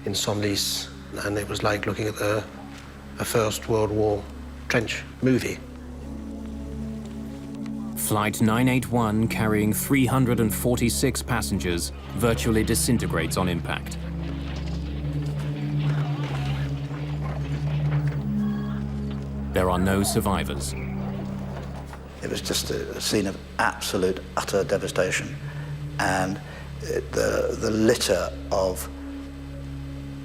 in Senlis, and it was like looking at a First World War trench movie. Flight 981, carrying 346 passengers, virtually disintegrates on impact. There are no survivors. It was just a scene of absolute, utter devastation. And the litter of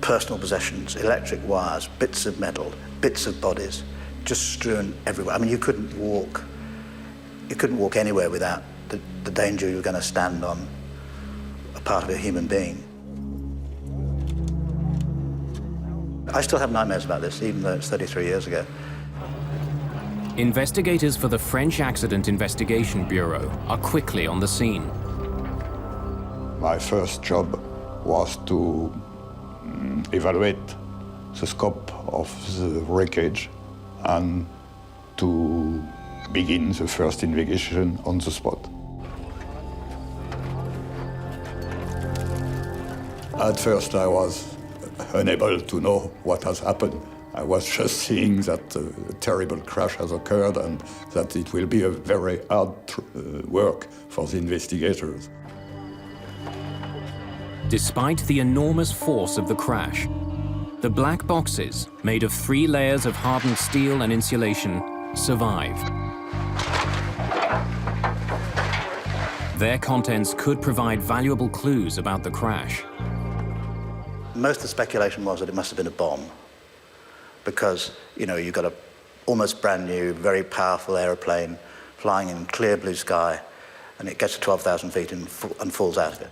personal possessions, electric wires, bits of metal, bits of bodies, just strewn everywhere. I mean, you couldn't walk anywhere without the danger you were going to stand on a part of a human being. I still have nightmares about this, even though it's 33 years ago. Investigators for the French Accident Investigation Bureau are quickly on the scene. My first job was to evaluate the scope of the wreckage and to begin the first investigation on the spot. At first, I was unable to know what has happened. I was just seeing that a terrible crash has occurred and that it will be a very hard work for the investigators. Despite the enormous force of the crash, the black boxes, made of 3 layers of hardened steel and insulation, survive. Their contents could provide valuable clues about the crash. Most of the speculation was that it must have been a bomb, because, you know, you've got a almost brand new, very powerful aeroplane flying in clear blue sky, and it gets to 12,000 feet and falls out of it.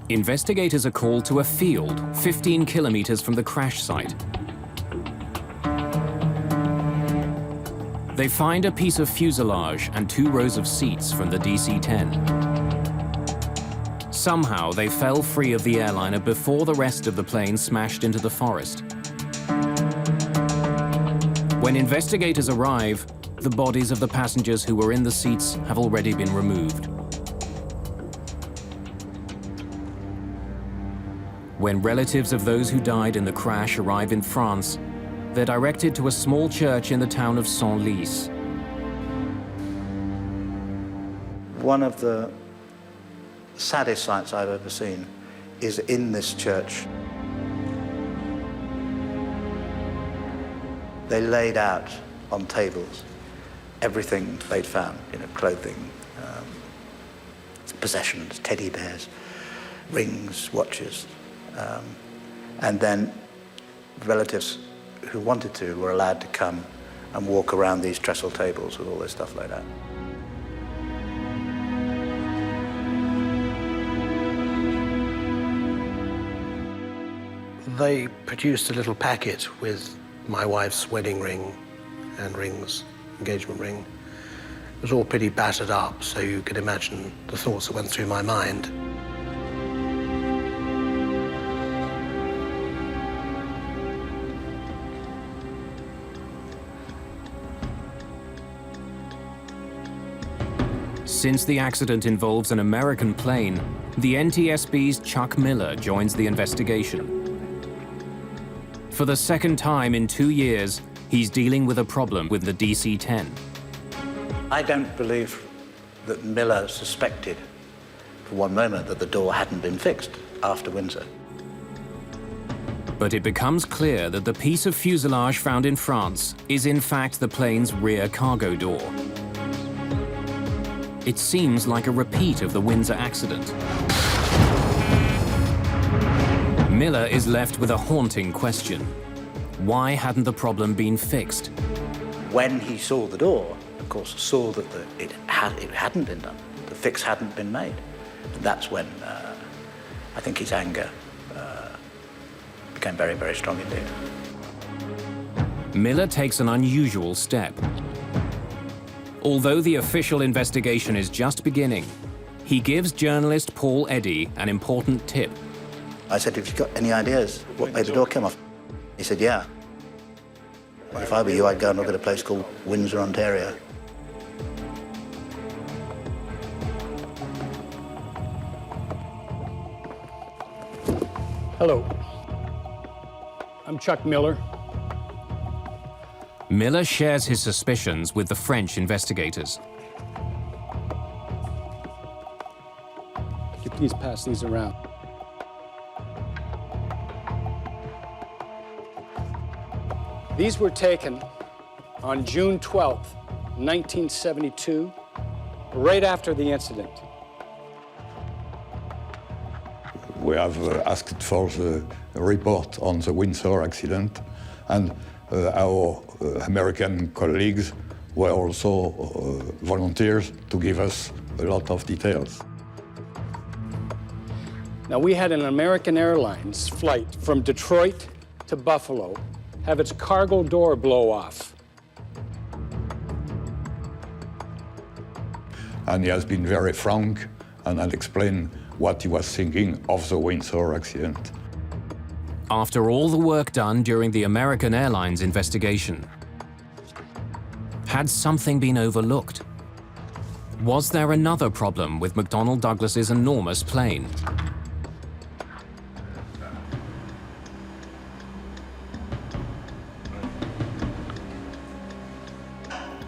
Investigators are called to a field 15 kilometers from the crash site. They find a piece of fuselage and 2 rows of seats from the DC-10. Somehow, they fell free of the airliner before the rest of the plane smashed into the forest. When investigators arrive, the bodies of the passengers who were in the seats have already been removed. When relatives of those who died in the crash arrive in France, they're directed to a small church in the town of Senlis. One of the saddest sights I've ever seen is in this church. They laid out on tables everything they'd found, you know, clothing, possessions, teddy bears, rings, watches. And then relatives who wanted to were allowed to come and walk around these trestle tables with all this stuff laid out. They produced a little packet with my wife's wedding ring and rings, engagement ring. It was all pretty battered up, so you could imagine the thoughts that went through my mind. Since the accident involves an American plane, the NTSB's Chuck Miller joins the investigation. For the second time in 2 years, he's dealing with a problem with the DC-10. I don't believe that Miller suspected for one moment that the door hadn't been fixed after Windsor. But it becomes clear that the piece of fuselage found in France is in fact the plane's rear cargo door. It seems like a repeat of the Windsor accident. Miller is left with a haunting question. Why hadn't the problem been fixed? When he saw the door, of course, saw that it hadn't been done. The fix hadn't been made. And that's when I think his anger became very, very strong indeed. Miller takes an unusual step. Although the official investigation is just beginning, he gives journalist Paul Eddy an important tip. I said, have you got any ideas what made the door come off? He said, yeah. Well, if I were you, I'd go and look at a place called Windsor, Ontario. Hello. I'm Chuck Miller. Miller shares his suspicions with the French investigators. Could you please pass these around? These were taken on June 12th, 1972, right after the incident. We have asked for the report on the Windsor accident, and our American colleagues were also volunteers to give us a lot of details. Now, we had an American Airlines flight from Detroit to Buffalo have its cargo door blow off. And he has been very frank and had explained what he was thinking of the Windsor accident. After all the work done during the American Airlines investigation, had something been overlooked? Was there another problem with McDonnell Douglas's enormous plane?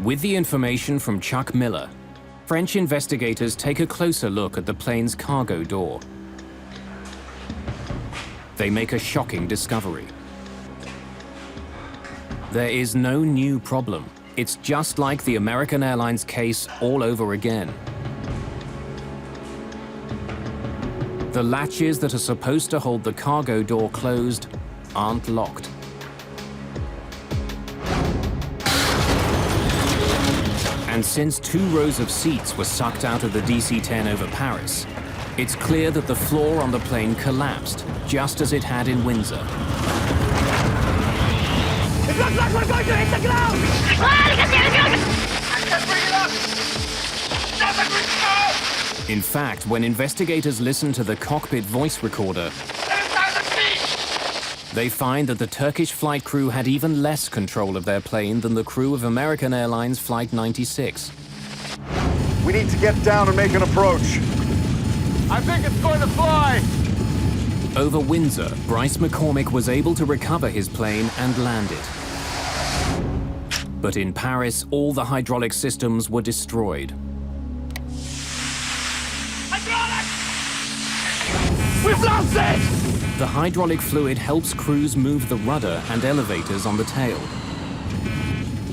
With the information from Chuck Miller, French investigators take a closer look at the plane's cargo door. They make a shocking discovery. There is no new problem. It's just like the American Airlines case all over again. The latches that are supposed to hold the cargo door closed aren't locked. And since 2 rows of seats were sucked out of the DC-10 over Paris, it's clear that the floor on the plane collapsed, just as it had in Windsor. It looks like we're going to hit the ground! I can't bring it up! Doesn't reach out! In fact, when investigators listen to the cockpit voice recorder, they find that the Turkish flight crew had even less control of their plane than the crew of American Airlines Flight 96. We need to get down and make an approach. I think it's going to fly! Over Windsor, Bryce McCormick was able to recover his plane and land it. But in Paris, all the hydraulic systems were destroyed. We've lost it! The hydraulic fluid helps crews move the rudder and elevators on the tail.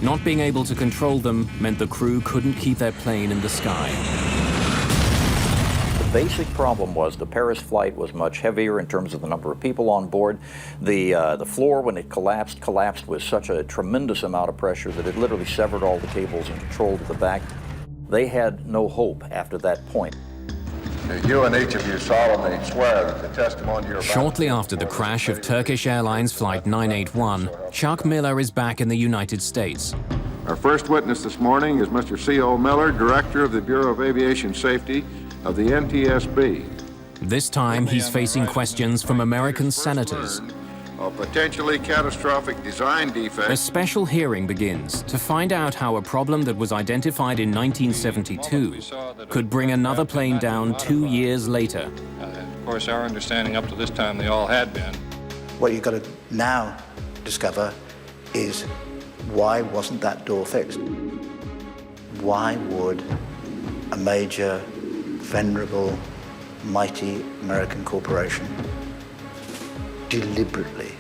Not being able to control them meant the crew couldn't keep their plane in the sky. The basic problem was the Paris flight was much heavier in terms of the number of people on board. The floor, when it collapsed with such a tremendous amount of pressure that it literally severed all the cables and controlled the back. They had no hope after that point. You and each of you solemnly swear that the testimony you're about Shortly after the crash of Turkish Airlines Flight 981, Chuck Miller is back in the United States. Our first witness this morning is Mr. C.O. Miller, Director of the Bureau of Aviation Safety of the NTSB. This time, he's facing questions from American senators. A potentially catastrophic design defect. A special hearing begins to find out how a problem that was identified in 1972 could bring another plane down 2 years later. Of course, our understanding up to this time, they all had been. What you've got to now discover is why wasn't that door fixed? Why would a major, venerable, mighty American corporation deliberately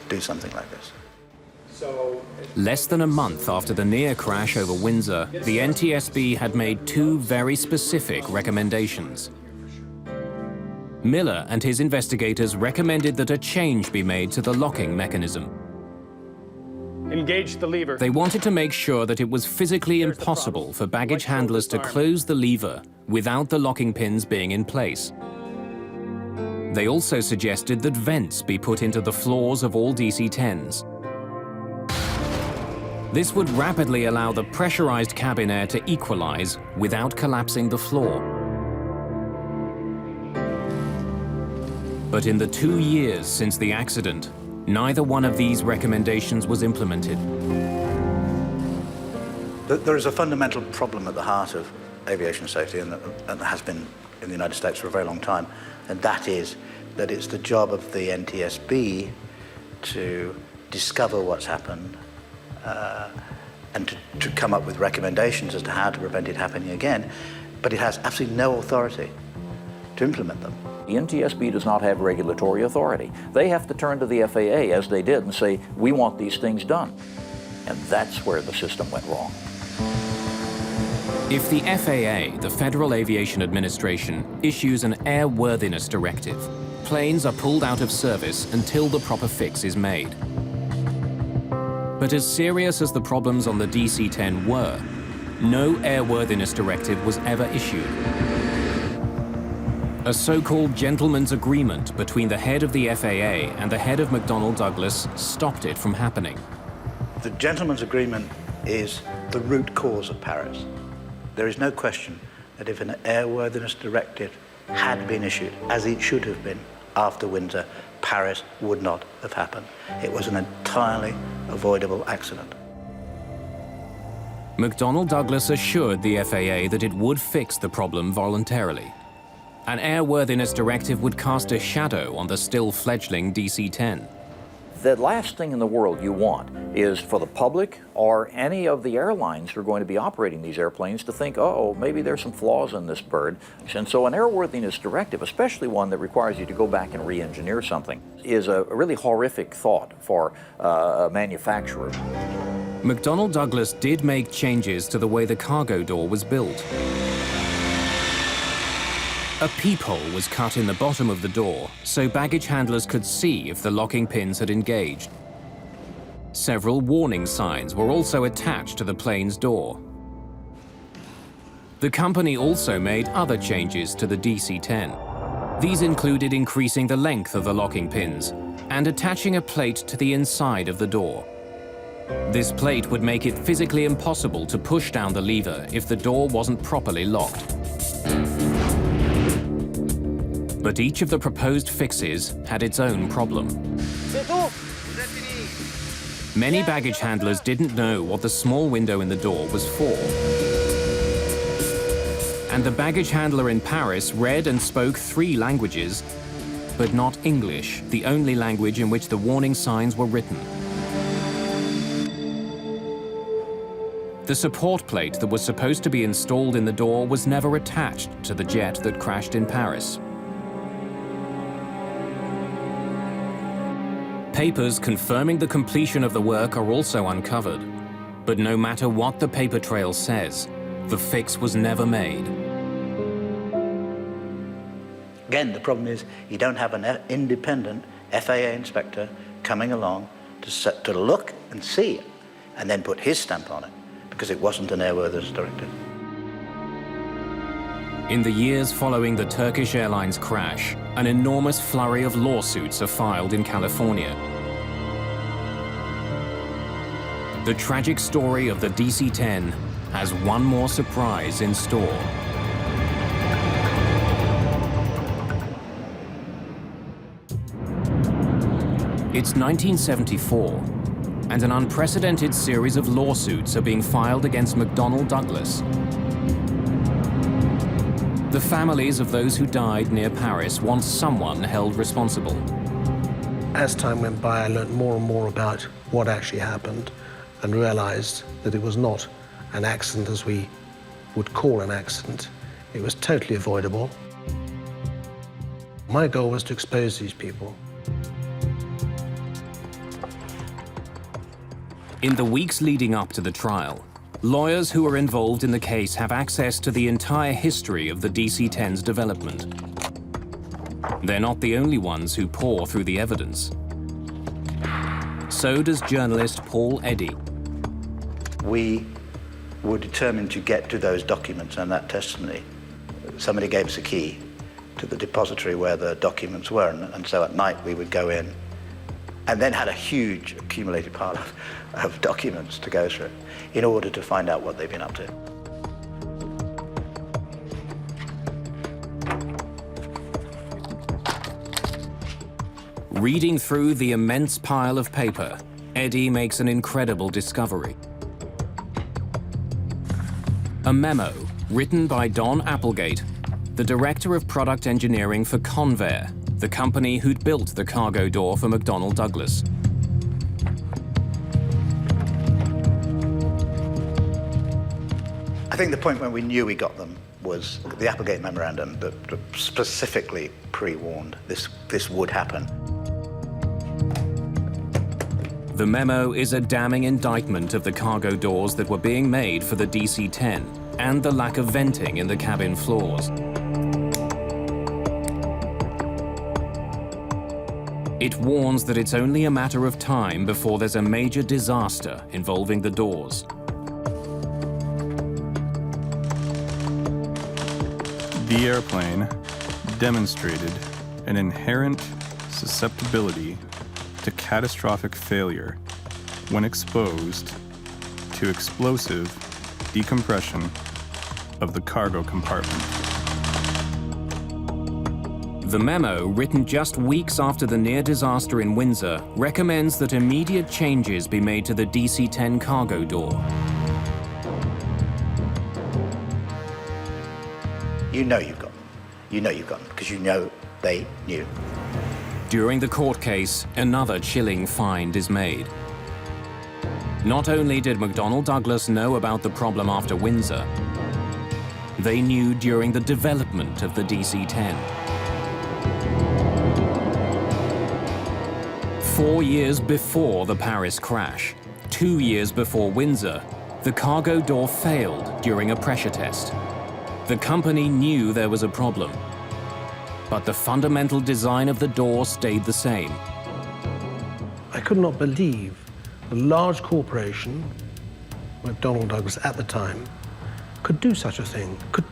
do something like this? Less than a month after the near crash over Windsor, the NTSB had made 2 very specific recommendations. Miller and his investigators recommended that a change be made to the locking mechanism. Engage the lever. They wanted to make sure that it was physically impossible for baggage handlers to close the lever without the locking pins being in place. They also suggested that vents be put into the floors of all DC-10s. This would rapidly allow the pressurized cabin air to equalize without collapsing the floor. But in the 2 years since the accident, neither one of these recommendations was implemented. There is a fundamental problem at the heart of aviation safety, and that has been in the United States for a very long time, and that is that it's the job of the NTSB to discover what's happened and to come up with recommendations as to how to prevent it happening again, but it has absolutely no authority to implement them. The NTSB does not have regulatory authority. They have to turn to the FAA, as they did, and say, we want these things done. And that's where the system went wrong. If the FAA, the Federal Aviation Administration, issues an airworthiness directive, planes are pulled out of service until the proper fix is made. But as serious as the problems on the DC-10 were, no airworthiness directive was ever issued. A so-called gentleman's agreement between the head of the FAA and the head of McDonnell Douglas stopped it from happening. The gentleman's agreement is the root cause of Paris. There is no question that if an airworthiness directive had been issued, as it should have been after Windsor, Paris would not have happened. It was an entirely avoidable accident. McDonnell Douglas assured the FAA that it would fix the problem voluntarily. An airworthiness directive would cast a shadow on the still fledgling DC-10. The last thing in the world you want is for the public or any of the airlines who are going to be operating these airplanes to think, oh, maybe there's some flaws in this bird. And so an airworthiness directive, especially one that requires you to go back and re-engineer something, is a really horrific thought for a manufacturer. McDonnell Douglas did make changes to the way the cargo door was built. A peephole was cut in the bottom of the door so baggage handlers could see if the locking pins had engaged. Several warning signs were also attached to the plane's door. The company also made other changes to the DC-10. These included increasing the length of the locking pins and attaching a plate to the inside of the door. This plate would make it physically impossible to push down the lever if the door wasn't properly locked. But each of the proposed fixes had its own problem. Many baggage handlers didn't know what the small window in the door was for. And the baggage handler in Paris read and spoke 3 languages, but not English, the only language in which the warning signs were written. The support plate that was supposed to be installed in the door was never attached to the jet that crashed in Paris. Papers confirming the completion of the work are also uncovered. But no matter what the paper trail says, the fix was never made. Again, the problem is you don't have an independent FAA inspector coming along to look and see it and then put his stamp on it because it wasn't an airworthiness directive. In the years following the Turkish Airlines crash, an enormous flurry of lawsuits are filed in California. The tragic story of the DC-10 has one more surprise in store. It's 1974, and an unprecedented series of lawsuits are being filed against McDonnell Douglas. The families of those who died near Paris want someone held responsible. As time went by, I learned more and more about what actually happened and realized that it was not an accident as we would call an accident. It was totally avoidable. My goal was to expose these people. In the weeks leading up to the trial, lawyers who are involved in the case have access to the entire history of the DC-10's development. They're not the only ones who pore through the evidence. So does journalist Paul Eddy. We were determined to get to those documents and that testimony. Somebody gave us a key to the depository where the documents were, and so at night we would go in and then had a huge accumulated pile of documents to go through in order to find out what they've been up to. Reading through the immense pile of paper, Eddy makes an incredible discovery. A memo written by Don Applegate, the director of product engineering for Convair, the company who'd built the cargo door for McDonnell Douglas. I think the point when we knew we got them was the Applegate memorandum that specifically pre-warned this would happen. The memo is a damning indictment of the cargo doors that were being made for the DC-10 and the lack of venting in the cabin floors. It warns that it's only a matter of time before there's a major disaster involving the doors. The airplane demonstrated an inherent susceptibility to catastrophic failure when exposed to explosive decompression of the cargo compartment. The memo, written just weeks after the near disaster in Windsor, recommends that immediate changes be made to the DC-10 cargo door. You know you've got them. You know you've got them because you know they knew. During the court case, another chilling find is made. Not only did McDonnell Douglas know about the problem after Windsor, they knew during the development of the DC-10. 4 years before the Paris crash, 2 years before Windsor, the cargo door failed during a pressure test. The company knew there was a problem, but the fundamental design of the door stayed the same. I could not believe a large corporation, McDonnell Douglas at the time, could do such a thing, could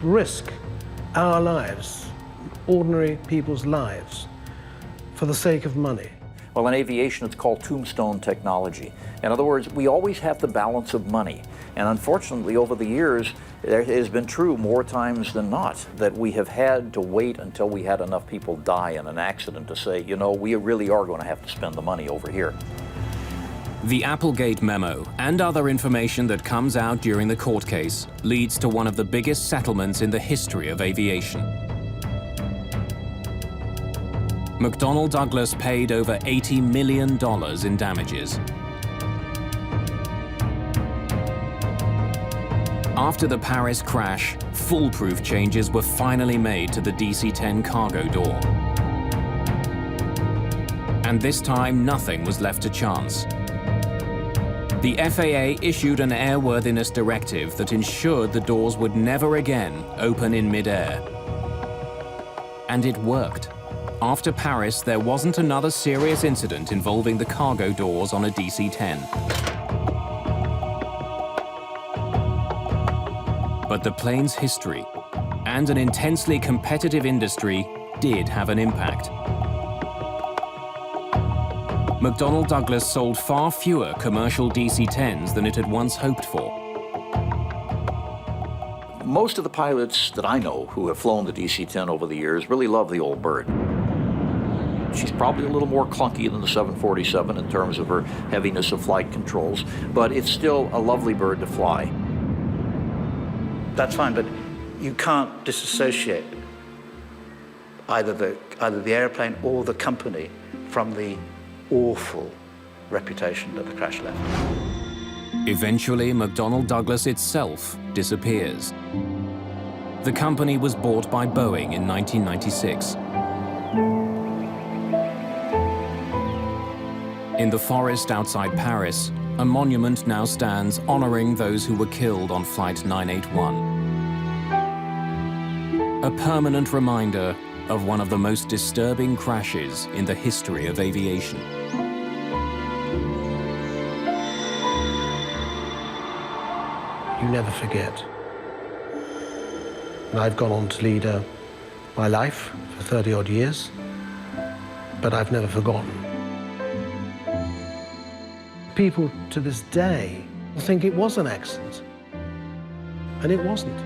risk our lives, ordinary people's lives, for the sake of money. Well, in aviation, it's called tombstone technology. In other words, we always have the balance of money. And unfortunately, over the years, it has been true more times than not that we have had to wait until we had enough people die in an accident to say, you know, we really are going to have to spend the money over here. The Applegate memo and other information that comes out during the court case leads to one of the biggest settlements in the history of aviation. McDonnell Douglas paid over $80 million in damages. After the Paris crash, foolproof changes were finally made to the DC-10 cargo door. And this time, nothing was left to chance. The FAA issued an airworthiness directive that ensured the doors would never again open in mid-air. And it worked. After Paris, there wasn't another serious incident involving the cargo doors on a DC-10. But the plane's history and an intensely competitive industry did have an impact. McDonnell Douglas sold far fewer commercial DC-10s than it had once hoped for. Most of the pilots that I know who have flown the DC-10 over the years really love the old bird. She's probably a little more clunky than the 747 in terms of her heaviness of flight controls, but it's still a lovely bird to fly. That's fine, but you can't disassociate either the airplane or the company from the awful reputation that the crash left. Eventually, McDonnell Douglas itself disappears. The company was bought by Boeing in 1996. In the forest outside Paris, a monument now stands honoring those who were killed on Flight 981. A permanent reminder of one of the most disturbing crashes in the history of aviation. You never forget. And I've gone on to lead my life for 30-odd years, but I've never forgotten. People to this day think it was an accident, and it wasn't.